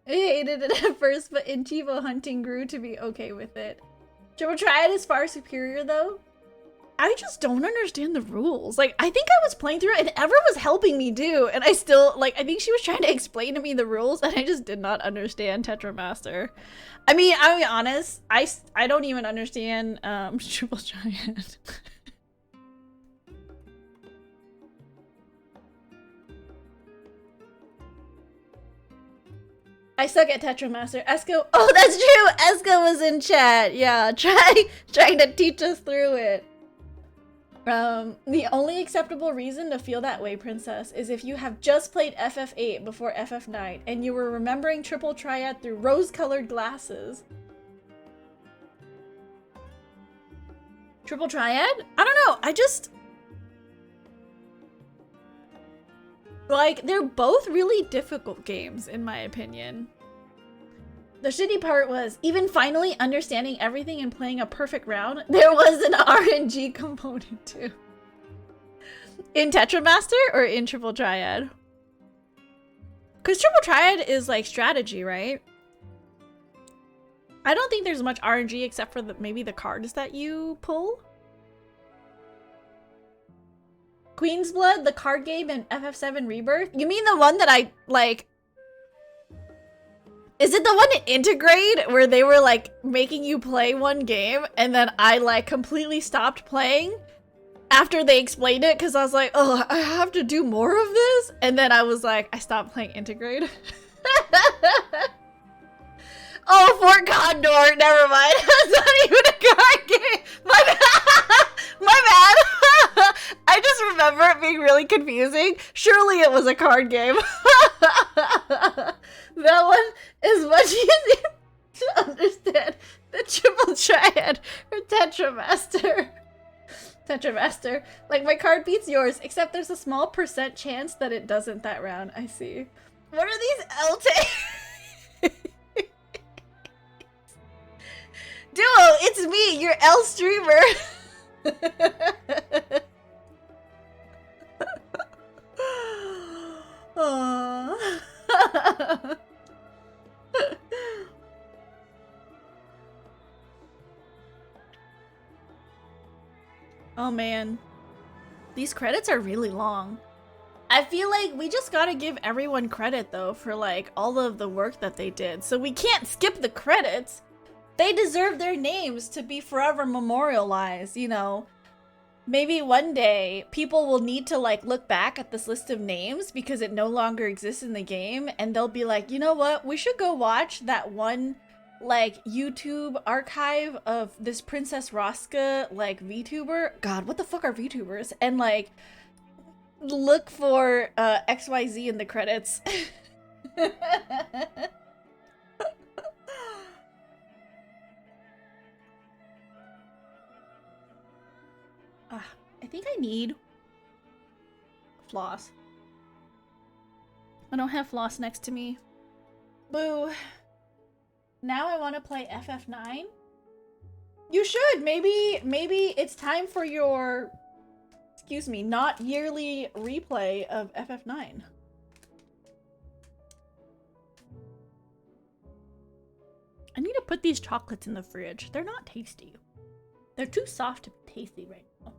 hated it at first, but in Chivo hunting grew to be okay with it. Triple Triad is far superior though. I just don't understand the rules. Like, I think I was playing through it and Ever was helping me do, and I still, like, I think she was trying to explain to me the rules and I just did not understand Tetramaster. I mean, I'll be honest, I don't even understand Triple Triad. I suck at Tetramaster. Esco. Oh, that's true. Esco was in chat. Yeah, trying to teach us through it. The only acceptable reason to feel that way, Princess, is if you have just played FF8 before FF9 and you were remembering Triple Triad through rose-colored glasses. Triple Triad? I don't know. I just... like, they're both really difficult games, in my opinion. The shitty part was, even finally understanding everything and playing a perfect round, there was an RNG component too. In Tetramaster or in Triple Triad? Because Triple Triad is like strategy, right? I don't think there's much RNG except for maybe the cards that you pull. Queen's Blood, the card game in FF7 Rebirth? You mean the one that I, like... Is it the one in Integrate where they were, like, making you play one game and then I, like, completely stopped playing after they explained it because I was like, oh, I have to do more of this? And then I was like, I stopped playing Integrate. Oh, Fort Condor, never mind. That's not even a card game. My bad. My bad. I just remember it being really confusing. Surely it was a card game. That one is much easier to understand than Triple Triad or Tetramaster. Tetramaster. Like, my card beats yours, except there's a small % chance that it doesn't that round. I see. What are these LT? Duo, it's me, your L streamer. Aww. Oh man, these credits are really long. I feel like we just gotta give everyone credit though for like all of the work that they did, so we can't skip the credits. They deserve their names to be forever memorialized, you know. Maybe one day people will need to like look back at this list of names because it no longer exists in the game and they'll be like, you know what, we should go watch that one like YouTube archive of this Princess Roska like VTuber. God, what the fuck are VTubers? And like look for XYZ in the credits. I think I need floss. I don't have floss next to me. Boo. Now I want to play FF9. You should. Maybe it's time for your, excuse me, not yearly replay of FF9. I need to put these chocolates in the fridge. They're not tasty. They're too soft to be tasty right now.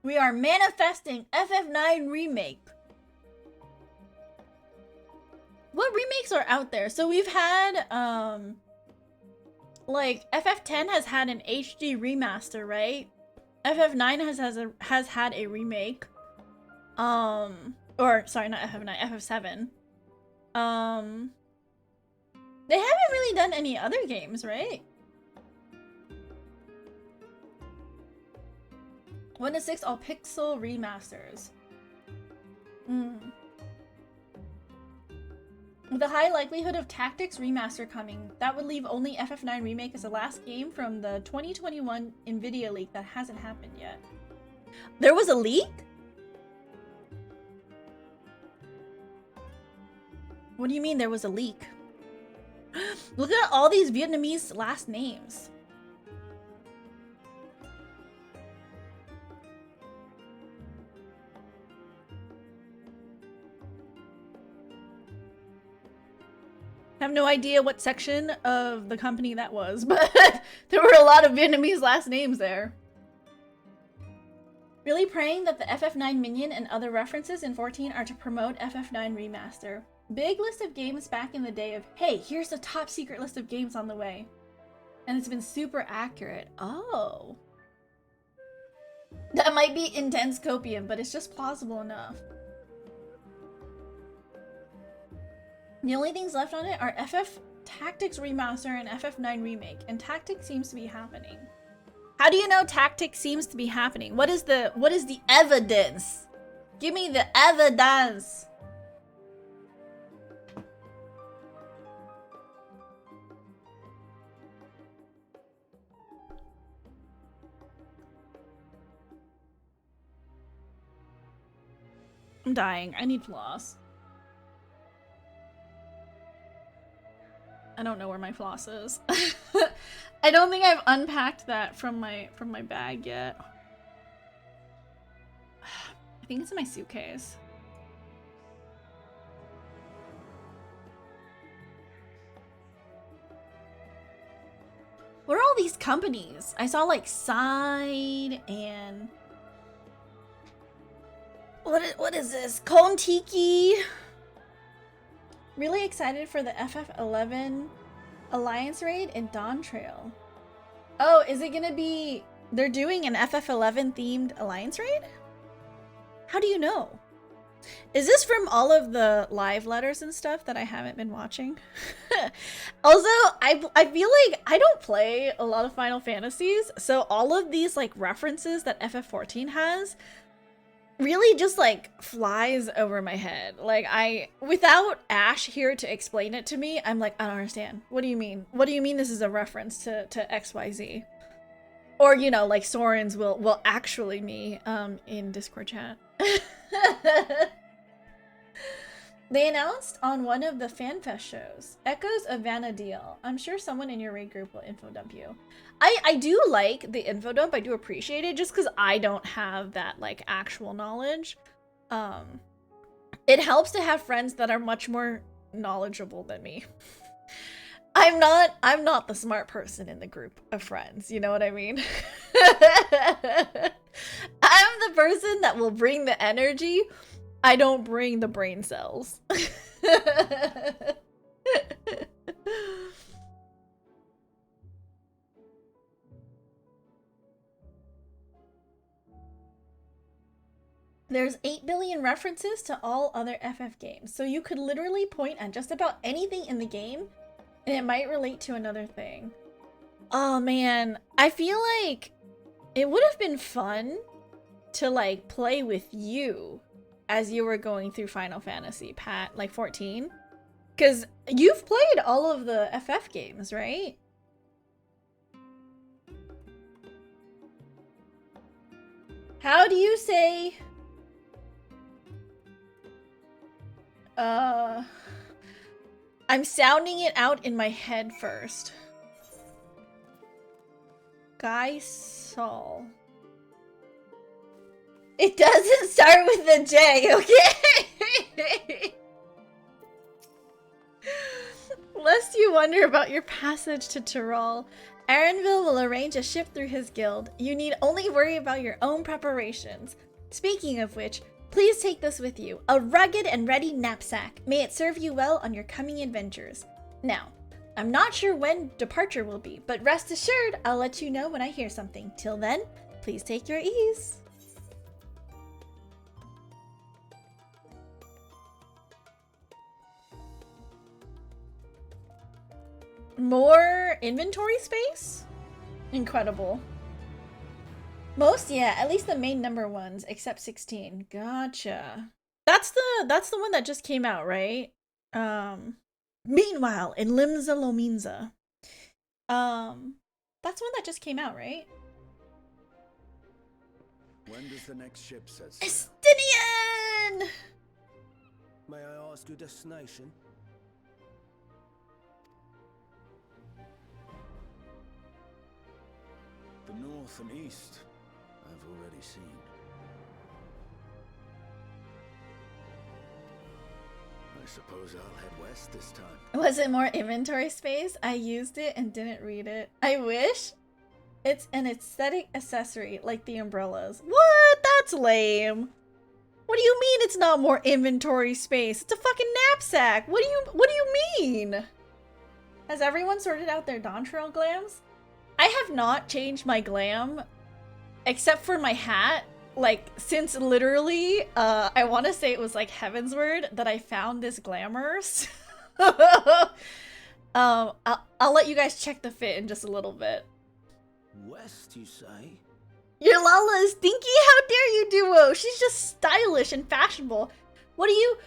We are manifesting FF9 remake. What remakes are out there? So we've had, like, FF10 has had an HD remaster, right? FF9 has had a remake. Or, sorry, not FF9, FF7. They haven't really done any other games, right? 1 to 6 all pixel remasters. With a high likelihood of Tactics remaster coming, that would leave only FF9 Remake as the last game from the 2021 Nvidia leak that hasn't happened yet. There was a leak? What do you mean there was a leak? Look at all these Vietnamese last names. I have no idea what section of the company that was, but there were a lot of Vietnamese last names there. Really praying that the FF9 minion and other references in 14 are to promote FF9 remaster. Big list of games back in the day of, hey, here's the top secret list of games on the way. And it's been super accurate. Oh. That might be intense copium, but it's just plausible enough. The only things left on it are FF Tactics Remaster and FF9 Remake, and Tactics seems to be happening. How do you know Tactics seems to be happening? What is the evidence? Give me the evidence. I'm dying. I need floss. I don't know where my floss is. I don't think I've unpacked that from my bag yet. I think it's in my suitcase. What are all these companies? I saw like Side and what is this? Kontiki. Really excited for the FF11 Alliance raid in Dawn Trail. Oh, is it gonna be... They're doing an FF11 themed Alliance raid? How do you know? Is this from all of the live letters and stuff that I haven't been watching? Also, I feel like I don't play a lot of Final Fantasies, so all of these like references that FF14 has really just like flies over my head. Like without Ash here to explain it to me, I'm like, I don't understand. What do you mean? What do you mean this is a reference to XYZ? Or, you know, like Soren's will actually me in Discord chat. They announced on one of the FanFest shows, Echoes of Vana'diel. I'm sure someone in your raid group will info dump you. I do like the info dump. I do appreciate it just because I don't have that like actual knowledge. It helps to have friends that are much more knowledgeable than me. I'm not the smart person in the group of friends, you know what I mean? I'm the person that will bring the energy. I don't bring the brain cells. There's 8 billion references to all other FF games, so you could literally point at just about anything in the game, and it might relate to another thing. Oh man, I feel like it would have been fun to like play with you as you were going through Final Fantasy, Pat? Like 14? Because you've played all of the FF games, right? How do you say... I'm sounding it out in my head first. Guy Saul. It doesn't start with a J, okay? Lest you wonder about your passage to Tyrol, Arenville will arrange a ship through his guild. You need only worry about your own preparations. Speaking of which, please take this with you, a rugged and ready knapsack. May it serve you well on your coming adventures. Now, I'm not sure when departure will be, but rest assured, I'll let you know when I hear something. Till then, please take your ease. More inventory space? Incredible. Most, yeah, at least the main number ones, except 16. Gotcha. That's the one that just came out, right? Meanwhile, in Limsa Lominsa. That's one that just came out, right? When does the next ship set sail? Estinian! May I ask your destination? The north and east, I've already seen. I suppose I'll head west this time. Was it more inventory space? I used it and didn't read it. I wish. It's an aesthetic accessory, like the umbrellas. What? That's lame. What do you mean it's not more inventory space? It's a fucking knapsack. What do you mean? Has everyone sorted out their Dontrell glams? I have not changed my glam, except for my hat, like, since literally, I want to say it was like Heavensward that I found this glamorous. I'll let you guys check the fit in just a little bit. West, you say? Your Lala is stinky? How dare you, Duo? She's just stylish and fashionable. What do you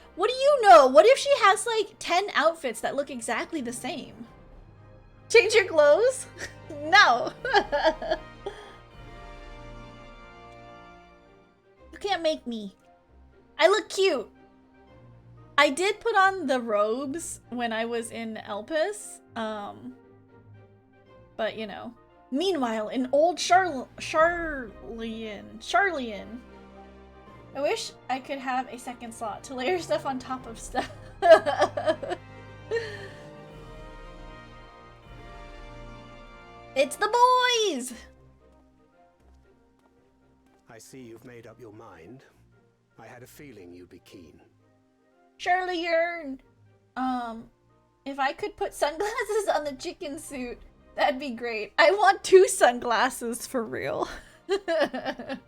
know? What if she has like 10 outfits that look exactly the same? Change your clothes? No. You can't make me. I look cute. I did put on the robes when I was in Elpis. But you know. Meanwhile, in old Charlian. I wish I could have a second slot to layer stuff on top of stuff. It's the boys! I see you've made up your mind. I had a feeling you'd be keen. Surely yearn. If I could put sunglasses on the chicken suit, that'd be great. I want 2 sunglasses for real. But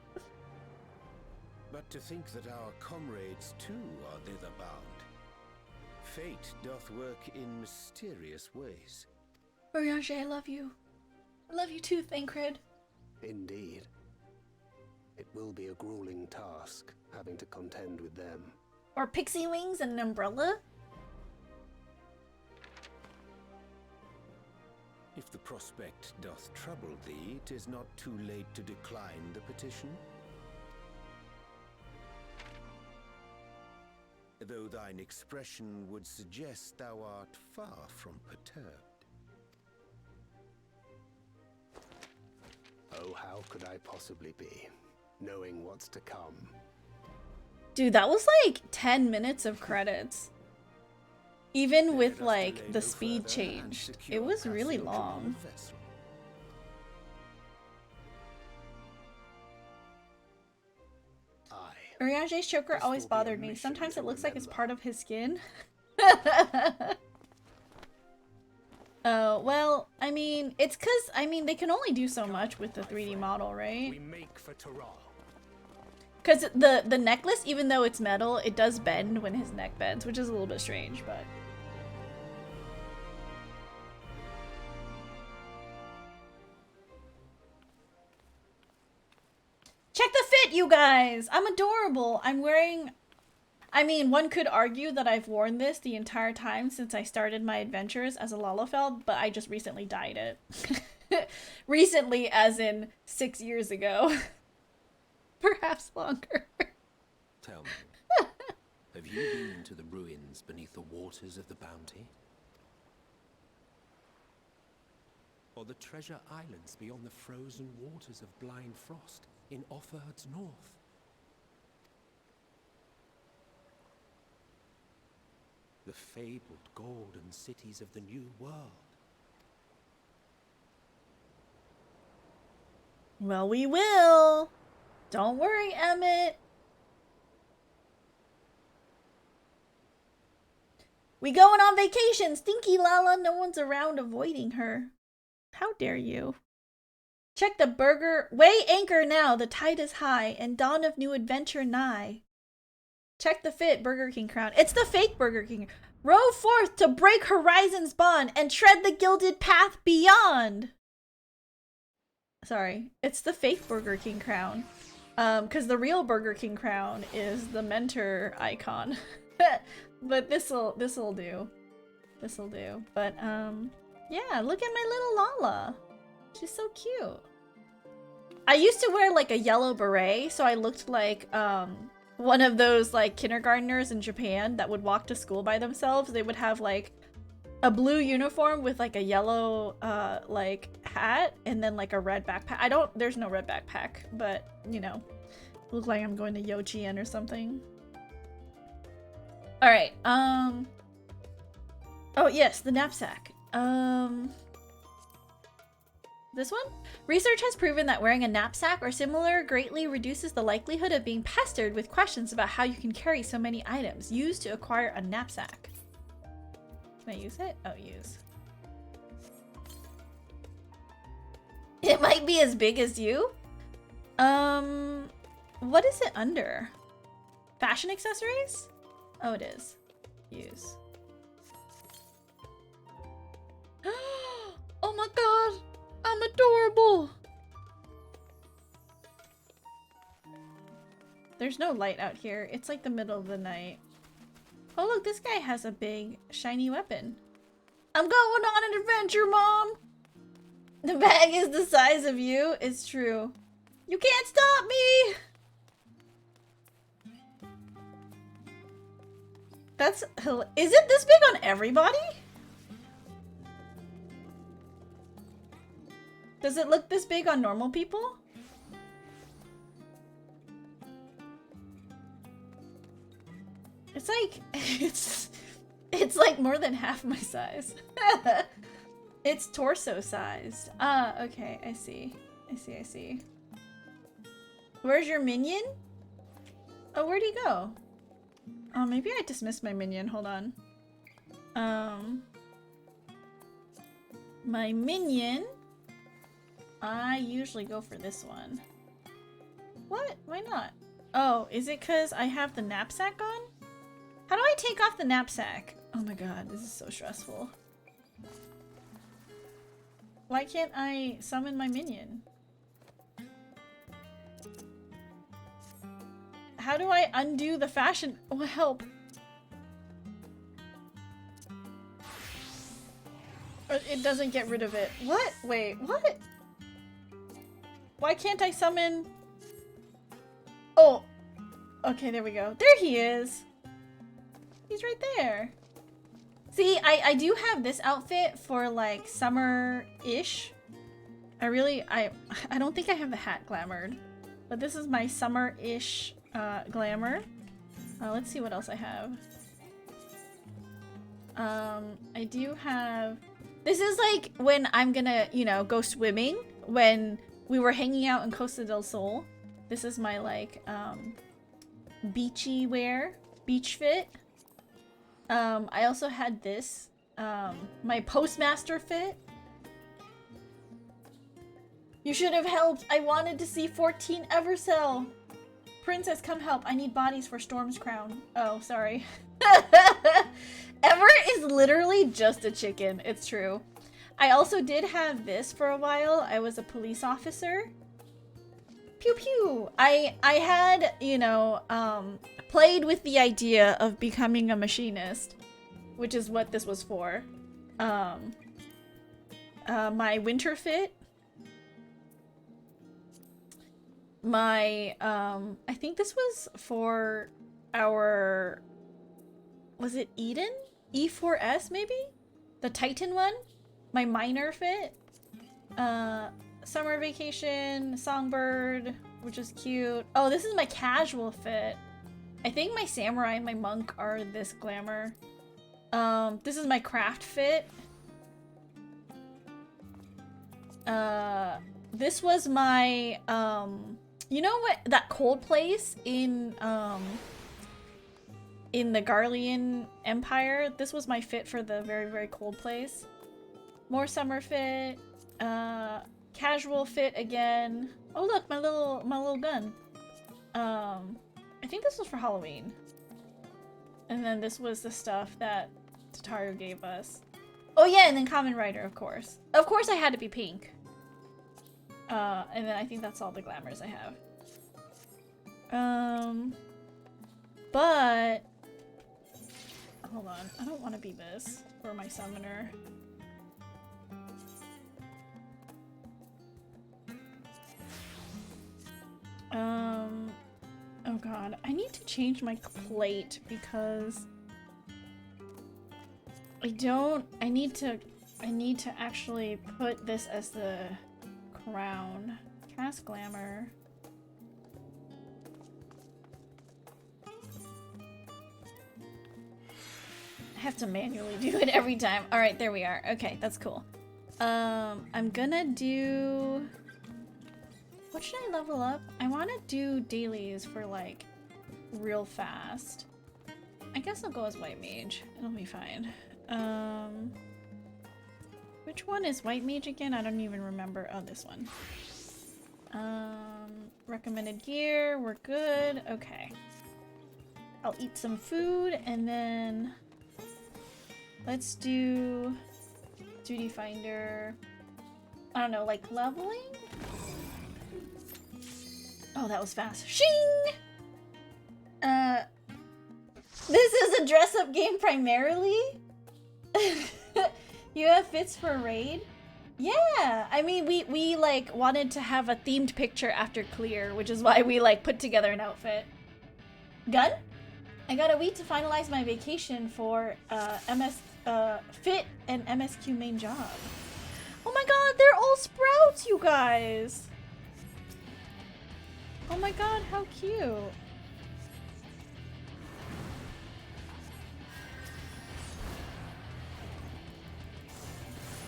to think that our comrades too are thither bound. Fate doth work in mysterious ways. Oriange, I love you. I love you too, Thancred. Indeed. It will be a grueling task, having to contend with them. Or pixie wings and an umbrella? If the prospect doth trouble thee, 'tis not too late to decline the petition. Though thine expression would suggest thou art far from perturbed. Oh, how could I possibly be, knowing what's to come? Dude, that was like 10 minutes of credits. Even with like the speed changed. It was really long. Oriange's choker always bothered me. Sometimes it looks like it's part of his skin. Oh, well, I mean, it's cause, I mean, they can only do so much with the 3D model, right? We make for Tyrol. Cause the necklace, even though it's metal, it does bend when his neck bends, which is a little bit strange, but... Check the fit, you guys! I'm adorable! I'm wearing I mean, one could argue that I've worn this the entire time since I started my adventures as a Lalafell, but I just recently dyed it. Recently, as in 6 years ago. Perhaps longer. Tell me, have you been to the ruins beneath the waters of the Bounty? Or the treasure islands beyond the frozen waters of Blind Frost in Offerd's north? The fabled golden cities of the New World. Well, we will. Don't worry, Emmett. We going on vacation, Stinky Lala. No one's around avoiding her. How dare you? Check the burger. Weigh anchor now. The tide is high and dawn of new adventure nigh. Check the fit, Burger King crown. It's the fake Burger King. Row forth to break horizon's bond and tread the gilded path beyond. Sorry, it's the fake Burger King crown. Because the real Burger King crown is the mentor icon. But this'll do. This'll do. But, yeah, look at my little Lala. She's so cute. I used to wear, like, a yellow beret, so I looked like, one of those, like, kindergartners in Japan that would walk to school by themselves. They would have, like, a blue uniform with, like, a yellow, like, hat and then, like, a red backpack. There's no red backpack, but, you know, look like I'm going to Yochien or something. Alright, oh, yes, the knapsack. This one? Research has proven that wearing a knapsack or similar greatly reduces the likelihood of being pestered with questions about how you can carry so many items. Use to acquire a knapsack. Can I use it? Oh, use. It might be as big as you? What is it under? Fashion accessories? Oh, it is. Use. Oh my god! I'm adorable! There's no light out here. It's like the middle of the night. Oh look, this guy has a big, shiny weapon. I'm going on an adventure, Mom! The bag is the size of you. It's true. You can't stop me! That's... Is it this big on everybody? Does it look this big on normal people? It's like... It's like more than half my size. It's torso sized. Ah, okay. I see. I see. Where's your minion? Oh, where'd he go? Oh, maybe I dismissed my minion. Hold on. My minion. I usually go for this one. What? Why not? Oh, is it because I have the knapsack on? How do I take off the knapsack? Oh my god, this is so stressful. Why can't I summon my minion? How do I undo the fashion? Oh, help. It doesn't get rid of it. What? Wait, what? Why can't I summon? Oh. Okay, there we go. There he is. He's right there. See, I do have this outfit for like summer-ish. I don't think I have the hat glamored. But this is my summer-ish glamour. Let's see what else I have. I do have... This is like when I'm gonna, you know, go swimming. When we were hanging out in Costa del Sol. This is my like, beachy wear. Beach fit. I also had this. My postmaster fit. You should have helped. I wanted to see 14 Eversell. Princess, come help. I need bodies for Storm's crown. Oh, sorry. Ever is literally just a chicken. It's true. I also did have this for a while. I was a police officer. Pew pew. I had, you know, played with the idea of becoming a machinist, which is what this was for. My winter fit. My, I think this was for our, was it Eden? E4S maybe? The Titan one? My minor fit. Summer vacation, songbird, which is cute. Oh, this is my casual fit. I think my samurai and my monk are this glamour. This is my craft fit. This was my, you know what, that cold place in the Garlean Empire? This was my fit for the very, very cold place. More summer fit, casual fit again. Oh look, my little gun. I think this was for Halloween. And then this was the stuff that Tataru gave us. Oh yeah, and then Kamen Rider, of course. Of course I had to be pink. And then I think that's all the glamours I have. But hold on, I don't want to be this for my summoner. Oh god, I need to change my plate because I need to actually put this as the crown. Cast glamour. I have to manually do it every time. All right, there we are. Okay, that's cool. I'm gonna do, what should I level up? I want to do dailies for like real fast. I guess I'll go as white mage. It'll be fine. Which one is white mage again? I don't even remember. Oh, this one. Recommended gear. We're good. Okay. I'll eat some food and then let's do duty finder. I don't know, like leveling? Oh, that was fast. Shing! This is a dress-up game primarily? You have fits for a raid? Yeah! I mean, we like wanted to have a themed picture after clear, which is why we like put together an outfit. Gun? I got a week to finalize my vacation for fit and MSQ main job. Oh my god, they're all sprouts, you guys! Oh my god, how cute.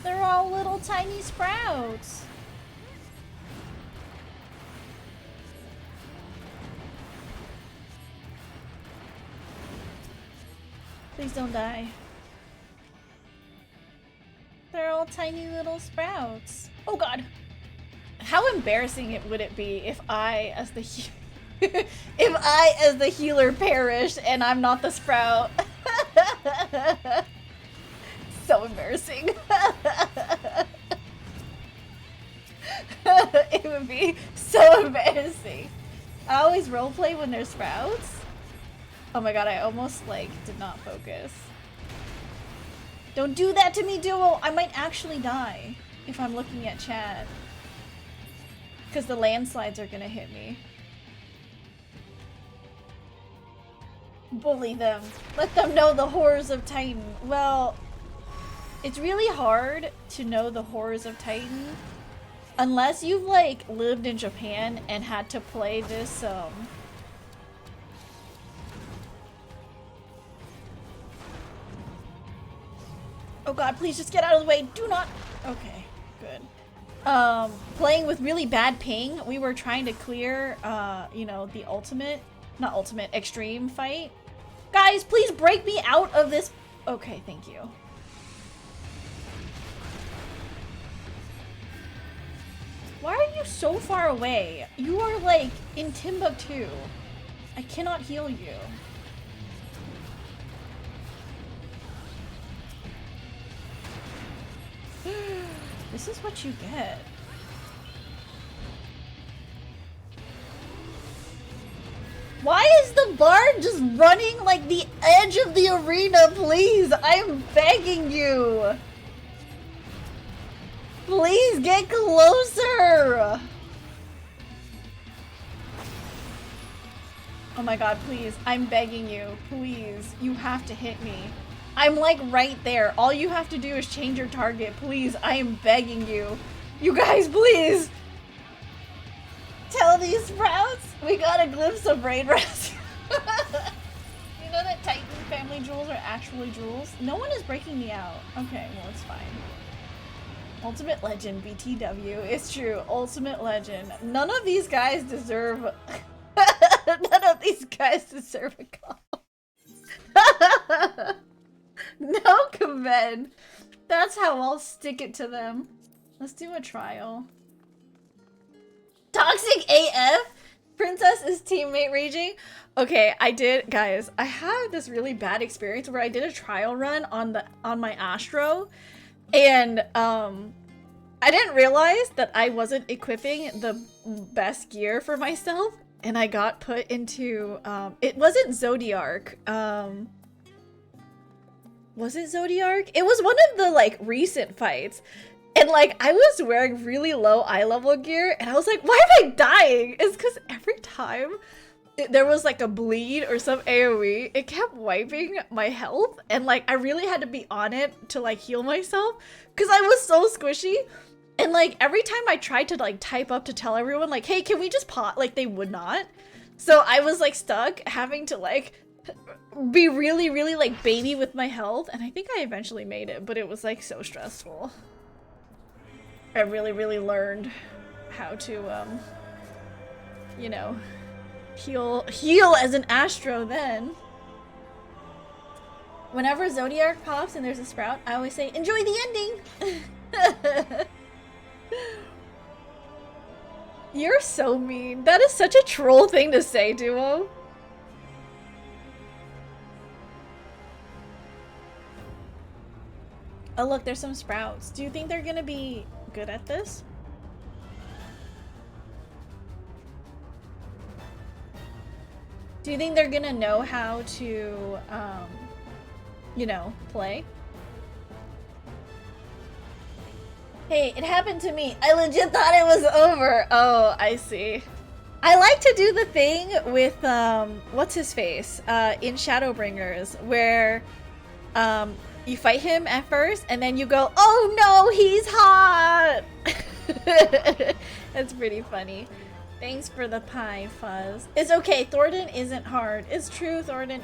They're all little tiny sprouts. Please don't die. They're all tiny little sprouts. Oh god. How embarrassing would it be if I as the healer perished and I'm not the sprout? So embarrassing. It would be so embarrassing. I always roleplay when there's sprouts. Oh my god, I almost like did not focus. Don't do that to me, Duo! I might actually die if I'm looking at chat. Because the landslides are gonna hit me. Bully them. Let them know the horrors of Titan. Well, it's really hard to know the horrors of Titan unless you've like lived in Japan and had to play this oh god, please just get out of the way. Do not. Okay, good. Playing with really bad ping, we were trying to clear you know, the extreme fight. Guys, please break me out of this. Okay, thank you. Why are you so far away? You are like in Timbuktu. I cannot heal you. This is what you get. Why is the bard just running like the edge of the arena, please? I'm begging you. Please get closer. Oh my god, please. I'm begging you. Please. You have to hit me. I'm like right there. All you have to do is change your target. Please. I am begging you. You guys, please. Tell these sprouts we got a glimpse of raid rescue. You know that Titan family jewels are actually jewels? No one is breaking me out. Okay, well, it's fine. Ultimate Legend, BTW. It's true. Ultimate Legend. None of these guys deserve... None of these guys deserve a call. No comment. That's how I'll stick it to them. Let's do a trial. Toxic AF? Princess is teammate raging? Okay, I did, guys, I had this really bad experience where I did a trial run on my Astro, and I didn't realize that I wasn't equipping the best gear for myself, and I got put into it wasn't Zodiark. Was it Zodiark? It was one of the like recent fights. And like I was wearing really low eye level gear and I was like, why am I dying? It's because every time there was like a bleed or some AoE, it kept wiping my health, and like I really had to be on it to like heal myself because I was so squishy. And like every time I tried to like type up to tell everyone like, hey, can we just pause? Like they would not. So I was like stuck having to like be really, really like baby with my health. And I think I eventually made it, but it was like so stressful. I really, really learned how to, you know, heal as an Astro then. Whenever Zodiark pops and there's a sprout, I always say, enjoy the ending! You're so mean. That is such a troll thing to say, Duo. Oh look, there's some sprouts. Do you think they're gonna be good at this? Do you think they're gonna know how to, you know, play? Hey, it happened to me. I legit thought it was over. Oh, I see. I like to do the thing with, what's his face? In Shadowbringers, where, you fight him at first, and then you go, oh no, he's hot! That's pretty funny. Thanks for the pie, Fuzz. It's okay, Thornton isn't hard. It's true, Thornton